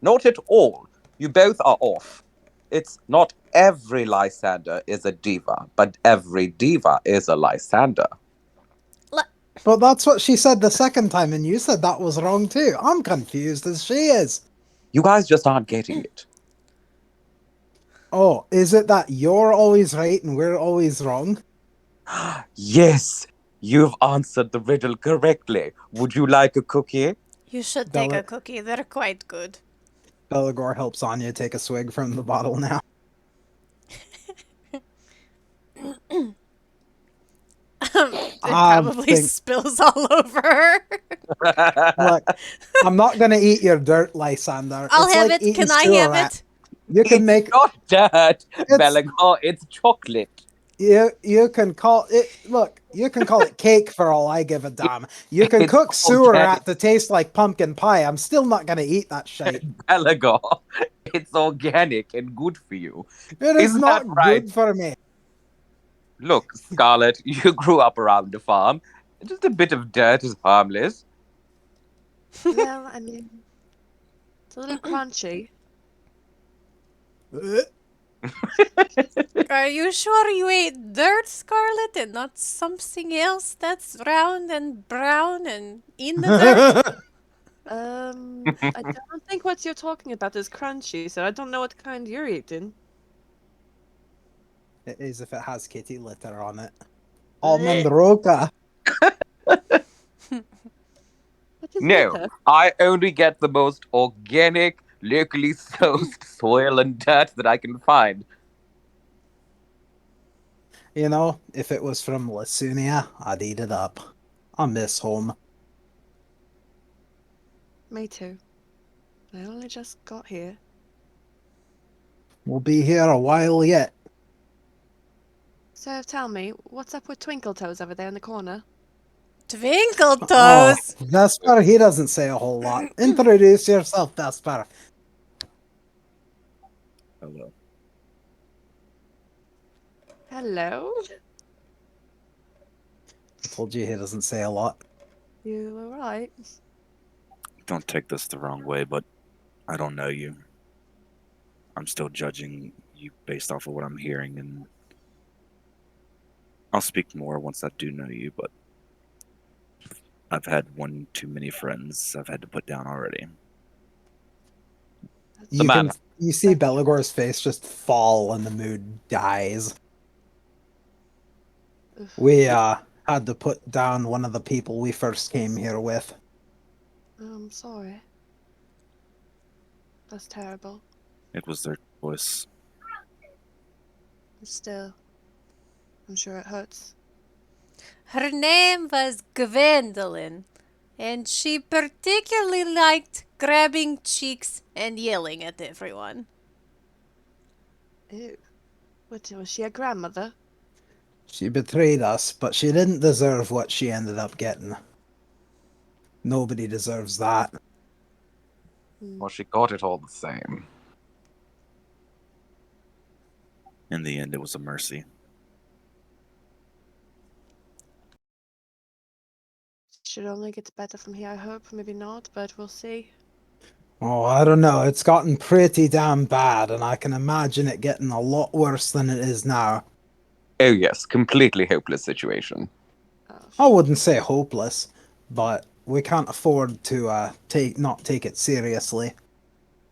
Not at all. You both are off. It's not every Lysander is a diva, but every diva is a Lysander. But that's what she said the second time, and you said that was wrong too. I'm confused as she is. You guys just aren't getting it. Oh, is it that you're always right and we're always wrong? Yes, you've answered the riddle correctly. Would you like a cookie? You should take a Bella- cookie, they're quite good. Belegor helps Anya take a swig from the bottle now. It I probably think- spills all over her. Look, I'm not gonna eat your dirt, Lysander. I'll It's have like it. eating Can I sewer have rat. it? You can It's make not dirt, It's- Belegor, it's chocolate. you can call it. Look, you can call it cake for all I give a damn. You can It's cook sewer organic. rat to taste like pumpkin pie. I'm still not gonna eat that shit. Belegor, it's organic and good for you. It is Isn't not that right? good for me. Look, Scarlet, you grew up around a farm. Just a bit of dirt is harmless. Well, I mean, it's a little crunchy. Uh, Alright, Are you sure you ate dirt, Scarlet, and not something else that's round and brown and in the dirt? I don't think what you're talking about is crunchy, so I don't know what kind you're eating. It is if it has kitty litter on it. Blech. Almond roca. What is No, litter? I only get the most organic, locally sourced soil and dirt that I can find. You know, if it was from Lasunia, I'd eat it up. I miss home. Me too. I only just got here. We'll be here a while yet. So tell me, what's up with Twinkle Toes over there in the corner? Twinkle Oh, toes. Vesper, he doesn't say a whole lot. Introduce yourself, Vesper. Hello. Hello? I told you he doesn't say a lot. You were right. Don't take this the wrong way, but I don't know you. I'm still judging you based off of what I'm hearing, and I'll speak more once I do know you, but I've had one too many friends I've had to put down already. The man. You see Belegor's face just fall and the mood dies. Oof. We had to put down one of the people we first came here with. I'm sorry. That's terrible. It was their choice. Still, I'm sure it hurts. Her name was Gwendolyn, and she particularly liked grabbing cheeks and yelling at everyone. Ew. What, was she a grandmother? She betrayed us, but she didn't deserve what she ended up getting. Nobody deserves that. Well, she got it all the same. In the end, it was a mercy. Should only get better from here, I hope. Maybe not, but we'll see. Oh, I don't know. It's gotten pretty damn bad, and I can imagine it getting a lot worse than it is now. Oh, yes, completely hopeless situation. Oh, I wouldn't say hopeless, but we can't afford to not take it seriously.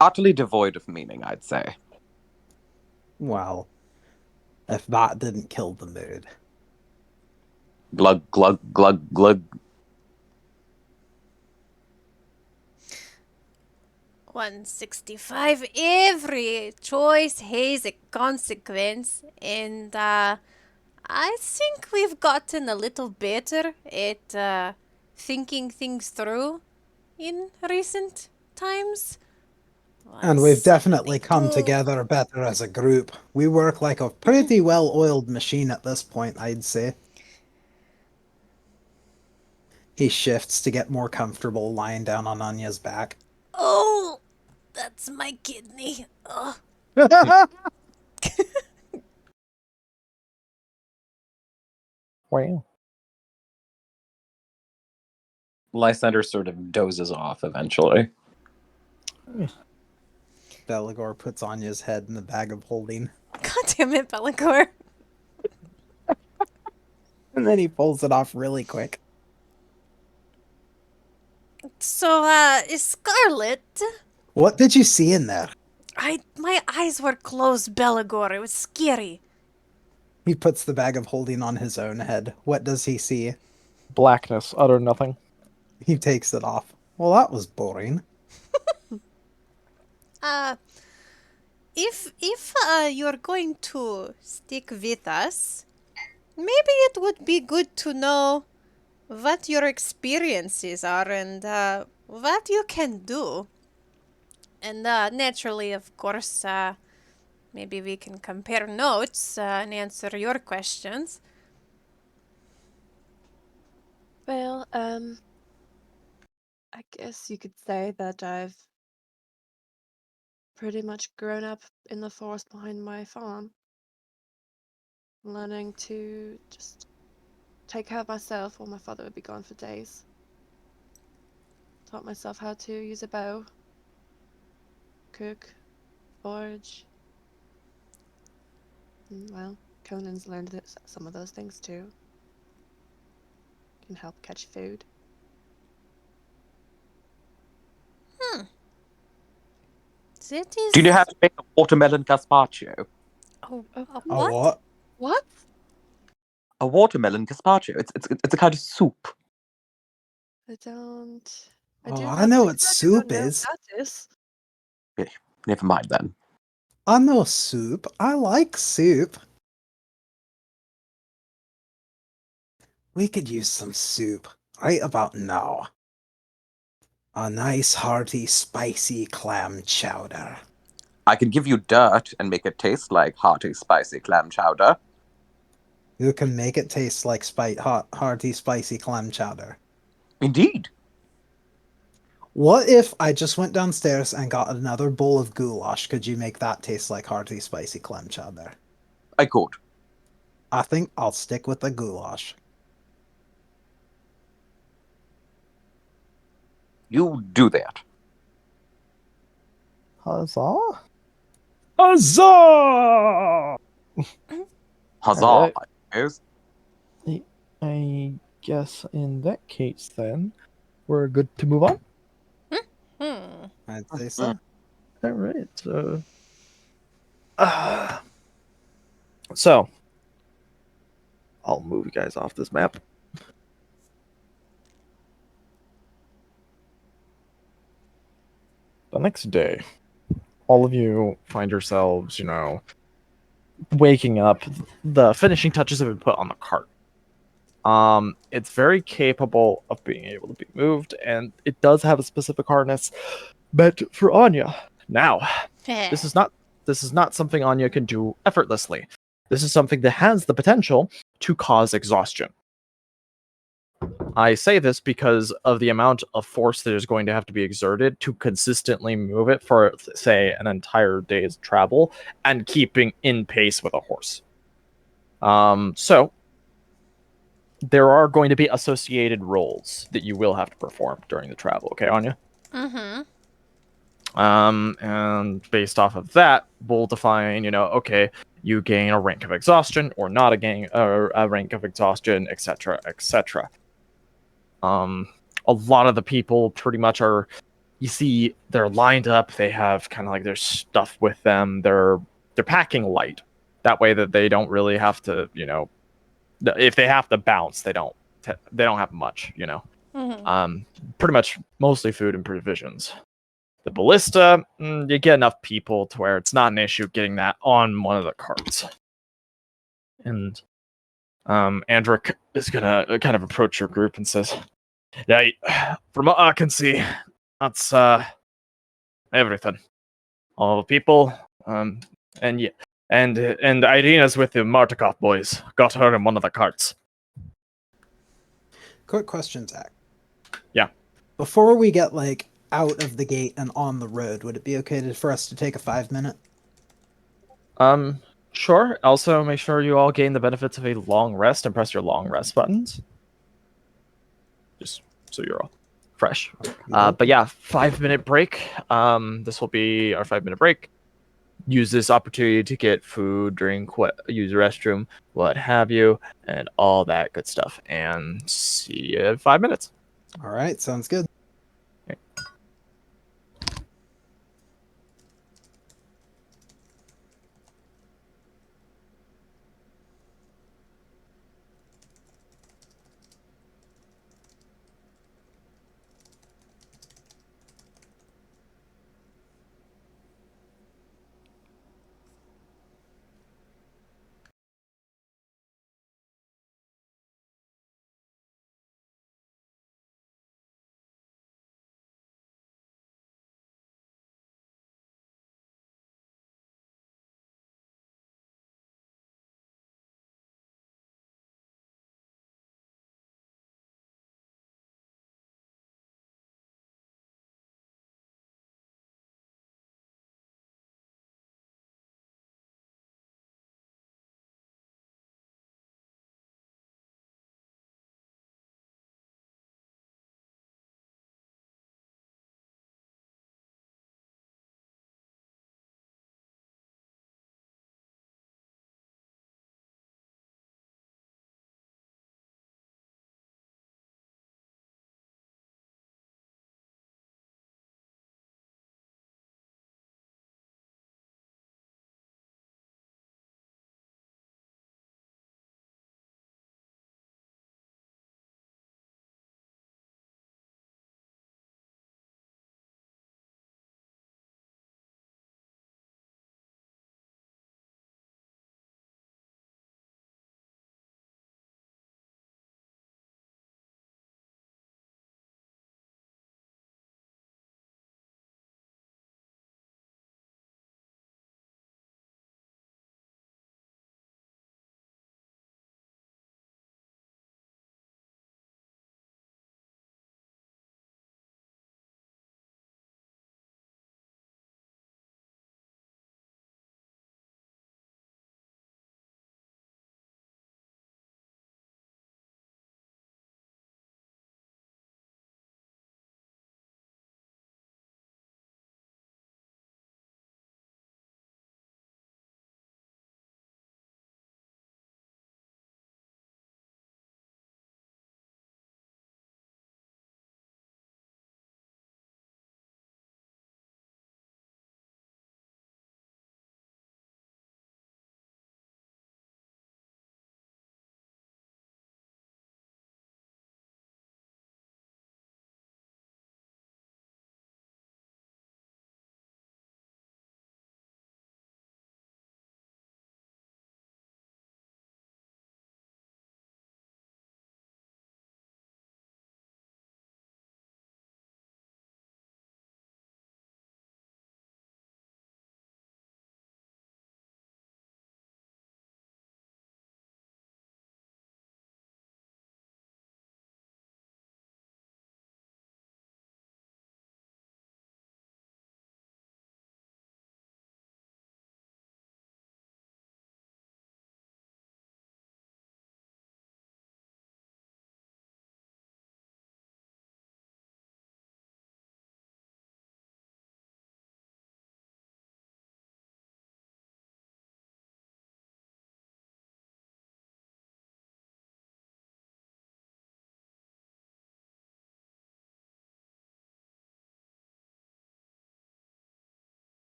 Utterly devoid of meaning, I'd say. Well, if that didn't kill the mood. Glug, glug, glug, glug. 165. Every choice has a consequence, and I think we've gotten a little better at thinking things through in recent times. And we've definitely come 172. together better as a group. We work like a pretty well-oiled machine at this point, I'd say. He shifts to get more comfortable lying down on Anya's back. Oh, that's my kidney. Ugh. Wow. Lysander sort of dozes off eventually. Belegor puts Anya's head in the bag of holding, God damn it, Belegor. and then he pulls it off really quick. So, Scarlet, What did you see in there? my eyes were closed, Belegor. It was scary. He puts the bag of holding on his own head. What does he see? Blackness, utter nothing. He takes it off. Well, that was boring. Uh, if you're going to stick with us, maybe it would be good to know what your experiences are and what you can do. And naturally, of course, maybe we can compare notes and answer your questions. well, I guess you could say that I've pretty much grown up in the forest behind my farm, learning to just take care of myself while my father would be gone for days. Taught myself how to use a bow, cook, forage. Well, Conan's learned some of those things too. Can help catch food. It Do you know is. how to make a watermelon gazpacho? Oh, Oh, A what? what? what? A watermelon gazpacho. It's a kind of soup. I don't. I Oh, do I not. know I what feel like I don't soup know is. what that is. Okay, never mind then. I know soup. I like soup. We could use some soup right about now. A nice, hearty, spicy clam chowder. I can give you dirt and make it taste like hearty, spicy clam chowder. You can make it taste like hearty, spicy clam chowder. Indeed. What if I just went downstairs and got another bowl of goulash? Could you make that taste like hearty, spicy clam chowder? I could. I think I'll stick with the goulash. You do that. Huzzah! Huzzah! Huzzah, Alright. I suppose. I guess in that case, then, we're good to move on. Hmm. I'd say so. Alright, so, I'll move you guys off this map. The next day, all of you find yourselves, waking up. The finishing touches have been put on the cart. It's very capable of being able to be moved, and it does have a specific harness meant for Anya. Now, this is not something Anya can do effortlessly. This is something that has the potential to cause exhaustion. I say this because of the amount of force that is going to have to be exerted to consistently move it for, say, an entire day's travel and keeping in pace with a horse. So there are going to be associated roles that you will have to perform during the travel. Okay, Anya? Mm-hmm. And based off of that, we'll define, okay, you gain a rank of exhaustion or not a rank of exhaustion, etc., etc. A lot of the people pretty much are, you see, they're lined up. They have kind of like their stuff with them. They're packing light. That way that they don't really have to, if they have to bounce, they don't have much, Mm-hmm. Pretty much mostly food and provisions. The ballista, you get enough people to where it's not an issue getting that on one of the carts. And Andric is gonna kind of approach your group and says, "Yeah, from what I can see, that's everything. All the people, and yeah, and Irina's with the Martikov boys. Got her in one of the carts." Quick question, Zach. Yeah. Before we get out of the gate and on the road, would it be okay for us to take a 5-minute? Sure. Also, make sure you all gain the benefits of a long rest and press your long rest buttons. Just so you're all fresh. But yeah, 5-minute break. This will be our 5-minute break. Use this opportunity to get food, drink, use the restroom, what have you, and all that good stuff. And see you in 5 minutes. All right, sounds good.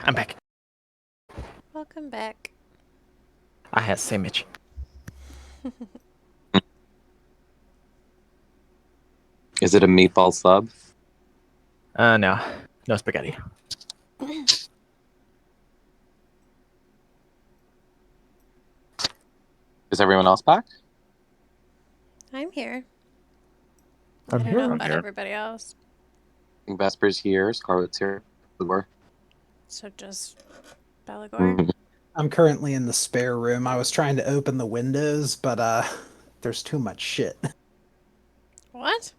I'm back. Welcome back. I had sandwich. Is it a meatball sub? No spaghetti. Is everyone else back? I'm here. I'm I don't here. know I'm about here. everybody else. Vesper's here. Scarlet's here. Belegor. So just Belegor. Mhm. I'm currently in the spare room. I was trying to open the windows, but there's too much shit. What?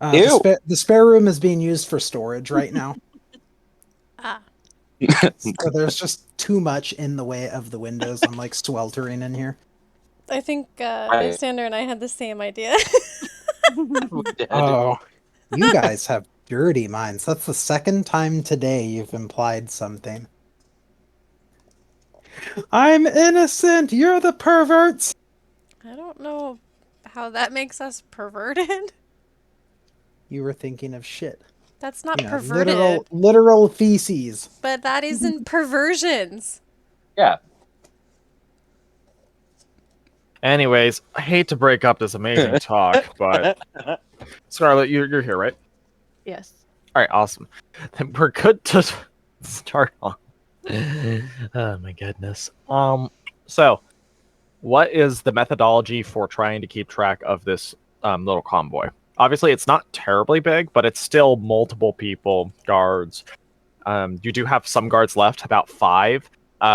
Ew. The spare room is being used for storage right now. Ah. So there's just too much in the way of the windows. I'm like sweltering in here. I think Right. Lysander and I had the same idea. We did. Oh, you guys have dirty minds. That's the second time today you've implied something. I'm innocent. You're the perverts. I don't know how that makes us perverted. You were thinking of shit. That's not You know, perverted. literal feces. But that isn't perversions. Yeah. Anyways, I hate to break up this amazing talk, but Scarlet, you're here, right? Yes. All right, awesome. Then we're good to start on. Oh my goodness. So what is the methodology for trying to keep track of this little convoy? Obviously, it's not terribly big, but it's still multiple people, guards. You do have some guards left, about 5,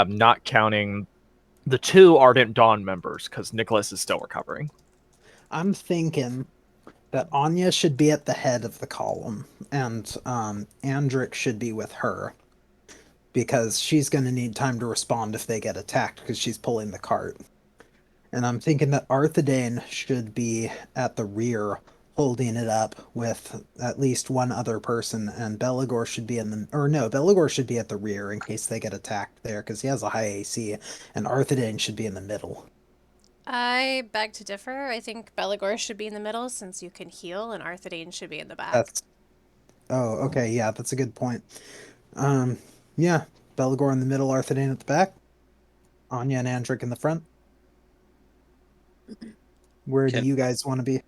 not counting the 2 Ardent Dawn members, because Nicholas is still recovering. I'm thinking that Anya should be at the head of the column, and Andric should be with her, because she's going to need time to respond if they get attacked, because she's pulling the cart. And I'm thinking that Arthedain should be at the rear, holding it up with at least one other person, and Belegor should be Belegor should be at the rear in case they get attacked there, because he has a high AC, and Arthedain should be in the middle. I beg to differ. I think Belegor should be in the middle since you can heal, and Arthedain should be in the back. That's okay, yeah, that's a good point. Yeah, Belegor in the middle, Arthedain at the back, Anya and Andric in the front. Where do Can- you guys want to be?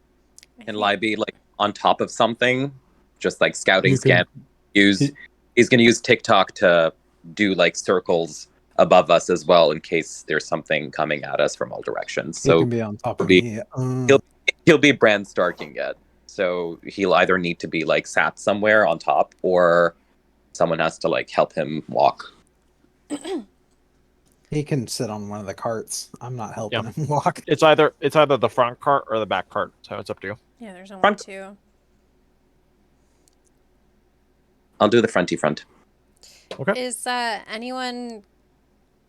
Can Lai be like on top of something? Just like scouting, You can- scan. He's gonna use TikTok to do like circles above us as well in case there's something coming at us from all directions. He So can be on top of be- me. he'll be Bran Starking it. So he'll either need to be like sat somewhere on top or someone has to like help him walk. He can sit on one of the carts. I'm not helping him walk. It's either the front cart or the back cart, so it's up to you. Yeah, there's only Front. 2. I'll do the fronty front. Okay. Is anyone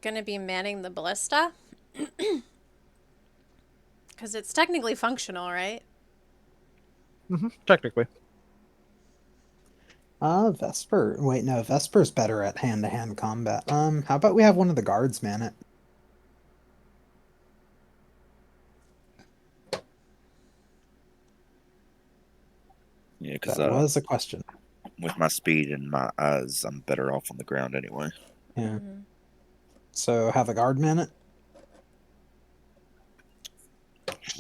gonna be manning the ballista? Because it's technically functional, right? Technically. Vesper. Wait, no, Vesper's better at hand-to-hand combat. How about we have one of the guards man it? Yeah, because That was a question. with my speed and my eyes, I'm better off on the ground anyway. Yeah. So have a guard man it?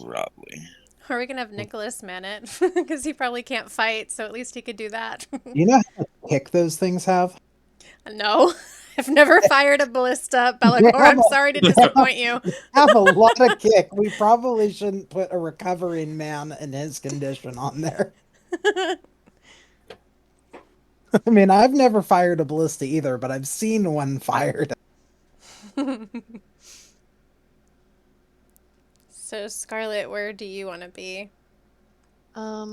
Probably. Are we gonna have Nicholas man it? Because he probably can't fight, so at least he could do that. You know how much kick those things have? No, I've never fired a ballista, Belegor. I'm sorry to disappoint you. Have a lot of kick. We probably shouldn't put a recovering man in his condition on there. I mean, I've never fired a ballista either, but I've seen one fired. So, Scarlet, where do you want to be?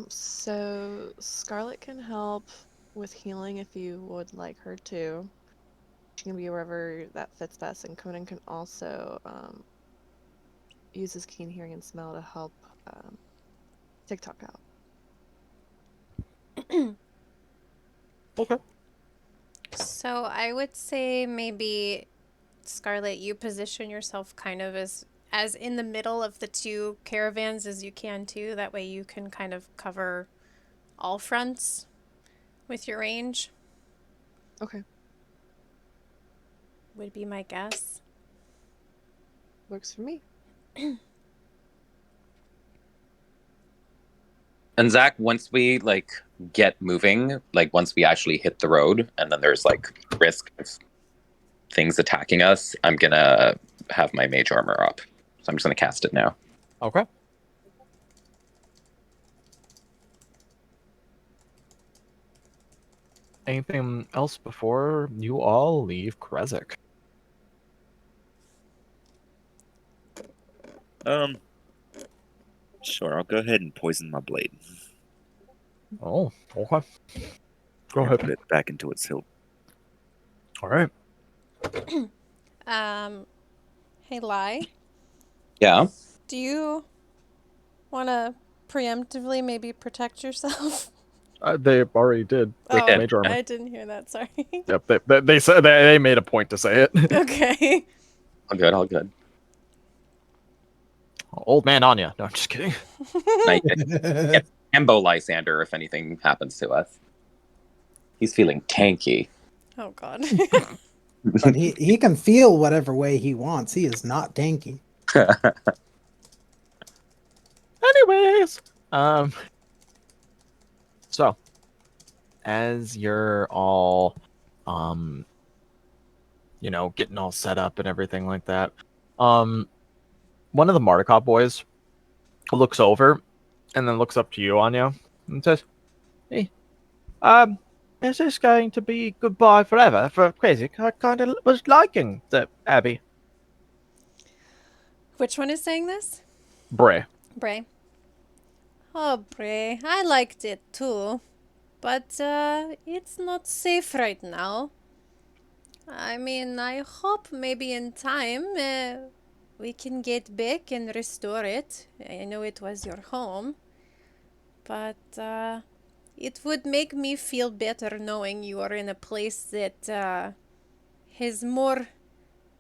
So Scarlet can help with healing if you would like her to. She can be wherever that fits best, and Conan can also use his keen hearing and smell to help TikTok out. Okay. So, I would say maybe, Scarlet, you position yourself kind of as in the middle of the 2 caravans as you can too. That way you can kind of cover all fronts with your range. Okay. would be my guess. Works for me. And Zach, once we like get moving, like once we actually hit the road, and then there's like risk of things attacking us, I'm gonna have my mage armor up. So I'm just gonna cast it now. Okay. Anything else before you all leave Krezk? Sure, I'll go ahead and poison my blade. Oh, okay. Go Or ahead. put it back into its hilt. All right. Hey, Lai, Yeah. do you want to preemptively maybe protect yourself? They already did with Oh, mage armor. I didn't hear that. Sorry. Yep. They said they made a point to say it. Okay. All good, all good. Old man Anya. No, I'm just kidding. Nice. Ambo Lysander, if anything happens to us. He's feeling tanky. Oh God. But he can feel whatever way he wants. He is not tanky. Anyways, so as you're all, getting all set up and everything like that, one of the Mardukov boys looks over and then looks up to you, Anya, and says, "Hey, is this going to be goodbye forever for Crazy? I kind of was liking the Abbey." Which one is saying this? Bray. Bray. Oh, Bray, I liked it too. But it's not safe right now. I mean, I hope maybe in time we can get back and restore it. I know it was your home. But it would make me feel better knowing you are in a place that has more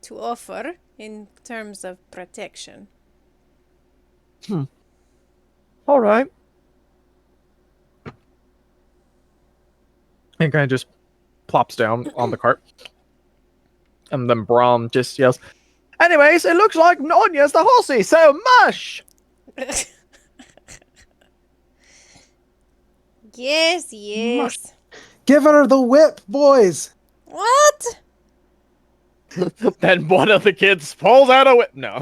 to offer in terms of protection. All right. And kind of just plops down on the cart. And then Braum just yells, "Anyways, it looks like Anya's the horsey, so mush!" Yes, yes. Give her the whip, boys. What? Then one of the kids pulls out a whip. No.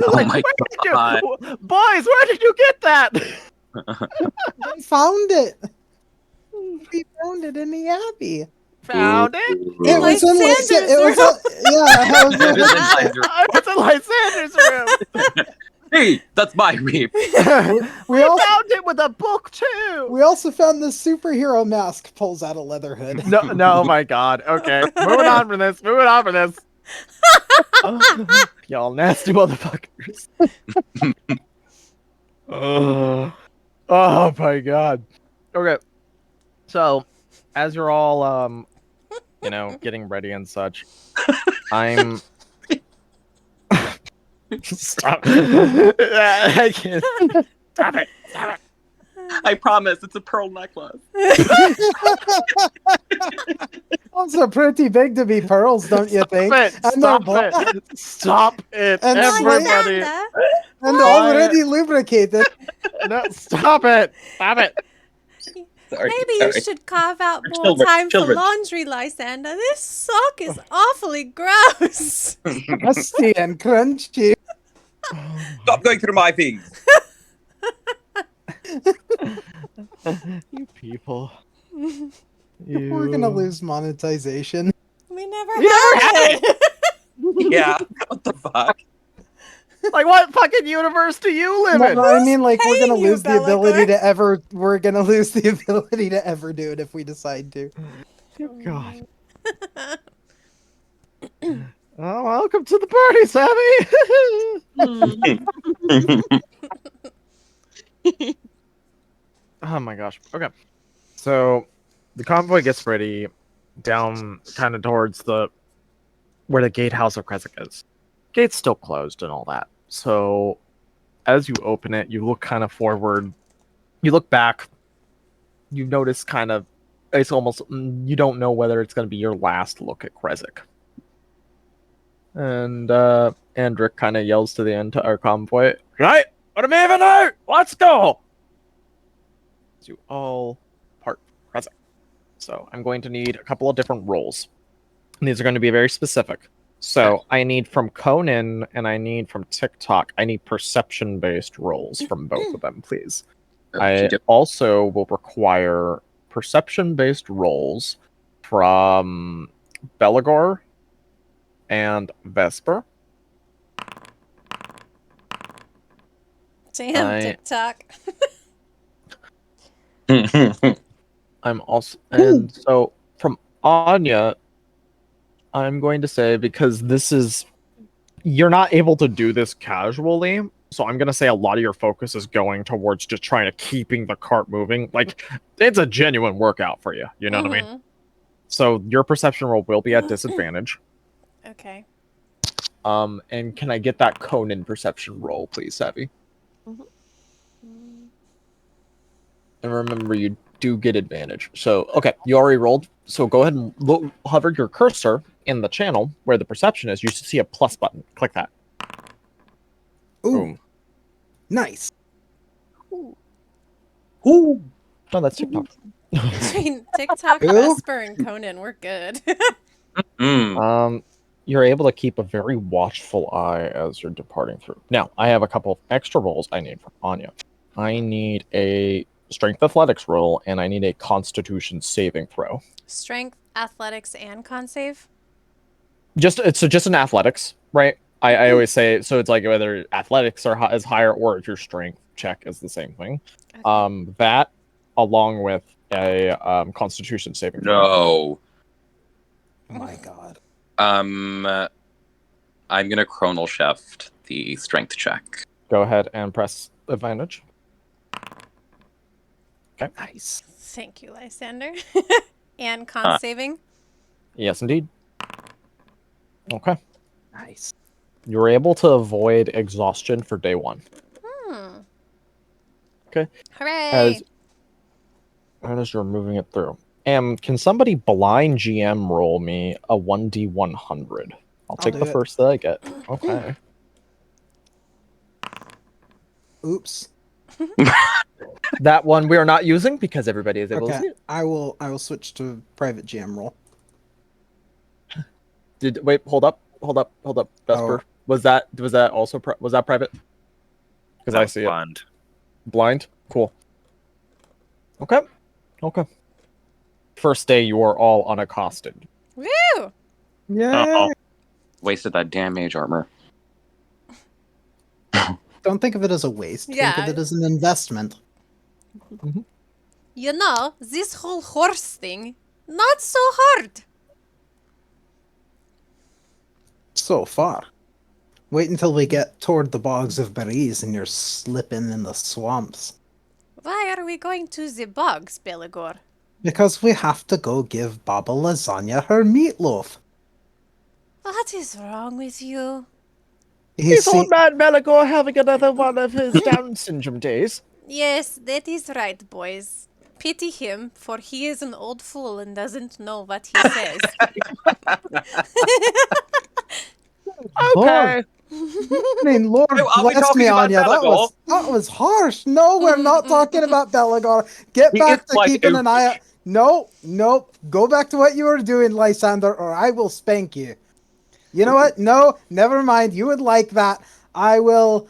Oh my god. Boys, where did you get that? I found it. We found it in the Abbey. Found it? It was in Lysander's I was in Lysander's room. Hey, that's my reap. we also Found it with a book too. we also found this superhero mask. Pulls out a leather hood. No, oh my god. Okay, moving on from this. Y'all nasty motherfuckers. Oh my god. Okay. So, as you're all getting ready and such, I'm stop. I can't. Stop it. I promise, it's a pearl necklace. Also pretty big to be pearls, don't you think? Stop it, And everybody. Lysander? And they're already lubricated. No, stop it. Sorry, Maybe you should carve out more children, time children. for laundry, Lysander. This sock is awfully gross. Crusty and crunchy. Stop going through my things. You people. We're gonna lose monetization. We never had it. Yeah, what the fuck? Like, what fucking universe do you live in? No, I mean, like, we're gonna paying you, lose the ability Belegor? to ever. We're gonna lose the ability to ever do it if we decide to. Oh, God. Oh, welcome to the party, Sammy. Oh my gosh. Okay. So the convoy gets ready down kind of towards where the gatehouse of Krezk is. Gate's still closed and all that. So as you open it, you look kind of forward. You look back. You notice kind of it's almost you don't know whether it's going to be your last look at Krezk. And Andric kind of yells to the entire convoy, "Right, what are we even out? Let's go!" You all part Krezk. So I'm going to need a couple of different rolls. And these are going to be very specific. So I need from Conan and I need from TikTok, I need perception-based rolls from both of them, please. I also will require perception-based rolls from Belegor and Vesper. Damn, TikTok. I'm also, and so from Anya, I'm going to say, because this is, you're not able to do this casually, so I'm going to say a lot of your focus is going towards just trying to keeping the cart moving. Like, it's a genuine workout for you, you know what I mean? So your perception roll will be at disadvantage. Okay. And can I get that Conan perception roll, please, Savvy? And remember, you do get advantage. So, okay, you already rolled. So go ahead and hover your cursor in the channel where the perception is. You should see a plus button. Click that. Ooh, Boom. nice. Ooh. No, that's TikTok. Between TikTok, Vesper, and Conan, we're good. You're able to keep a very watchful eye as you're departing through. Now, I have a couple of extra rolls I need from Anya. I need a strength athletics roll, and I need a constitution saving throw. Strength, athletics, and con save? Just an athletics, right? I always say, so it's like whether athletics is higher or if your strength check is the same thing. Okay. That, along with a constitution saving throw. No. Oh my god. I'm gonna chronal shift the strength check. Go ahead and press advantage. Okay. Nice. Thank you, Lysander. And con saving? Yes, indeed. Okay. Nice. You were able to avoid exhaustion for day 1. Okay. Hooray! As you're moving it through. Can somebody blind GM roll me a 1d100? I'll take the first that I get. Okay. Oops. That one we are not using because everybody is able to see it. I will switch to private GM roll. Wait, hold up, Vesper. Oh. Was that also was that private? Because I see blind. It. Blind? Cool. Okay. First day you are all unaccosted. Woo! Yeah. Wasted that damn mage armor. Don't think of it as a waste. Yeah. Think of it as an investment. Mm-hmm. You know, this whole horse thing, not so hard. So far. Wait until we get toward the bogs of berries and you're slipping in the swamps. Why are we going to the bogs, Belegor? Because we have to go give Baba Lasagna her meatloaf. What is wrong with you? Is old man Belegor having another one of his Down syndrome days? Yes, that is right, boys. Pity him, for he is an old fool and doesn't know what he says. Okay. I mean, Lord Are we bless talking me, about Anya. Belegor? That was harsh. No, we're not talking about Belegor. Get back to keeping an eye out. No, nope. Go back to what you were doing, Lysander, or I will spank you. You know what? No, never mind. You would like that. I will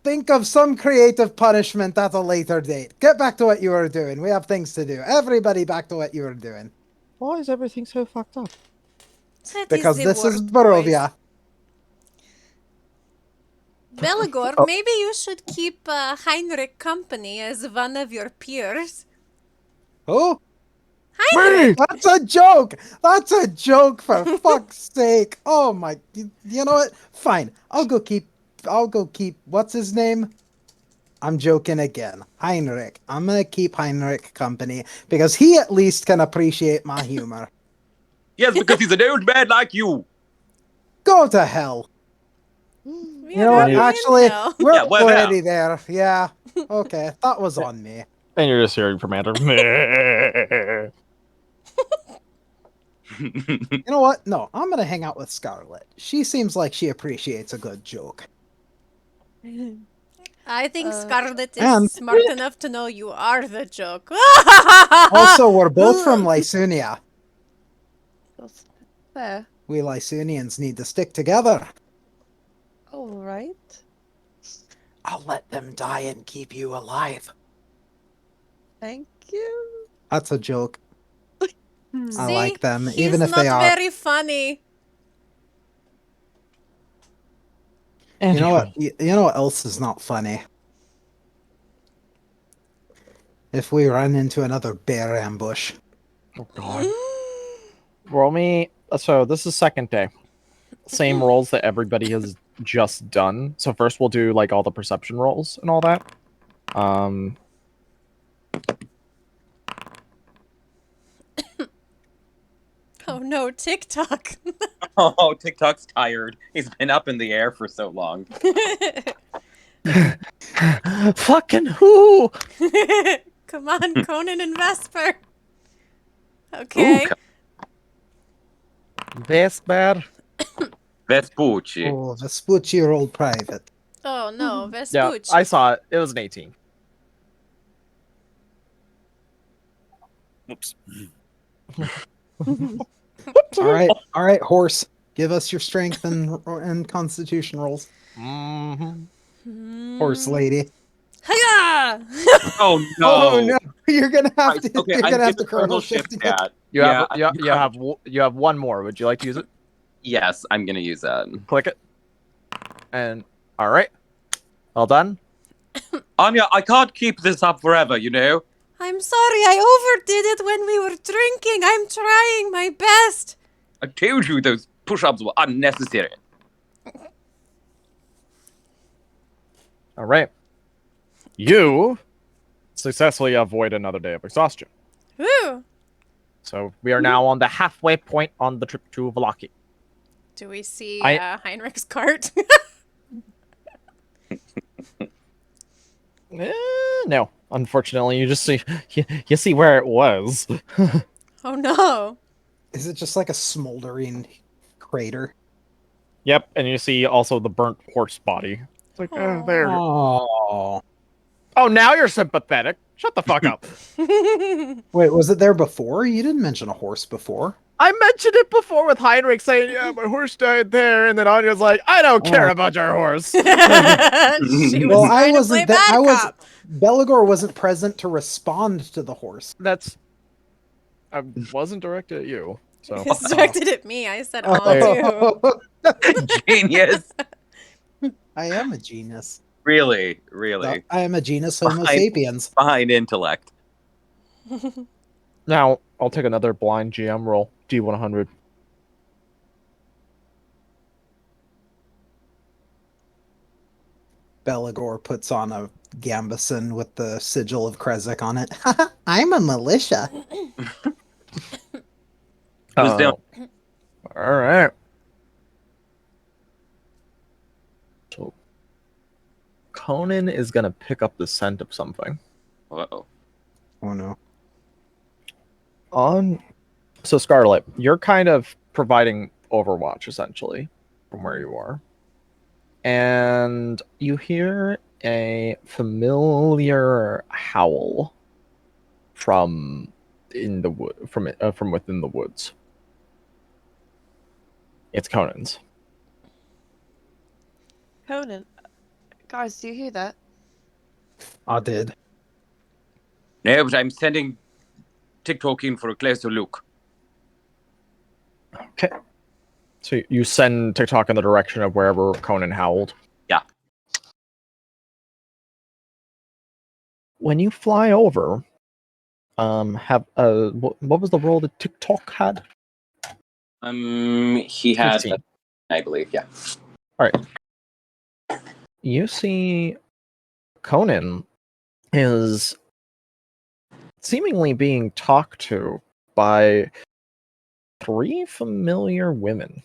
think of some creative punishment at a later date. Get back to what you were doing. We have things to do. Everybody back to what you were doing. Why is everything so fucked up? Because this is Barovia. Belegor, maybe you should keep Heinrich company as one of your peers. Oh? Heinrich! That's a joke! That's a joke, for fuck's sake! Oh my... You know what? Fine. I'll go keep... What's his name? I'm joking again. Heinrich. I'm gonna keep Heinrich company, because he at least can appreciate my humor. Yes, because he's an old man like you. Go to hell. You know what? Actually, we're already there. Yeah. Okay. That was on me. And you're just hearing from Andrew. You know what? No, I'm gonna hang out with Scarlet. She seems like she appreciates a good joke. I think Uh, Scarlet is and- smart enough to know you are the joke. Also, we're both from Lysunia. That's fair. We Lysunians need to stick together. All right. I'll let them die and keep you alive. Thank you. That's a joke. I See, like them, he's even if not they are. very funny. You know what? Anyway, You know what else is not funny? If we run into another bear ambush. oh god. Roll me. So this is second day. Same rolls that everybody has just done. So first we'll do like all the perception rolls and all that. Oh no, TikTok. Oh, TikTok's tired. He's been up in the air for so long. Fucking who? Come on, Conan and Vesper. Okay. Vesper. Vespucci. Oh, Vespucci rolled private. Oh no, Yeah, Vespucci. I saw it. It was an 18. Whoops. All right, horse. Give us your strength and constitution rolls. Horse lady. Hiya! Oh no! Oh no, you're gonna have Right, to. okay, You're I'm gonna have in the to chrono chrono shift. shift again. chat. You Yeah, you have one more. Would you like to use it? Yes, I'm gonna use that. Click it. And all right. All done. Anya, I can't keep this up forever, you know? I'm sorry, I overdid it when we were drinking. I'm trying my best. I told you those push-ups were unnecessary. All right. You successfully avoid another day of exhaustion. Woo! So we are now on the halfway point on the trip to Vallaki. Do we see I- Heinrich's cart? No, unfortunately, you just see you see where it was. Oh no. Is it just like a smoldering crater? Yep, and you see also the burnt horse body. It's like, Aw. there. Oh. Oh, now you're sympathetic. Shut the fuck up. Wait, was it there before? You didn't mention a horse before. I mentioned it before with Heinrich saying, "Yeah, my horse died there," and then Anya's like, "I don't care Oh. about your horse." She was Well, I trying to play wasn't. I bad was. cop. Belegor wasn't present to respond to the horse. That's. I wasn't directed at you, so. It's directed at me. I said, "Aw, Oh. too." Genius. I am a genius. Really, really. I am a genus Homo Fine. sapiens. Fine intellect. Now I'll take another blind GM roll. D100. Belegor puts on a gambeson with the sigil of Krezk on it. I'm a militia. Who's down? All right. So Conan is gonna pick up the scent of something. Uh-oh. Oh no. So Scarlet, you're kind of providing Overwatch essentially from where you are, and you hear a familiar howl from in the wood from within the woods. It's Conan's. Conan, guys, do you hear that? I did. No, but I'm sending TikTok in for a closer look. Okay. So you send TikTok in the direction of wherever Conan howled. Yeah. When you fly over, have what was the role that TikTok had? He had, 15. I believe, yeah. All right. You see, Conan is seemingly being talked to by 3 familiar women.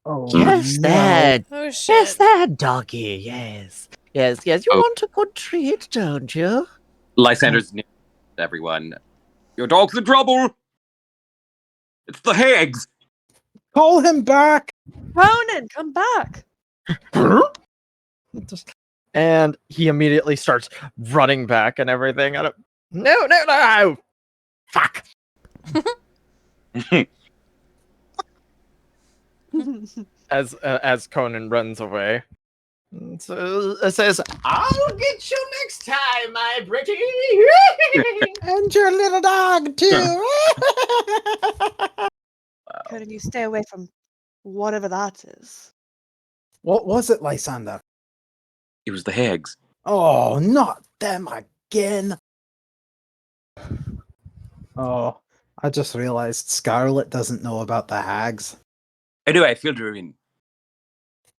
Oh, Yes, no. that. Oh Yes, shit. that doggy. Yes. Yes. You Oh. want a good treat, don't you? Lysander's new everyone. Your dog's in trouble! It's the hags! Call him back! Ronan, come back! And he immediately starts running back and everything. No! Fuck! As Conan runs away. So it says, "I'll get you next time, my pretty." And your little dog, too! Couldn't you stay away from whatever that is? What was it, Lysander? It was the hags. Oh, not them again! Oh, I just realized Scarlet doesn't know about the hags. Anyway, I filled her in.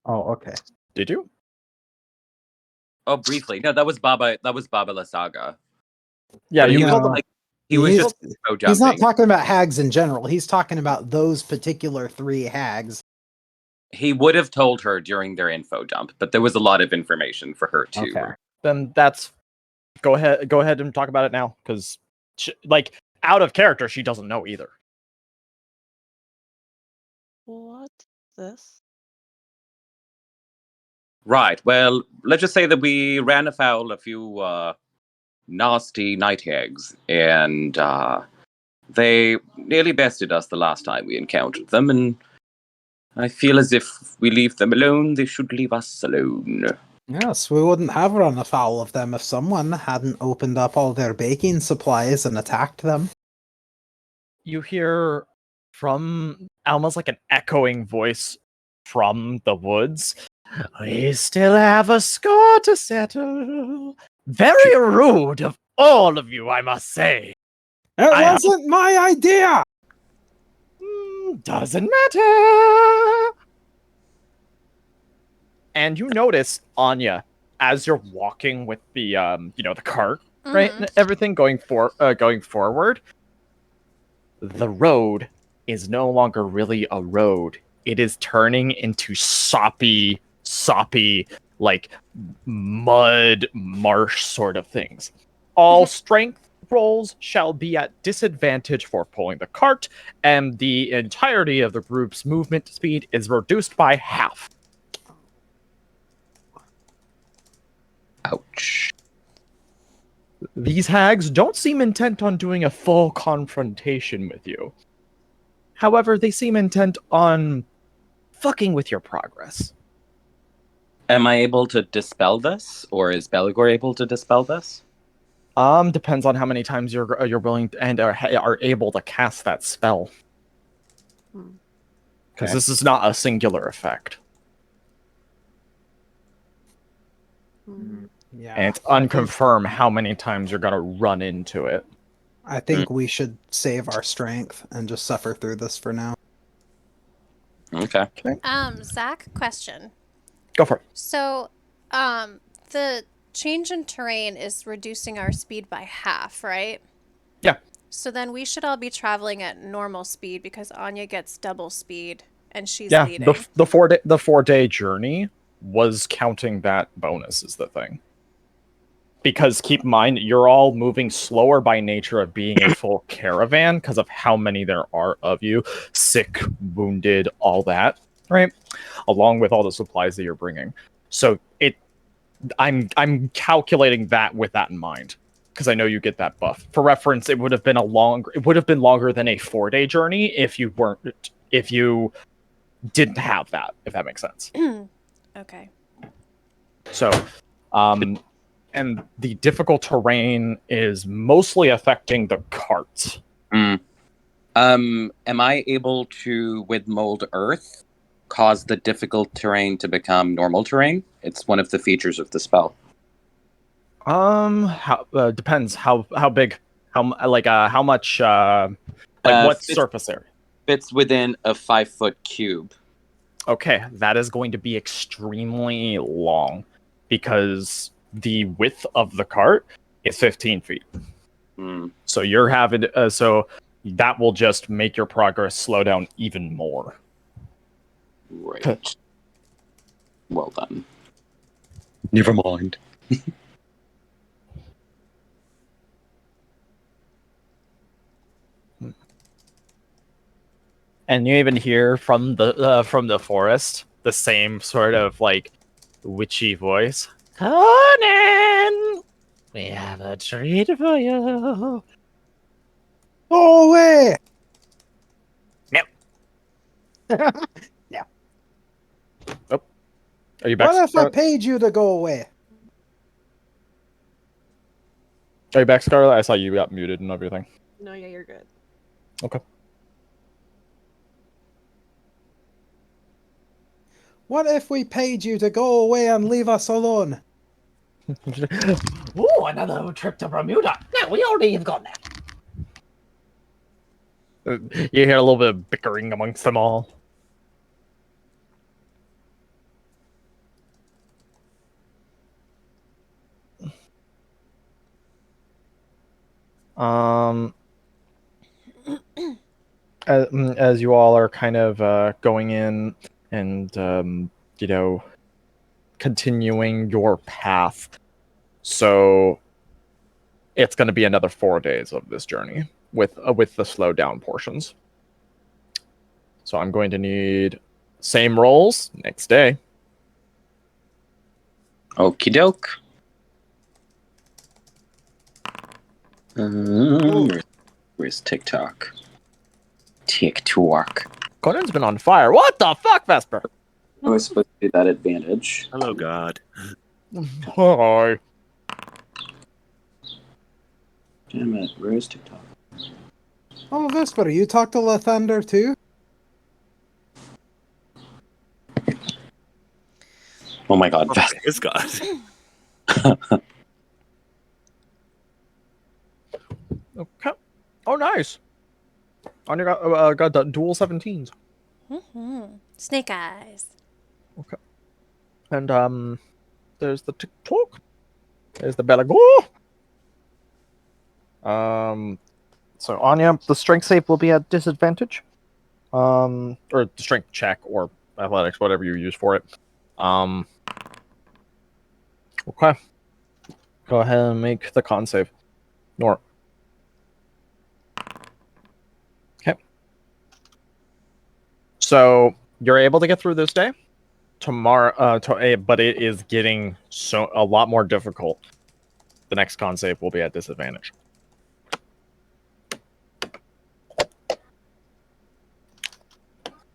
Oh, okay. Did you? Oh, briefly. No, that was Baba Lasaga. Yeah, But you he was No. like he was He's- just info He's not jumping. talking about hags in general. He's talking about those particular 3 hags. He would have told her during their info dump, but there was a lot of information for her too. Okay. Then that's go ahead and talk about it now, because like out of character, she doesn't know either. What is this? Right. Well, let's just say that we ran afoul a few nasty night hags, and they nearly bested us the last time we encountered them, and I feel as if we leave them alone, they should leave us alone. Yes, we wouldn't have run afoul of them if someone hadn't opened up all their baking supplies and attacked them. You hear from almost like an echoing voice from the woods. We still have a score to settle. Very rude of all of you, I must say. It I wasn't my idea! Doesn't matter. And you notice, Anya, as you're walking with the the cart, right? And everything going forward, the road is no longer really a road. It is turning into soppy, like mud marsh sort of things. All strength rolls shall be at disadvantage for pulling the cart, and the entirety of the group's movement speed is reduced by half. Ouch. These hags don't seem intent on doing a full confrontation with you. However, they seem intent on fucking with your progress. Am I able to dispel this, or is Belegor able to dispel this? Depends on how many times you're willing to, and are able to cast that spell. Because Okay. this is not a singular effect, Yeah, and it's unconfirmed how many times you're gonna run into it. I think we should save our strength and just suffer through this for now. Okay. Zach, question. Go for it. So, the change in terrain is reducing our speed by half, right? Yeah. So then we should all be traveling at normal speed because Anya gets double speed and she's Yeah, leading. the 4-day journey was counting that bonus is the thing. Because keep in mind, you're all moving slower by nature of being a full caravan because of how many there are of you, sick, wounded, all that, right? Along with all the supplies that you're bringing. So I'm calculating that with that in mind because I know you get that buff. For reference, it would have been longer than a 4-day journey if you didn't have that, if that makes sense. Okay. So, and the difficult terrain is mostly affecting the carts. Am I able to, with mold earth, cause the difficult terrain to become normal terrain? It's one of the features of the spell. Depends how big, how much, what Fits, surface area. fits within a 5-foot cube. Okay, that is going to be extremely long because the width of the cart is 15 feet. So you're having so that will just make your progress slow down even more. Right. Well then. Never mind. and you even hear from the forest the same sort of like witchy voice. Conan, we have a treat for you. Go away! No. No. Oh, are you back? What if I paid you to go away? Are you back, Scarlet? I saw you got muted and everything. No, yeah, you're good. Okay. What if we paid you to go away and leave us alone? Ooh, another trip to Bermuda. No, we already have gone there. You hear a little bit of bickering amongst them all. As you all are kind of going in and continuing your path, so it's going to be another 4 days of this journey with the slow down portions. So I'm going to need same rolls next day. Okie doke. Where's TikTok? TikTok. Conan's been on fire. What the fuck, Vesper? I was supposed to do that advantage. Hello, God. Hi. Damn it, where is TikTok? Oh, Vesper, you talk to Lathander too? Oh my god, Oh, his God. Okay. Oh, nice. Anya got the dual 17s. Snake eyes. Okay. And there's the TikTok. There's the Belegor. So Anya, the strength save will be at disadvantage. Or the strength check or athletics, whatever you use for it. Okay. Go ahead and make the con save. Nor. Okay. So you're able to get through this day. Tomorrow, but it is getting a lot more difficult. The next con save will be at disadvantage.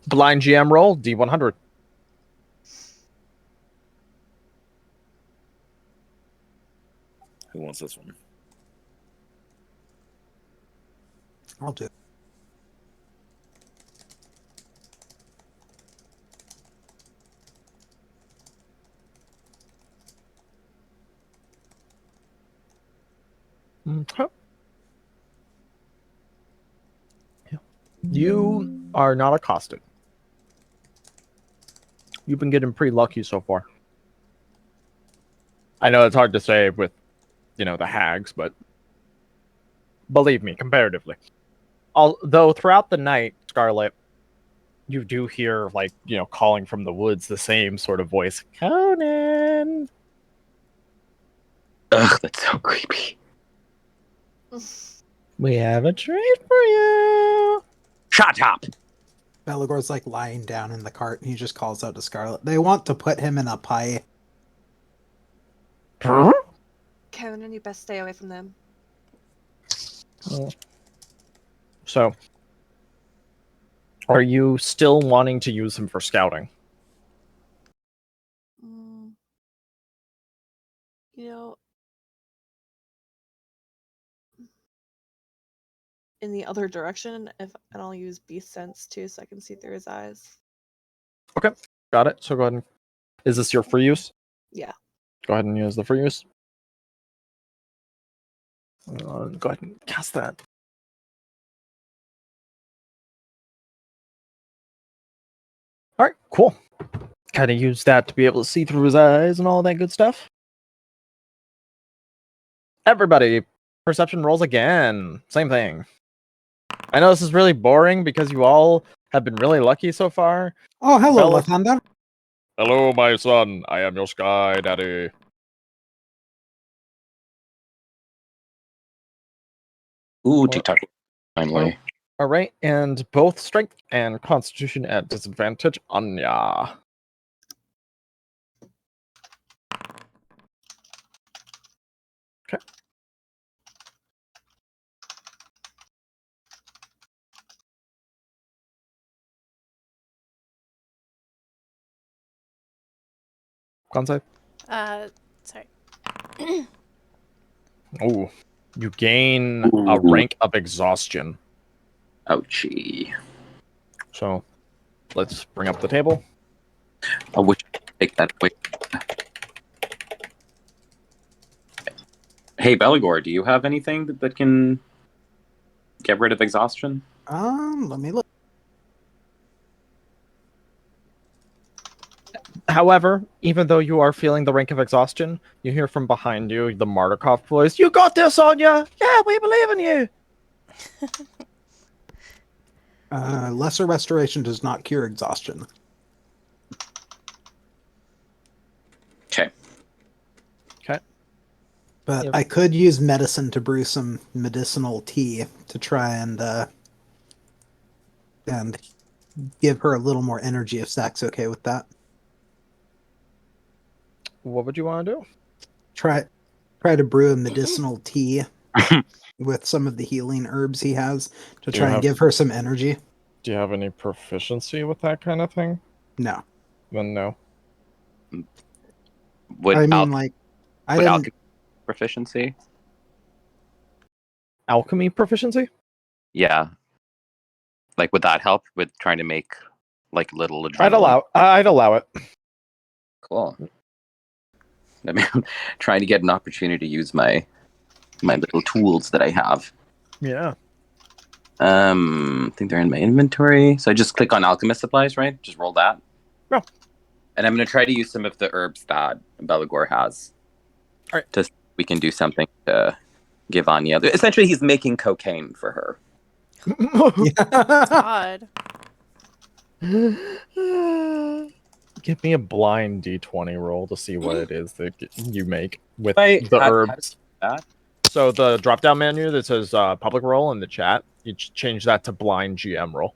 Blind GM roll D100. Who wants this one? I'll do it. Okay. You are not accosted. You've been getting pretty lucky so far. I know it's hard to say with, the hags, but believe me, comparatively. Although throughout the night, Scarlet, you do hear, calling from the woods, the same sort of voice. Conan! Ugh, that's so creepy. We have a treat for you! Shut up! Belegor's like lying down in the cart and he just calls out to Scarlet. They want to put him in a pie. Conan, you best stay away from them. So, are you still wanting to use him for scouting? You know, in the other direction, and I'll use beast sense too, so I can see through his eyes. Okay, got it. So go ahead and... Is this your free use? Yeah. Go ahead and use the free use. Go ahead and cast that. Alright, cool. Kind of use that to be able to see through his eyes and all that good stuff. Everybody, perception rolls again. Same thing. I know this is really boring because you all have been really lucky so far. Oh, hello, Bella- Lathander. Hello, my son. I am your sky daddy. Ooh, TikTok. Finally. All right, and both strength and constitution at disadvantage. Anya. Okay. Con save. Sorry. Oh, you gain a rank of exhaustion. Ouchie. So, let's bring up the table. I wish I could take that away. Hey, Belegor, do you have anything that can get rid of exhaustion? Let me look. However, even though you are feeling the rank of exhaustion, you hear from behind you the Martikov voice. You got this, Anya! Yeah, we believe in you! Lesser restoration does not cure exhaustion. Okay. Okay. But Yep. I could use medicine to brew some medicinal tea to try and give her a little more energy if Zach's okay with that. What would you want to do? Try to brew a medicinal tea with some of the healing herbs he has to Do try you and have- give her some energy. Do you have any proficiency with that kind of thing? No. Then no. Would I mean, al- like, I would didn't. alchemy proficiency? Alchemy proficiency? Yeah. Like, would that help with trying to make like little adrenaline? I'd allow it. Cool. I mean, I'm trying to get an opportunity to use my little tools that I have. Yeah. I think they're in my inventory. So I just click on alchemist supplies, right? Just roll that. Yeah. And I'm gonna try to use some of the herbs that Belegor has. All right. Just we can do something to give Anya. Essentially, he's making cocaine for her. Odd. Give me a blind d20 roll to see what it is that you make with Wait, the how herbs. do that? So the drop-down menu that says public roll in the chat, you change that to blind GM roll.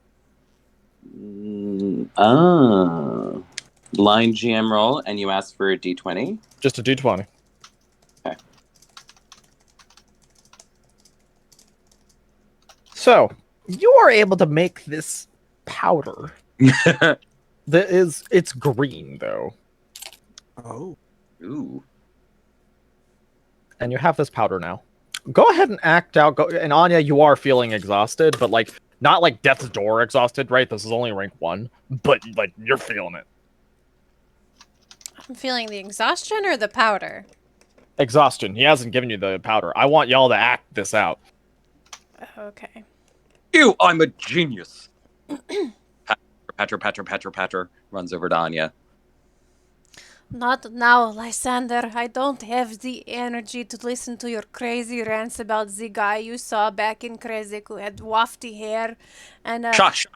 Blind GM roll, and you ask for a d20. Just a d20. Okay. So you are able to make this powder. It's green though. Oh. Ooh. And you have this powder now. Go ahead and act out. And Anya, you are feeling exhausted, but like not like death's door exhausted, right? This is only rank 1, but like you're feeling it. I'm feeling the exhaustion or the powder? Exhaustion. He hasn't given you the powder. I want y'all to act this out. Okay. I'm a genius. Patter, runs over to Anya. Not now, Lysander. I don't have the energy to listen to your crazy rants about the guy you saw back in Krezk who had wafty hair and Shush.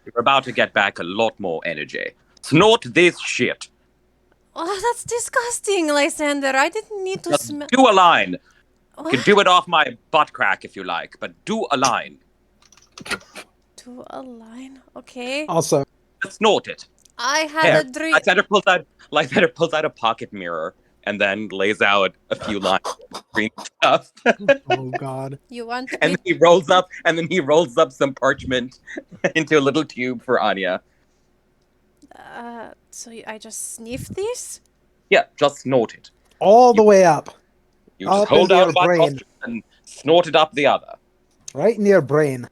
You're about to get back a lot more energy. Snort this shit. Oh, that's disgusting, Lysander. I didn't need to Just smell. do a line. You What? can do it off my butt crack if you like, but do a line. Do a line? Okay. Also, Just snort it. I had Here, a dream. Lysander pulls out a pocket mirror and then lays out a few lines of green stuff. oh god. You want and me? then he rolls up some parchment into a little tube for Anya. So I just sniff this? Yeah, just snort it. All the way up. You just Up hold into out your one brain. nostril and snort it up the other. Right in your brain.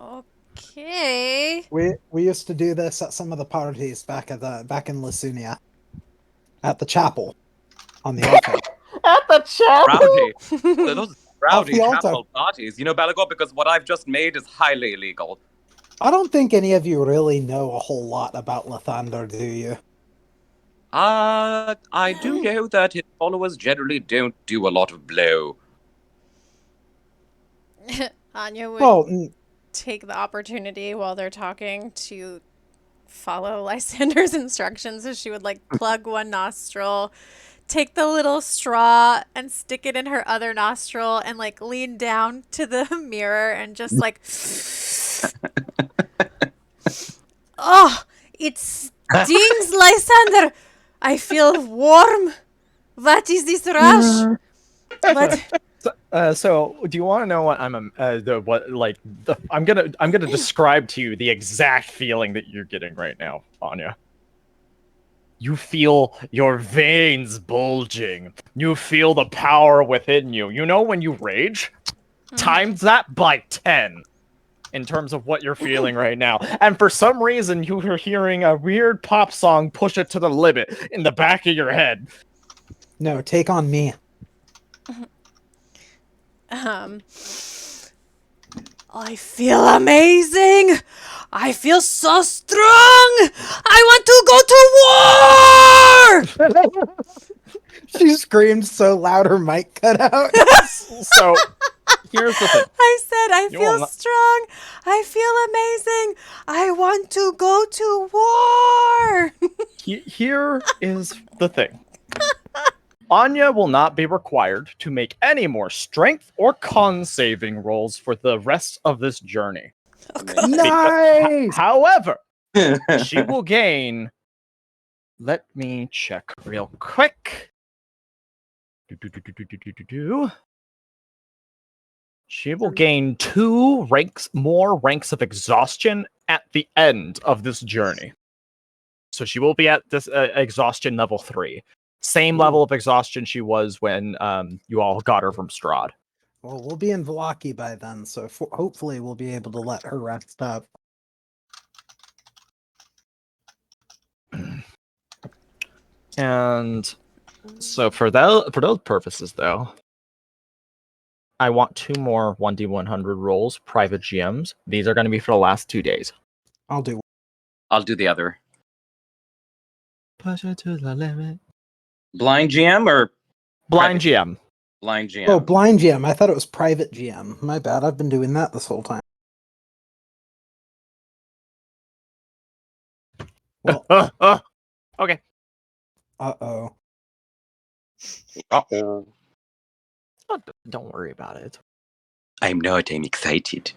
Okay. We used to do this at some of the parties back in Lasunia. At the chapel. On the altar. At the chapel. Rowdy. Those rowdy the altar. chapel parties. You know, Belegor, because what I've just made is highly illegal. I don't think any of you really know a whole lot about Lathander, do you? I do know that his followers generally don't do a lot of blow. Anya would Well, take the opportunity while they're talking to follow Lysander's instructions. So she would like plug one nostril, take the little straw and stick it in her other nostril and like lean down to the mirror and just like, oh, it stings, Lysander. I feel warm. What is this rush? What? So, do you want to know what I'm I'm gonna describe to you the exact feeling that you're getting right now, Anya. You feel your veins bulging. You feel the power within you. You know when you rage? Times that by 10 in terms of what you're feeling right now. And for some reason, you are hearing a weird pop song push it to the limit in the back of your head. No, take on me. I feel amazing. I feel so strong. I want to go to war. She screamed so loud her mic cut out. So, here's the thing. I said I You feel will not- strong. I feel amazing. I want to go to war. Here is the thing. Anya will not be required to make any more strength or con saving rolls for the rest of this journey. Nice! However, she will gain. Let me check real quick. She will gain 2 more ranks of exhaustion at the end of this journey. So she will be at this exhaustion level 3. Same level of exhaustion she was when you all got her from Strahd. Well, we'll be in Vallaki by then, so hopefully we'll be able to let her rest up. And so for those purposes, though, I want 2 more 1d100 rolls, private GMs. These are going to be for the last 2 days. I'll do. I'll do the other. Push it to the limit. Blind GM or Blind GM. blind GM? Oh, blind GM. I thought it was private GM. My bad. I've been doing that this whole time. Well, Okay. uh-oh. Uh-oh. Oh, don't worry about it. I'm not. I'm excited.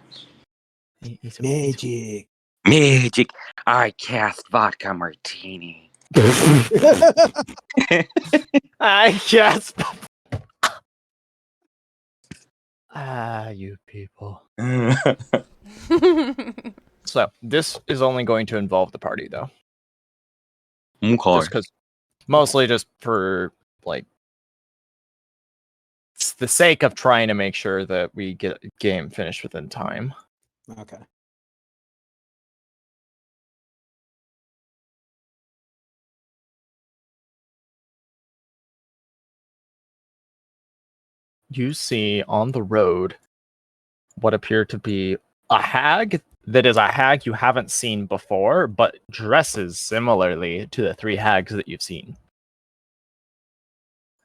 Magic. Magic. I cast vodka martini. I guess. You people. So this is only going to involve the party, though. Okay. Just because, mostly just for like the sake of trying to make sure that we get a game finished within time. Okay. You see on the road what appear to be a hag that is a hag you haven't seen before, but dresses similarly to the 3 hags that you've seen.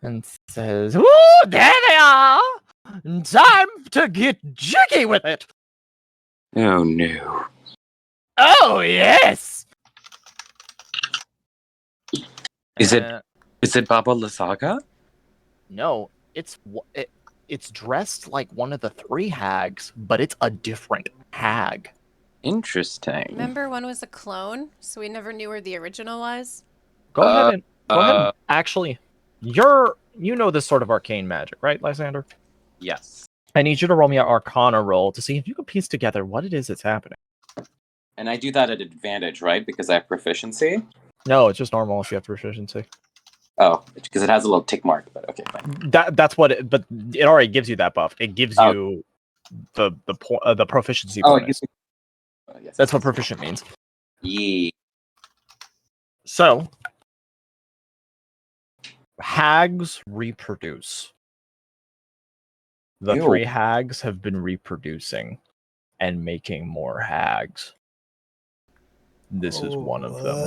And says, "Ooh, there they are! Time to get jiggy with it! Oh no. Oh, yes!" Is it Baba Lysaga? No, it's dressed like one of the 3 hags, but it's a different hag. Interesting. Remember, one was a clone, so we never knew where the original was. Go ahead and actually, you know this sort of arcane magic, right, Lysander? Yes. I need you to roll me an Arcana roll to see if you can piece together what it is that's happening. And I do that at advantage, right? Because I have proficiency? No, it's just normal if you have proficiency. Oh, because it has a little tick mark, but okay, fine. That's what it, but it already gives you that buff. It gives you the proficiency bonus. Yes, That's what proficient means. Yeah. So, hags reproduce. The Ew. 3 hags have been reproducing and making more hags. This is one of them.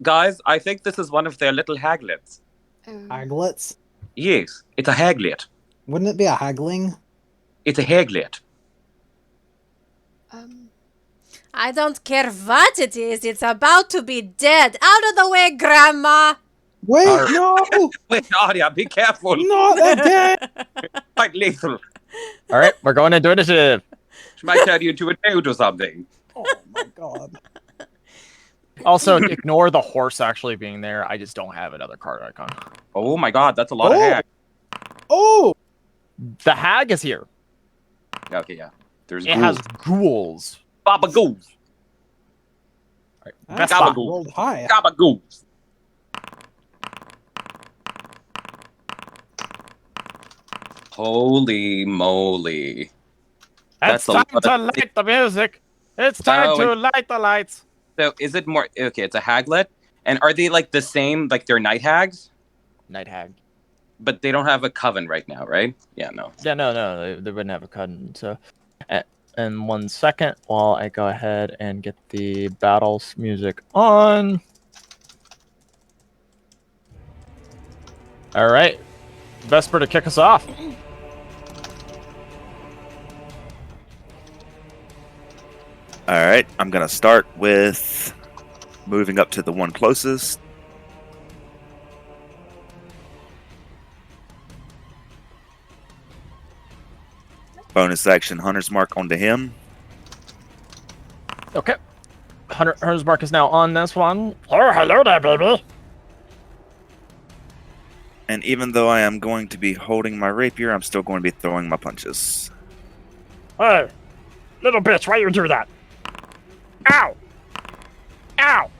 Guys, I think this is one of their little haglets. Haglets? Yes, it's a haglet. Wouldn't it be a haggling? It's a haglet. I don't care what it is. It's about to be dead. Out of the way, Grandma. Wait, Our- no! Wait, Arya, be careful. Not again! Quite lethal. All right, we're going into initiative. She might turn you into a toad or something. Oh my god. Also, ignore the horse actually being there. I just don't have another card icon. Oh my god, that's a lot of Oh! hack. Oh! The hag is here. Okay, yeah. There's It ghouls. has ghouls. Baba ghouls. All right, That's Vespa. Gabagool. rolled high. Baba ghouls. Holy moly. It's That's a time lot to of- light the music. It's time Oh, to light the lights. So is it more okay, it's a haglet? And are they like the same, like they're night hags? Night hag. But they don't have a coven right now, right? Yeah, no. Yeah, no, they wouldn't have a cut. So, in 1 second, while I go ahead and get the battles music on. All right, Vesper to kick us off. All right, I'm gonna start with moving up to the one closest. Bonus action, Hunter's Mark onto him. Okay, Hunter's Mark is now on this one. Oh, hello there, baby. And even though I am going to be holding my rapier, I'm still going to be throwing my punches. Hey, little bitch, why you do that? Ow! Ow!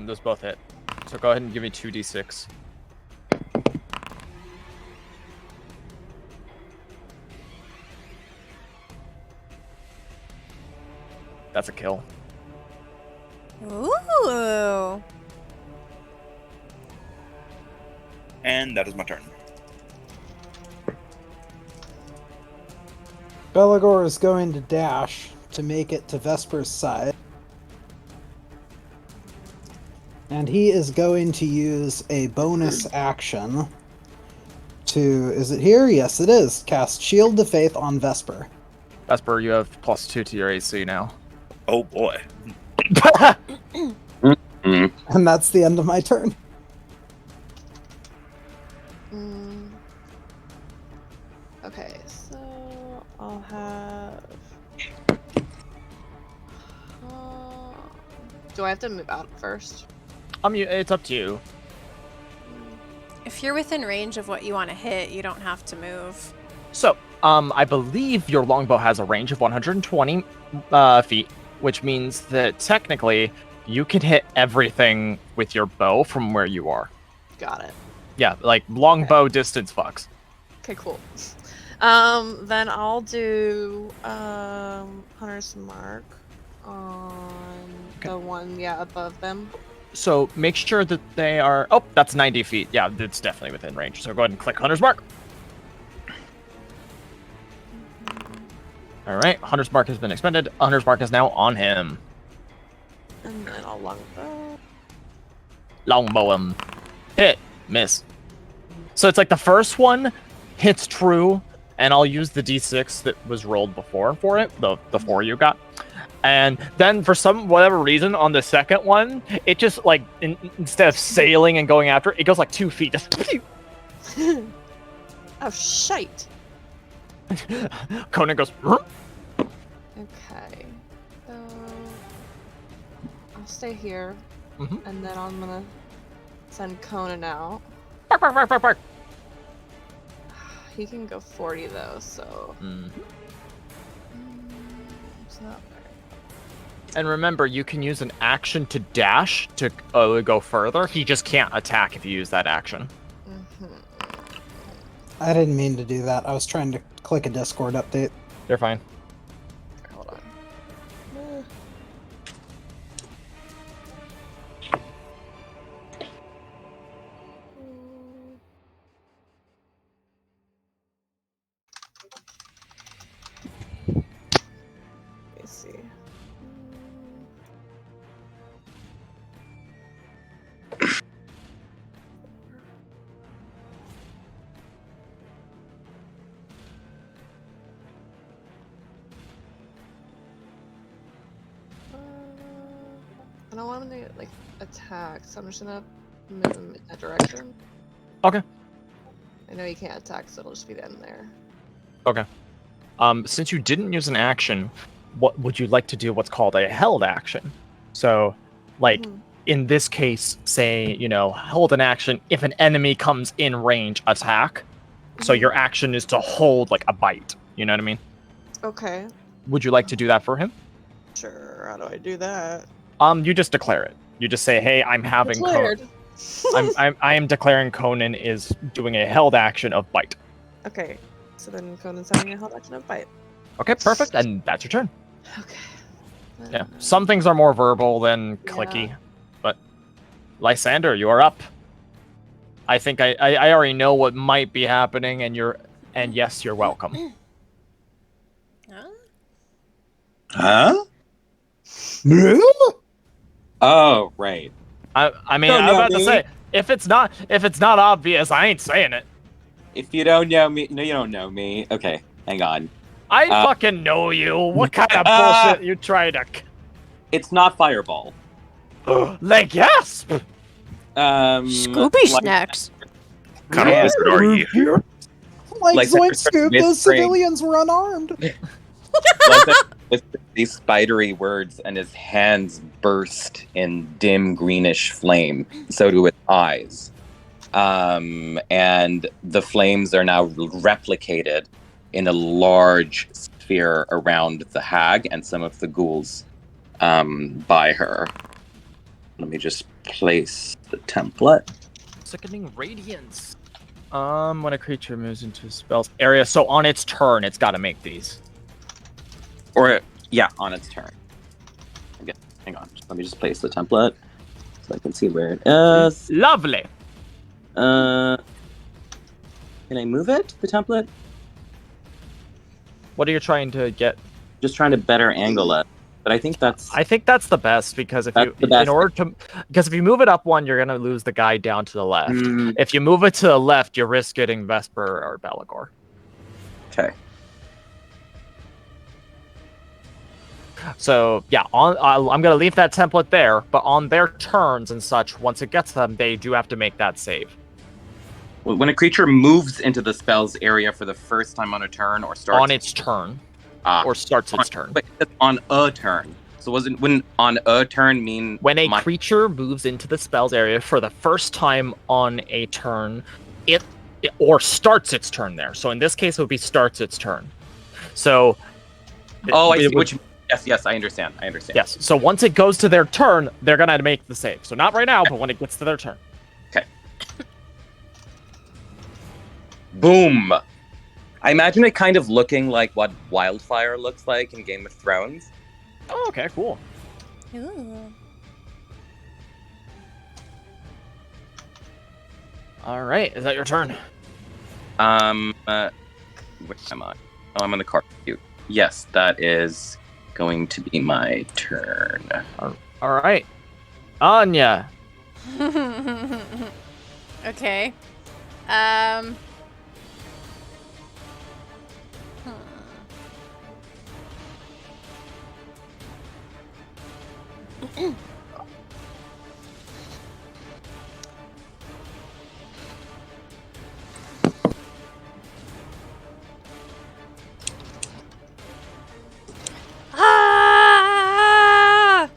Those both hit. So go ahead and give me 2d6. That's a kill. Ooh. And that is my turn. Belegor is going to dash to make it to Vesper's side. And he is going to use a bonus action to... Is it here? Yes, it is. Cast Shield of Faith on Vesper. Vesper, you have +2 to your AC now. Oh boy. And that's the end of my turn. Okay, so I'll have. Do I have to move out first? It's up to you. If you're within range of what you want to hit, you don't have to move. So, I believe your longbow has a range of 120 feet, which means that technically you can hit everything with your bow from where you are. Got it. Yeah, like longbow distance fucks. Okay, cool. Then I'll do Hunter's Mark on the one, above them. So make sure that they are. Oh, that's 90 feet. Yeah, it's definitely within range. So go ahead and click Hunter's Mark. All right, Hunter's Mark has been expended. Hunter's Mark is now on him. And then I'll longbow. Longbow him. Hit. Miss. So it's like the first one hits true, and I'll use the d6 that was rolled before for it, the 4 you got. And then for whatever reason, on the second one, it just like, instead of sailing and going after it, it goes like 2 feet. Just Oh, shite. Conan goes, Okay. So I'll stay here, Mhm. and then I'm gonna send Conan out. bark, bark, bark, bark, bark. He can go 40 though, so it's not very. And remember, you can use an action to dash to go further. He just can't attack if you use that action. I didn't mean to do that. I was trying to click a Discord update. You're fine. Okay, hold on. Let me see. don't want him to like attack, so I'm just gonna move him in that direction. Okay. I know he can't attack, so it'll just be in there. Okay. Since you didn't use an action, what would you like to do? What's called a held action. So, like in this case, say hold an action if an enemy comes in range attack. So your action is to hold like a bite. You know what I mean? Okay. Would you like to do that for him? Sure. How do I do that? You just declare it. You just say, "Hey, I'm having Declared. I am declaring Conan is doing a held action of bite." Okay. So then Conan's having a held action of bite. Okay, perfect. And that's your turn. Okay. Yeah. Some things are more verbal than clicky, but Lysander, you are up. I think I already know what might be happening, and yes, you're welcome. Huh? Oh, right. I mean, Don't I'm know about to me. say if it's not obvious, I ain't saying it. If you don't know me, no, you don't know me. Okay, hang on. I fucking know you. What kind of bullshit you try to? It's not Fireball. Like yes. Scooby snacks. Kind of wizard are you? Like Like Zoink that Scoop, with those spring. civilians were unarmed. With these spidery words, and his hands burst in dim greenish flame. So do his eyes. And the flames are now replicated in a large sphere around the hag and some of the ghouls by her. Let me just place the template. Sickening radiance. When a creature moves into a spell's area, so on its turn, it's got to make these. Or, yeah, on its turn. Okay, hang on. Let me just place the template so I can see where it is. Lovely. Can I move it, the template? What are you trying to get? Just trying to better angle it. But I think that's the best because if That's the best. if you move it up one, you're gonna lose the guy down to the left. Mm. If you move it to the left, you risk getting Vesper or Belegor. Okay. So yeah, I'm gonna leave that template there, but on their turns and such, once it gets them, they do have to make that save. When a creature moves into the spell's area for the first time on a turn or starts On its turn. Or starts its turn. But it's on a turn. So wouldn't on a turn mean when a creature moves into the spell's area for the first time on a turn, it or starts its turn there. So in this case, it would be starts its turn. So. Oh, I see. Yes, I understand. Yes. So once it goes to their turn, they're gonna make the save. So not right now, but when it gets to their turn. Okay. Boom. I imagine it kind of looking like what wildfire looks like in Game of Thrones. Oh, okay, cool. Ooh. All right, is that your turn? Where am I? Oh, I'm on the card. Yes, that is going to be my turn. All right, Anya. Okay. Ah!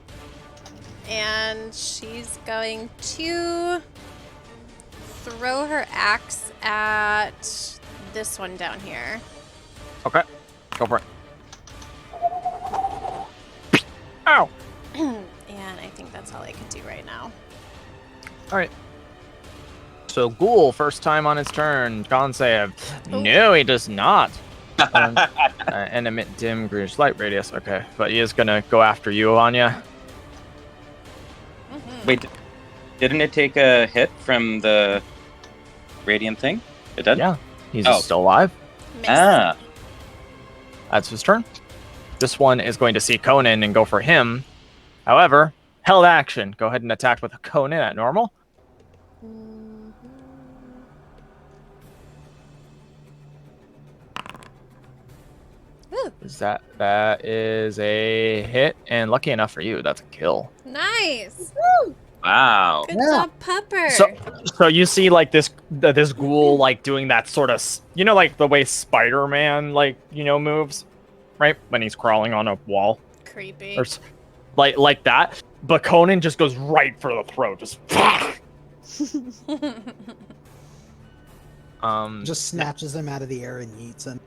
And she's going to throw her axe at this one down here. Okay, go for it. Ow! And I think that's all I can do right now. All right. So Ghoul, first time on his turn. Con save. No, he does not. And emit dim greenish light radius. Okay, but he is gonna go after you, Anya. Wait, didn't it take a hit from the radiant thing? It did? Yeah, he's still alive. Ah. That's his turn. This one is going to see Conan and go for him. However, held action. Go ahead and attack with Conan at normal. Ooh. That is a hit, and lucky enough for you, that's a kill. Nice. Nice. Wow. Good Yeah. job, Pupper. So you see like this ghoul like doing that sort of like the way Spider-Man moves, right, when he's crawling on a wall Creepy. or like that. But Conan just goes right for the throat, just Just snatches him out of the air and eats him.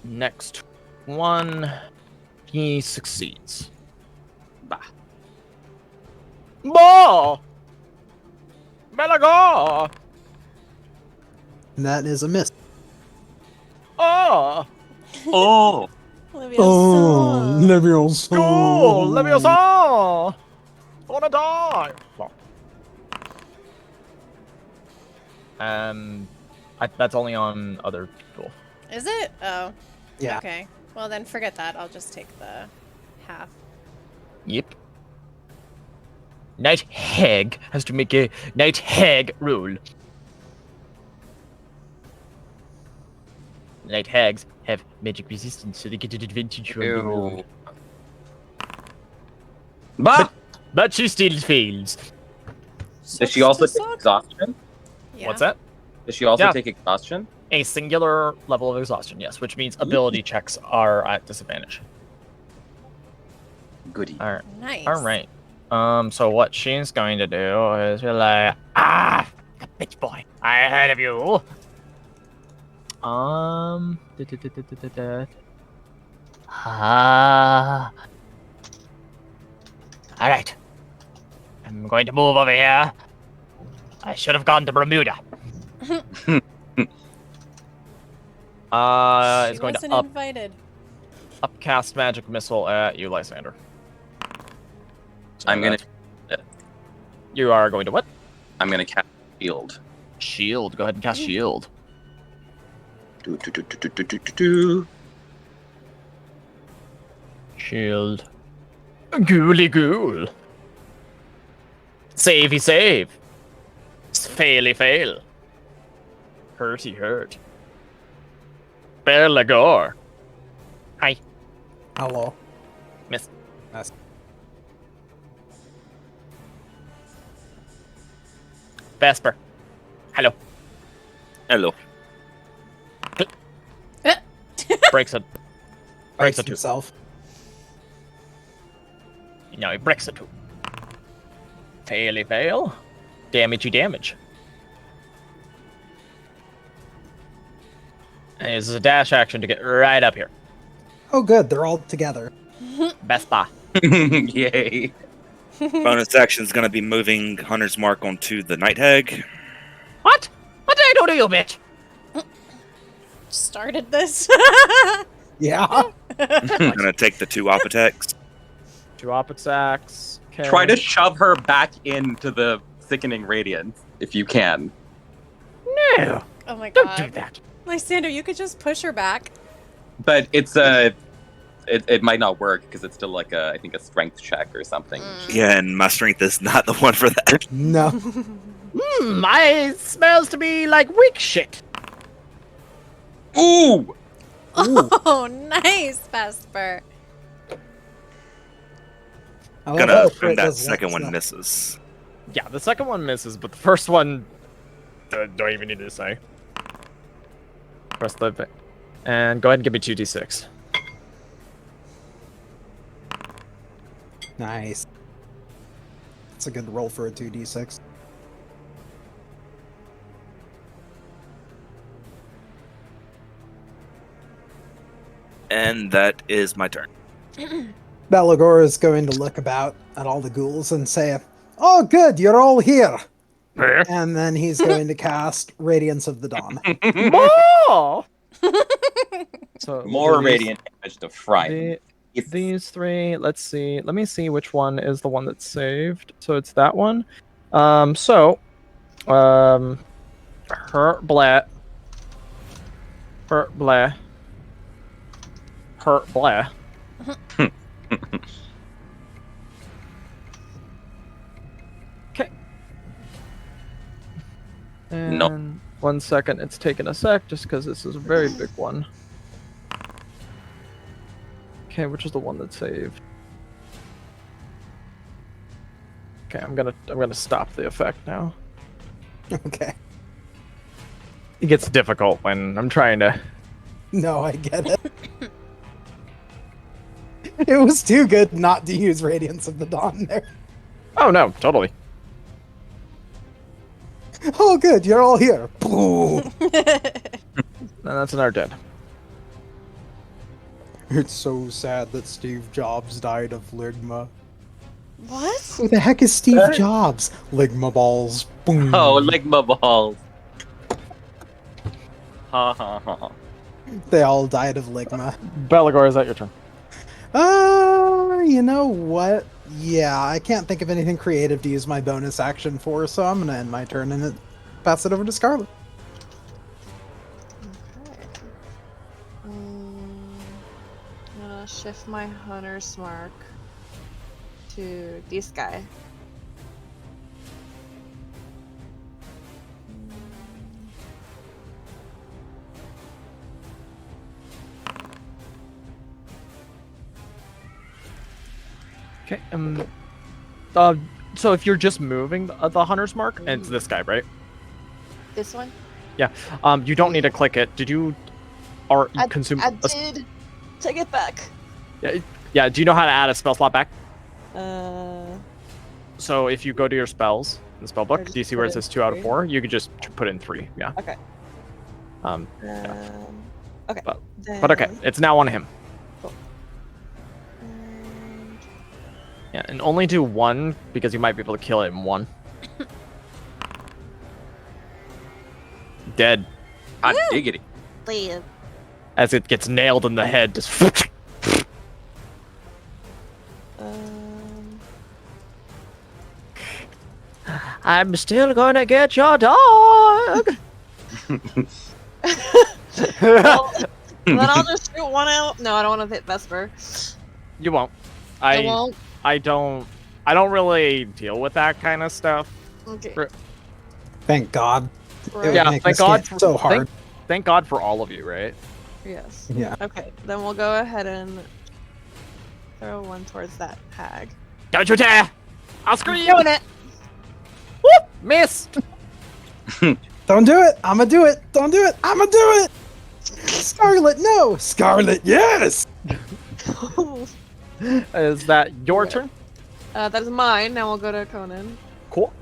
next one, he succeeds. Bah. Bah! Belegor! And that is a miss. Oh! Oh. Leviosa. Leviosa. Go! Leviosa! Wanna die! Well. That's only on other people. Is it? Oh. Yeah. Okay. Well, then forget that. I'll just take the half. Yep. Night Hag has to make a Night Hag rule. Night Hags have magic resistance, so they get an advantage from the roll. Ew. Bah! But she still fails. Does she also take exhaustion? Yeah. What's that? Does she also Yeah. take exhaustion? A singular level of exhaustion, yes, which means ability checks are at disadvantage. Goody. All right. Nice. All right. So what she's going to do is be like, bitch boy, I heard of you. All right. I'm going to move over here. I should have gone to Bermuda. She It's going wasn't to invited. upcast magic missile at you, Lysander. So I'm gonna. You are going to what? I'm gonna cast shield. Shield. Go ahead and cast shield. Do. Shield. Ghouly ghoul. Savey save. Faily fail. Hurty hurt. Belegor. Hi. Hello. Miss. Yes. Vesper. Hello. Hello. Breaks it. Breaks it two. himself. No, he breaks it two. Faily fail. Damagey damage. And this is a dash action to get right up here. Oh, good. They're all together. Vespa. Yay. Bonus action is going to be moving Hunter's Mark onto the Night Hag. What? What did I do to you, bitch? Started this. Yeah. I'm going to take the 2 op attacks. 2 op attacks. Okay. Try to shove her back into the sickening radiance if you can. No. Oh my Don't god. do that. Lysander, you could just push her back. But it's it might not work because it's still like I think a strength check or something. Yeah, and my strength is not the one for that. No. My smells to me like weak shit. Ooh! Oh, nice, Vesper. I love Gonna how assume Crit that does second stuff. one misses. Yeah, the second one misses, but the first one don't even need to say. Press the bit. And go ahead and give me 2d6. Nice. That's a good roll for a 2d6. And that is my turn. Belegor is going to look about at all the ghouls and say, "Oh, good, you're all here." And then he's going to cast Radiance of the Dawn. More! So More we'll do these- radiant damage to fry. These 3, let's see. Let me see which one is the one that's saved. So it's that one. Hurt blah. Hurt blah. Hurt blah. Okay. And No. 1 second, it's taking a sec just because this is a very big one. Okay, which is the one that saved? Okay, I'm gonna stop the effect now. Okay. It gets difficult when I'm trying to. No, I get it. It was too good not to use Radiance of the Dawn there. Oh no, totally. Oh, good, you're all here. Boo. And that's another dead. It's so sad that Steve Jobs died of Ligma. What? Who the heck is Steve Jobs? Ligma balls. Boom. Oh, Ligma balls. Ha ha ha. They all died of Ligma. Belegor, is that your turn? You know what? Yeah, I can't think of anything creative to use my bonus action for, so I'm gonna end my turn and pass it over to Scarlet. Okay. I'm gonna shift my hunter's mark to this guy. Okay. So if you're just moving the hunter's mark, and it's this guy, right? This one? Yeah. You don't need to click it. Did you? Or I consume? did. Take it back. Yeah. Yeah. Do you know how to add a spell slot back? Uh, So if you go to your spells in the spell book, just do you see put where in it says 2 out of 3? 4? You could just put in 3. Yeah. okay. Okay. But okay, then- it's now on him. And Yeah, and only do 1 because you might be able to kill it in 1. Dead. Hot diggity. leave. As it gets nailed in the head. Just I'm still gonna get your dog. Well, then I'll just shoot one out. No, I don't want to hit Vesper. You won't. I won't. I don't really deal with that kind of stuff. Okay. Thank God. Right. It would Yeah, make thank this God game so hard. Thank God for all of you, right? Yes. Yeah. Okay, then we'll go ahead and throw one towards that hag. Don't you dare! I'll scream! Doing it. Whoop! Missed! Don't do it! I'ma do it! Don't do it! I'ma do it! Scarlet, no! Scarlet, yes! Is that your turn? That is mine. Now we'll go to Conan. Cool.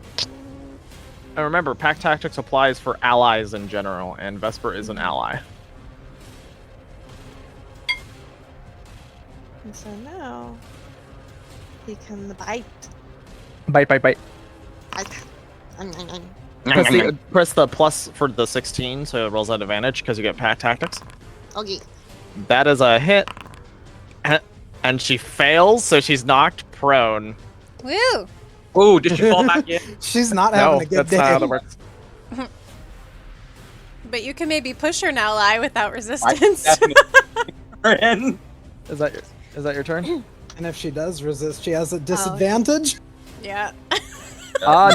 And remember, Pack Tactics applies for allies in general, and Vesper is an ally. And so now he can bite. Bite. Bite. Press the plus for the 16, so it rolls at advantage because you get Pack Tactics. Okay. That is a hit. And she fails, so she's knocked prone. Woo! Oh, did she fall back in? She's not having No, a good that's day. not how that works. But you can maybe push her now, ally, without resistance. In. Is that your turn? And if she does resist, she has a disadvantage. Yeah.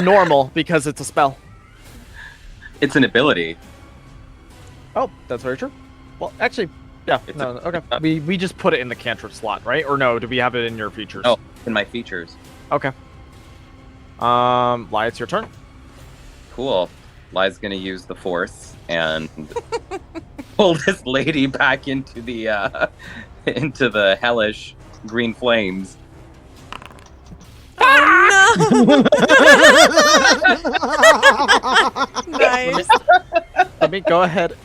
Normal, because it's a spell. It's an ability. Oh, that's very true. Well, actually, yeah, It's no, okay. We just put it in the cantrip slot, right? Or no, do we have it in your features? No, in my features. Okay. Lai, it's your turn. Cool. Lai's gonna use the force and pull this lady back into the hellish green flames. Oh no! Nice. Let me go ahead.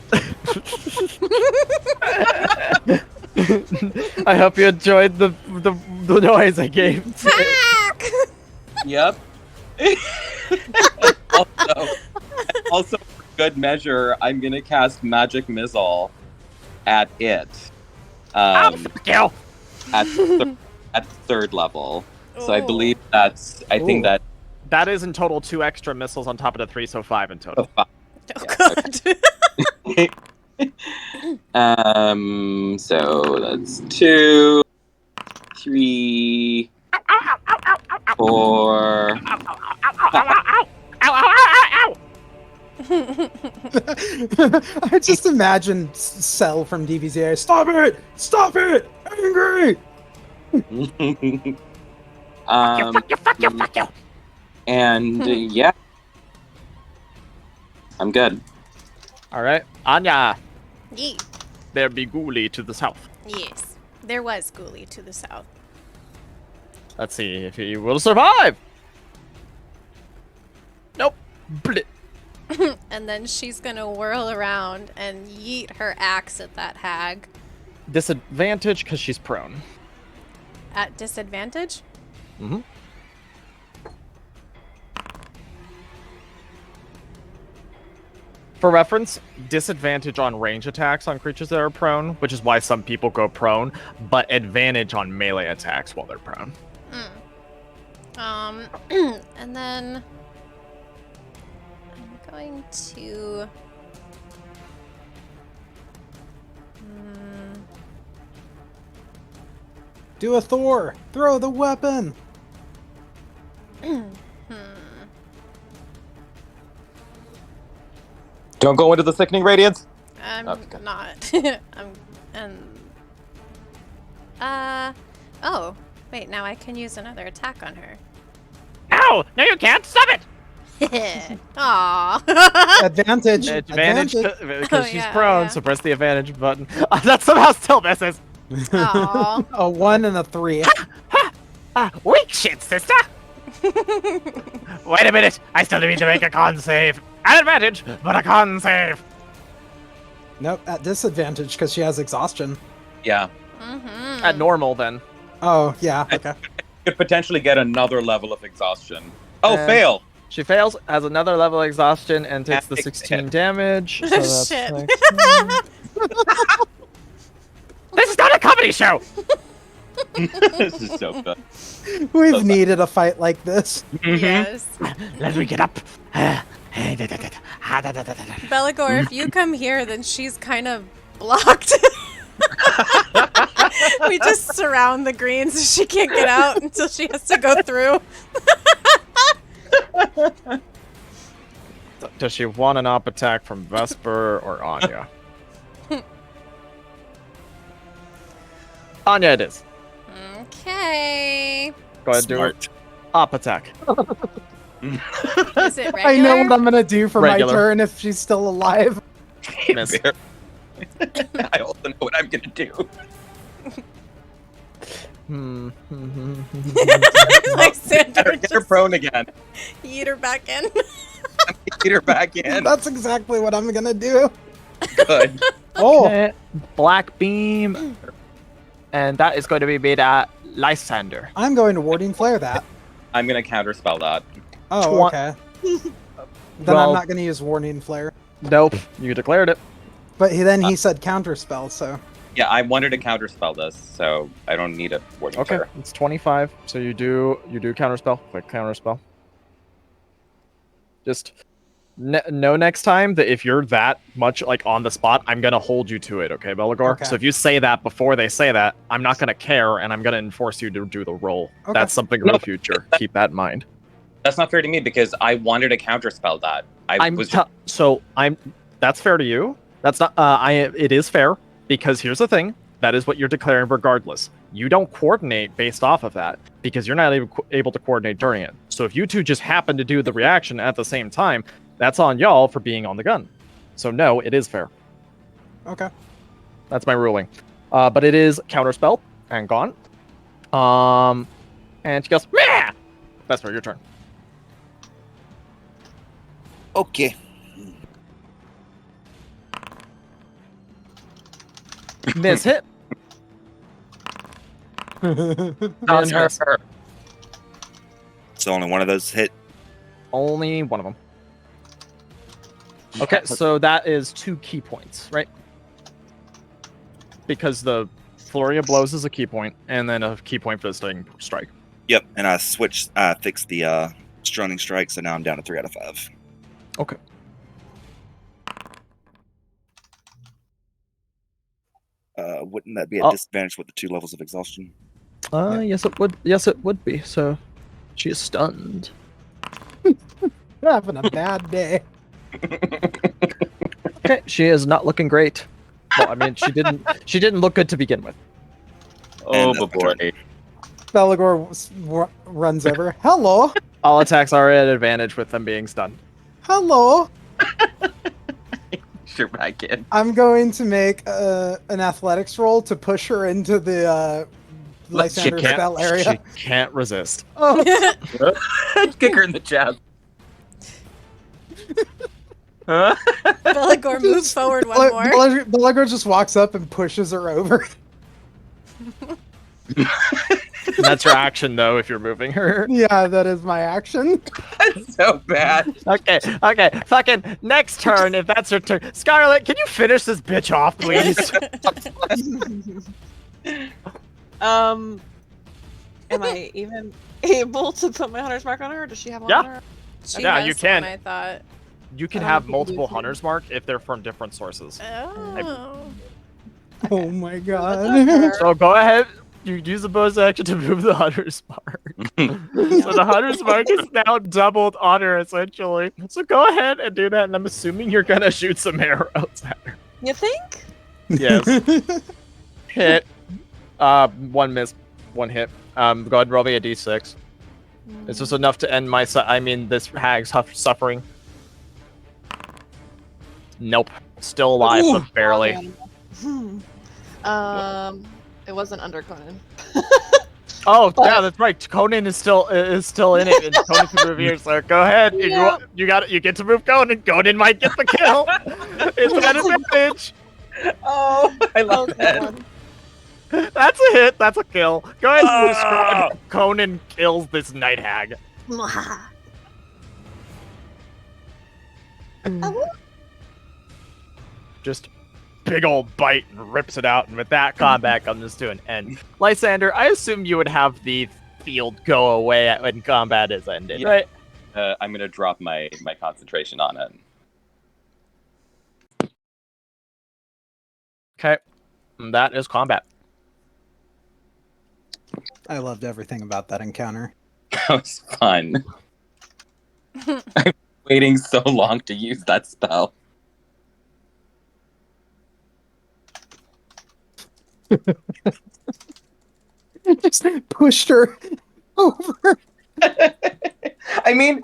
I hope you enjoyed the noise I gave. Yep. also, for good measure, I'm gonna cast Magic Missile at it. Kill. At third level. So I believe that's. I think Ooh. that. That is in total 2 extra missiles on top of the 3, so 5 in total. Oh god. So that's 2, 3, 4. I just imagine Cell from DBZA. Stop it! Stop it! Angry! Fuck you. And yeah, I'm good. All right, Anya. Yee. There be ghoulie to the south. Yes. There was Ghoulie to the south. Let's see if he will survive. Nope. Blit. And then she's gonna whirl around and yeet her axe at that hag. Disadvantage because she's prone. At disadvantage? Mm-hmm. For reference, disadvantage on range attacks on creatures that are prone, which is why some people go prone, but advantage on melee attacks while they're prone. And then I'm going to Do a Thor. Throw the weapon. Don't go into the sickening radiance. I'm Okay. not. Oh, wait, now I can use another attack on her. No, no, you can't. Stop it. Aww. Advantage. Advantage because Oh, she's yeah, prone, yeah. so press the advantage button. That somehow still misses. Aww. A 1 and a 3. Weak shit, sister. Wait a minute. I still need to make a con save. An advantage, but a con save. Nope, at disadvantage because she has exhaustion. Yeah, Mm-hmm. At normal, then. Oh, yeah, okay. could potentially get another level of exhaustion. Oh, And- fail! She fails, has another level of exhaustion, and takes the Takes 16 hit. damage. So that's Shit. 16. This is not a comedy show. This is so good. We've needed a fight like this. Yes. Let me get up. Belegor, if you come here, then she's kind of blocked. We just surround the green so she can't get out until she has to go through. Does she want an op attack from Vesper or Anya? Anya it is. Okay. Go ahead, do Smart. it. Op attack. Is it regular? I know what I'm gonna do for Regular. my turn if she's still alive. Miss. I also know what I'm gonna do. Like Sandra Get her just prone again. yeet her back in. Get her back in. That's exactly what I'm gonna do. Good. Oh, Okay, Black Beam. And that is going to be made at Lysander. I'm going to Warding Flare that. I'm gonna counterspell that. Oh, Twa- okay. Then Well- I'm not gonna use Warding Flare. Nope, you declared it. But then he said counterspell, so Yeah, I wanted to counterspell this, so I don't need a warding Okay, flare. it's 25. So you do counterspell. Click counterspell. Just know next time that if you're that much like on the spot, I'm gonna hold you to it. Okay, Belegor. Okay. So if you say that before they say that, I'm not gonna care, and I'm gonna enforce you to do the roll. Okay. That's something for the future. Keep that in mind. That's not fair to me because I wanted to counterspell that. That's fair to you. That's not. It is fair because here's the thing. That is what you're declaring regardless. You don't coordinate based off of that because you're not able to coordinate during it. So if you two just happen to do the reaction at the same time, that's on y'all for being on the gun. So no, it is fair. okay. That's my ruling. But it is counterspell and gone. And she goes, "Meh!" That's for your turn. Okay. Miss hit. on her. Miss. So only one of those hit. Only one of them. Okay, so that is 2 key points, right? Because the flurry of blows is a key point, and then a key point for the stunning strike. Yep, and I fixed the stunning strike, so now I'm down to 3 out of 5. Okay. Wouldn't that be a Oh. disadvantage with the 2 levels of exhaustion? Yes, it would. Yes, it would be. So, she is stunned. You're having a bad day. Okay, she is not looking great. Well, I mean, she didn't. She didn't look good to begin with. Oh, And that's my boy. turn. Belegor runs over. Hello, All attacks are at advantage with them being stunned. hello. Sure, I can. I'm going to make an athletics roll to push her into the Lysander spell area. She can't resist. Oh, Kick her in the chest. Belegor moves forward one more. Belegor just walks up and pushes her over. That's your action, though, if you're moving her. Yeah, that is my action. That's so bad. Okay. Fucking next turn, if that's your turn. Scarlet, can you finish this bitch off, please? Am I even able to put my hunter's mark on her? Or does she have one Yeah. on her? She Yeah, has you can. one, I thought. You can Oh, have you can do multiple two. Hunter's Mark if they're from different sources. Oh. Oh my What's god. up, her? So go ahead. You use the bonus action to move the Hunter's Mark. So the Hunter's Mark is now doubled on her, essentially. So go ahead and do that, and I'm assuming you're gonna shoot some arrows at her. You think? Yes. Hit. One miss, one hit. Go ahead and roll me a d6. Is this enough to end my this hag's suffering? Nope. Still alive, but barely. It wasn't under Conan. Oh, yeah, that's right. Conan is still in it, and Conan can move here. So go ahead. If Yeah. you got it. You get to move Conan. Conan might get the kill. It's at advantage. Oh, I love that. God. That's a hit. That's a kill. Go ahead and describe Conan kills this night hag. Just big old bite and rips it out, and with that combat comes to an end. Lysander, I assume you would have the field go away when combat is ended, Yeah. right? I'm gonna drop my concentration on it. Okay. And that is combat. I loved everything about that encounter. That was fun. I'm waiting so long to use that spell. Just pushed her over. I mean,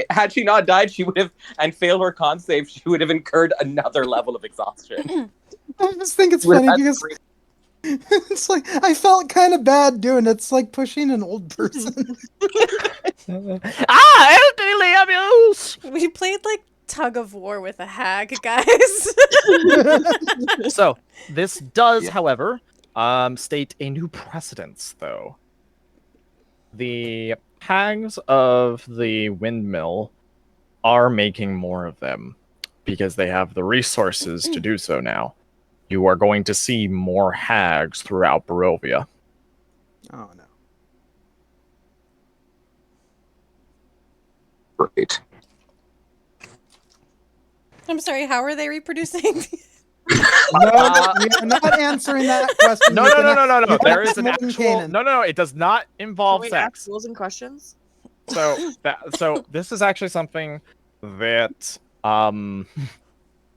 had she not died, she would have, and failed her con save, she would have incurred another level of exhaustion. I just think it's With funny that because free- it's like I felt kind of bad doing it. It's like pushing an old person. Elderly abuse! We played like tug of war with a hag, guys. So, this does, however, state a new precedence, though. The hags of the windmill are making more of them because they have the resources to do so now. You are going to see more hags throughout Barovia. Oh no. Great. I'm sorry, how are they reproducing? No, you're not answering that question. No. You can There ask is an more than actual. Kanan. No. It does not involve Can we ask sex. rules and questions? So this is actually something that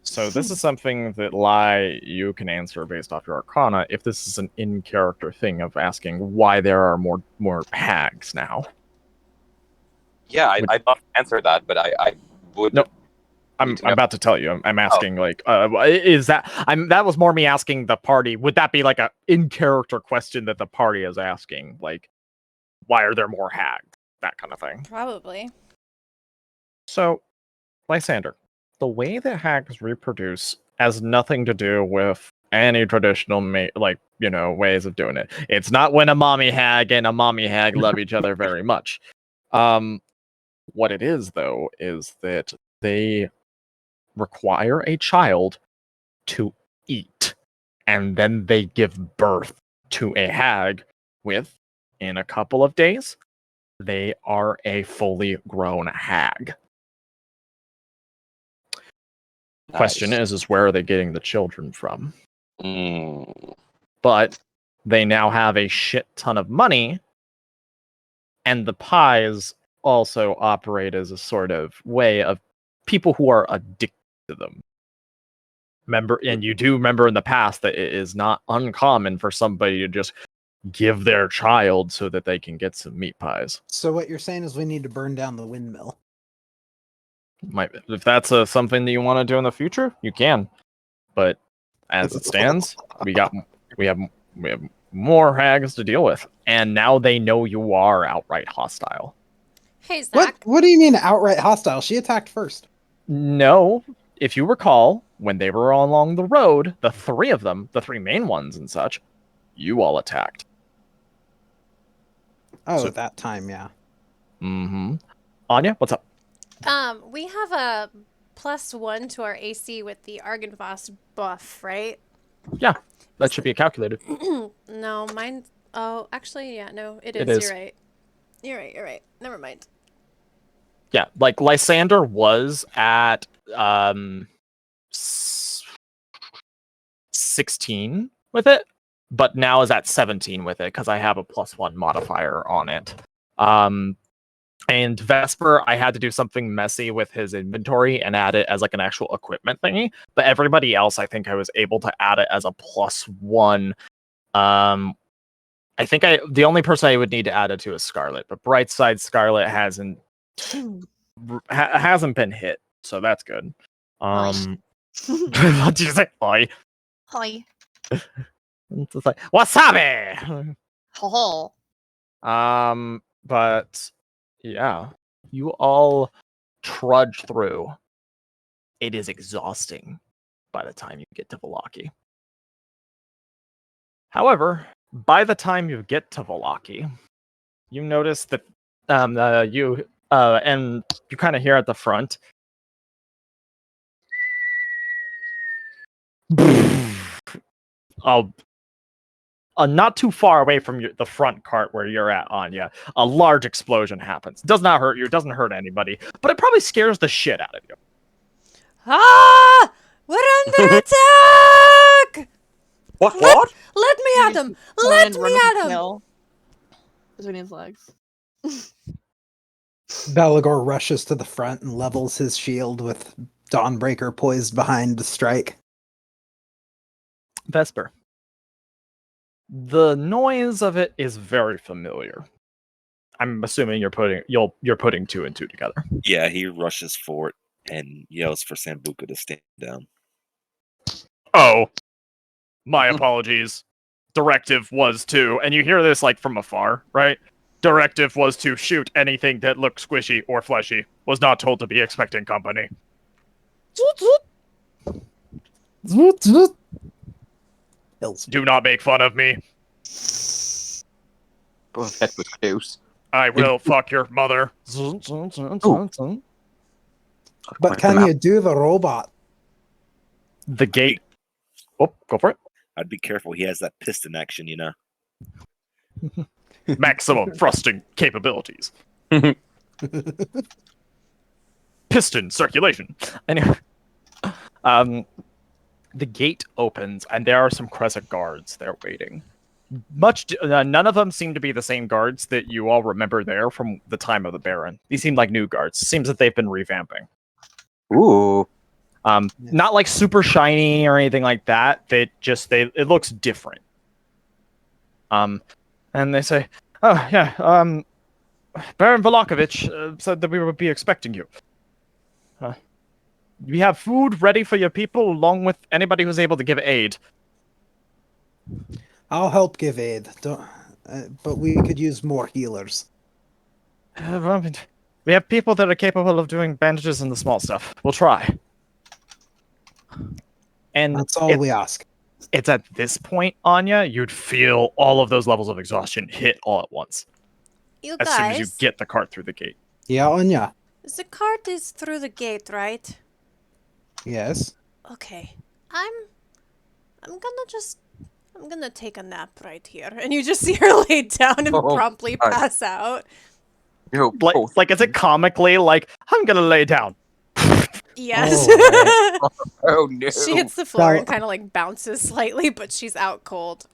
so this is something that you can answer based off your arcana if this is an in-character thing of asking why there are more hags now. Yeah, I'd love to answer that, but I would. No. I'm about to tell you. I'm asking is that that was more me asking the party. Would that be like a in-character question that the party is asking? Like, why are there more hags? That kind of thing. Probably. So, Lysander, the way that hags reproduce has nothing to do with any traditional ways of doing it. It's not when a mommy hag and a mommy hag love each other very much. What it is, though, is that they require a child to eat, and then they give birth to a hag in a couple of days, they are a fully grown hag. Question is where are they getting the children from? But they now have a shit ton of money, and the pies also operate as a sort of way of people who are addicted to them. You do remember in the past that it is not uncommon for somebody to just give their child so that they can get some meat pies. So what you're saying is we need to burn down the windmill. If that's something that you want to do in the future, you can. But as it stands, we have more hags to deal with, and now they know you are outright hostile. Hey, Zach. What do you mean outright hostile? She attacked first. No, if you recall, when they were along the road, the three of them, the three main ones and such, you all attacked. Oh, So- that time, yeah. Mm-hmm. Anya, what's up? We have a +1 to our AC with the Argynvost buff, right? Yeah, that should be calculated. No, mine. Oh, actually, yeah, no, it It is. is. You're right. You're right. Never mind. Yeah, like Lysander was at 16 with it, but now is at 17 with it because I have a +1 modifier on it. And Vesper, I had to do something messy with his inventory and add it as like an actual equipment thingy. But everybody else, I think I was able to add it as a +1. I think the only person I would need to add it to is Scarlet, but Brightside Scarlet hasn't been hit, so that's good. What did you say? Oi. Hi. It's just like wasabi. Ho But yeah, you all trudge through. It is exhausting by the time you get to Vallaki. However, by the time you get to Vallaki, you notice that and you kind of hear at the front. Not too far away from the front cart where you're at, Anya, a large explosion happens. Does not hurt you, doesn't hurt anybody, but it probably scares the shit out of you. Ah! We're under attack! What? Let me at him! Let me at him! Tail between his legs. Belegor rushes to the front and levels his shield with Dawnbreaker poised behind to strike. Vesper. The noise of it is very familiar. I'm assuming you're putting two and two together. Yeah, he rushes for it and yells for Sambuca to stand down. Oh, my apologies. Directive was to, and you hear this like from afar, right? Directive was to shoot anything that looked squishy or fleshy. Was not told to be expecting company. Do not make fun of me. Oh, that was close. I will fuck your mother. But can you do the robot? The gate. Oh, go for it. I'd be careful. He has that piston action, you know. Maximum thrusting capabilities. Piston circulation. Anyway, the gate opens, and there are some Krezk guards there waiting. None of them seem to be the same guards that you all remember there from the time of the Baron. These seem like new guards. Seems that they've been revamping. Ooh. Not like super shiny or anything like that. It looks different. And they say, "Oh yeah, Baron Velakovich said that we would be expecting you. We have food ready for your people, along with anybody who's able to give aid." I'll help give aid. But we could use more healers. We have people that are capable of doing bandages and the small stuff. We'll try. And That's all we ask. It's at this point, Anya, you'd feel all of those levels of exhaustion hit all at once. You as guys, soon as you get the cart through the gate. Yeah, Anya. the cart is through the gate, right? Yes. Okay. I'm gonna take a nap right here. And you just see her lay down and promptly God. pass out. No, Like, is it comically like, I'm gonna lay down? Yes. Oh no. She hits the floor and kind of like bounces slightly, but she's out cold.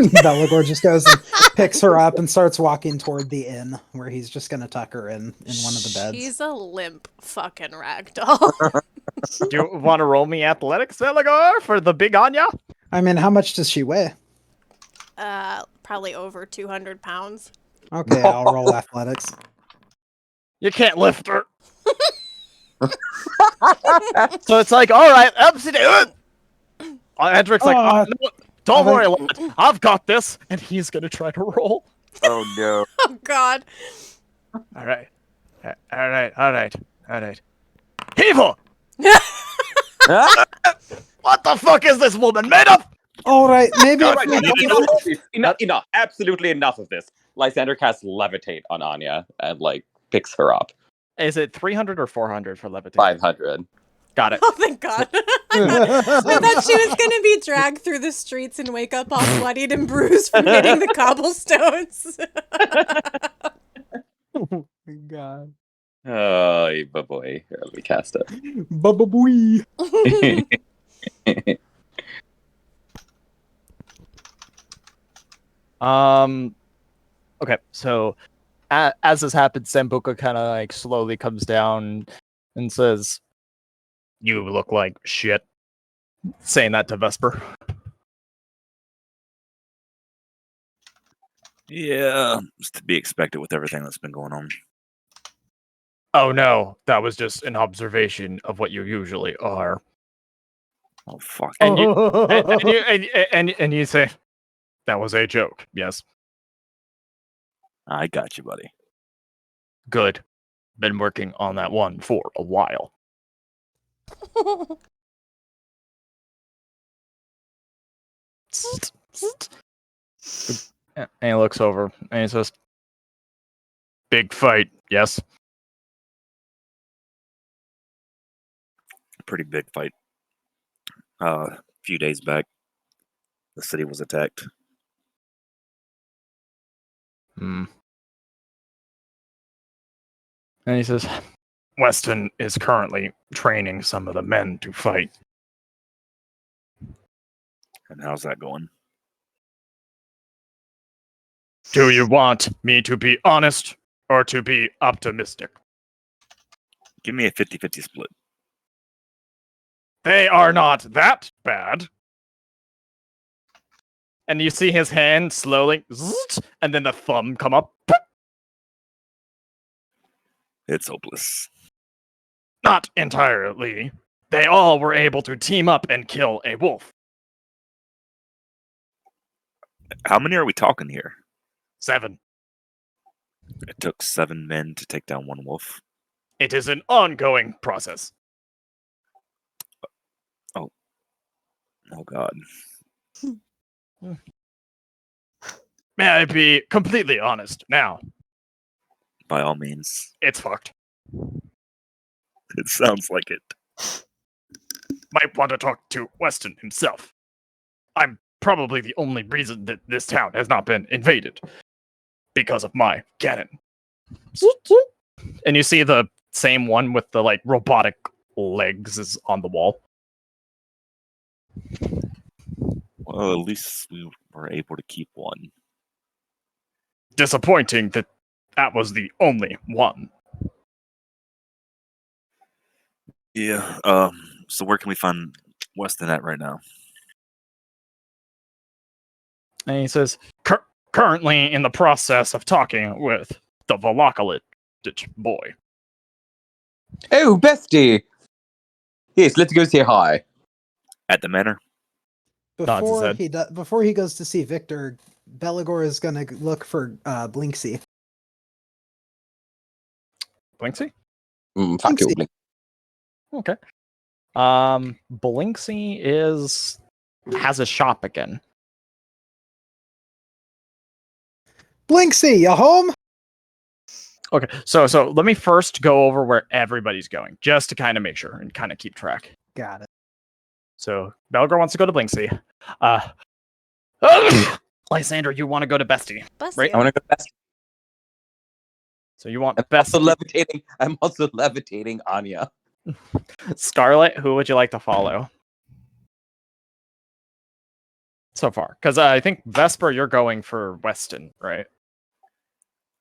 Belegor just goes and picks her up and starts walking toward the inn, where he's just gonna tuck her in one of the beds. She's a limp fucking ragdoll. Do you want to roll me athletics, Belegor, for the big Anya? I mean, how much does she weigh? Probably over 200 pounds. Okay, I'll roll athletics. You can't lift her. So it's like, all right, Hendrik's like, Oh, no, don't I worry, think- lad. I've got this. And he's going to try to roll. Oh no. Oh, God. All right. All right. Heaver! What the fuck is this woman made of? All right, maybe All if right, we- enough. Absolutely enough of this. Lysander casts Levitate on Anya and, like, picks her up. Is it 300 or 400 for levitation? 500. Got it. Oh, thank God. I thought she was going to be dragged through the streets and wake up all bloodied and bruised from hitting the cobblestones. Oh my God. Oh, boy. Here, let me cast it. Bubba boy. Okay, so as this happens, Sambuca kind of like slowly comes down and says, "You look like shit." Saying that to Vesper. Yeah, it's to be expected with everything that's been going on. Oh no, that was just an observation of what you usually are. Oh fuck. And you say, "That was a joke." Yes, I got you, buddy. good. Been working on that one for a while. And he looks over and he says, "Big fight, yes." Pretty big fight. A few days back, the city was attacked. Hmm. And he says, "Weston is currently training some of the men to fight." And how's that going? Do you want me to be honest or to be optimistic? Give me a 50-50 split. They are not that bad. And you see his hand slowly, and then the thumb come up. It's hopeless. Not entirely. They all were able to team up and kill a wolf. How many are we talking here? 7. It took 7 men to take down one wolf. It is an ongoing process. Oh god. May I be completely honest now? By all means. It's fucked. It sounds like it. Might want to talk to Weston himself. I'm probably the only reason that this town has not been invaded. Because of my cannon. And you see the same one with the like robotic legs is on the wall. Well, at least we were able to keep one. Disappointing that that was the only one. Yeah, so where can we find Weston at right now? And he says, currently in the process of talking with the Vallaki boy. Oh, bestie! Yes, let's go say hi. At the manor? Nods his head. Before he goes to see Victor, Belegor is gonna look for Blinksy. Blinksy? Fuck you, Blinksy. Blink. Okay. Blinksy has a shop again. Blinksy, you home? Okay, so let me first go over where everybody's going, just to kind of make sure and kind of keep track. Got it. So Belgar wants to go to Blinksy. Lysander, you want to go to Bestie, Bless right? you. I want to go best. So you want I'm also Bestie. levitating. I'm also levitating Anya. Scarlet, who would you like to follow? So far, because I think Vesper, you're going for Weston, right?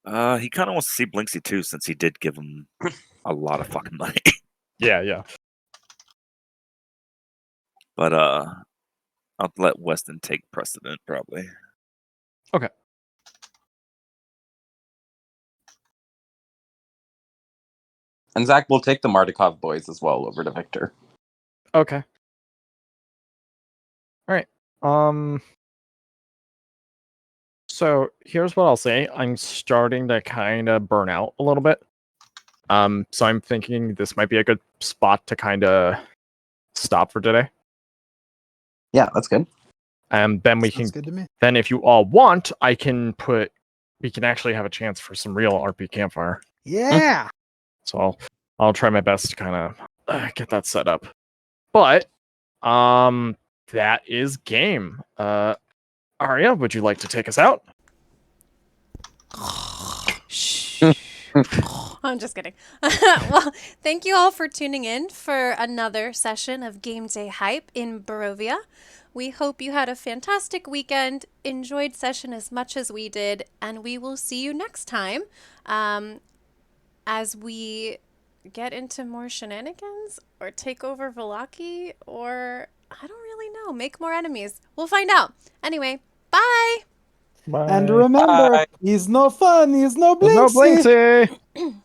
He kind of wants to see Blinksy too, since he did give him a lot of fucking money. Yeah. But I'll let Weston take precedent probably. Okay. And Zach will take the Mardukov boys as well over to Victor. Okay. All right. So here's what I'll say. I'm starting to kind of burn out a little bit. So I'm thinking this might be a good spot to kind of stop for today. Yeah, that's good. And then we Sounds can. good to me. Then, if you all want, I can put. We can actually have a chance for some real RP campfire. Yeah. So I'll try my best to kind of get that set up. But that is game. Arya, would you like to take us out? I'm just kidding. Well, thank you all for tuning in for another session of Game Day Hype in Barovia. We hope you had a fantastic weekend, enjoyed session as much as we did, and we will see you next time as we get into more shenanigans or take over Vallaki or I don't really know, make more enemies. We'll find out. Anyway, bye! Bye. And remember, Bye. he's no fun, he's no There's no Blinksy. Blinksy.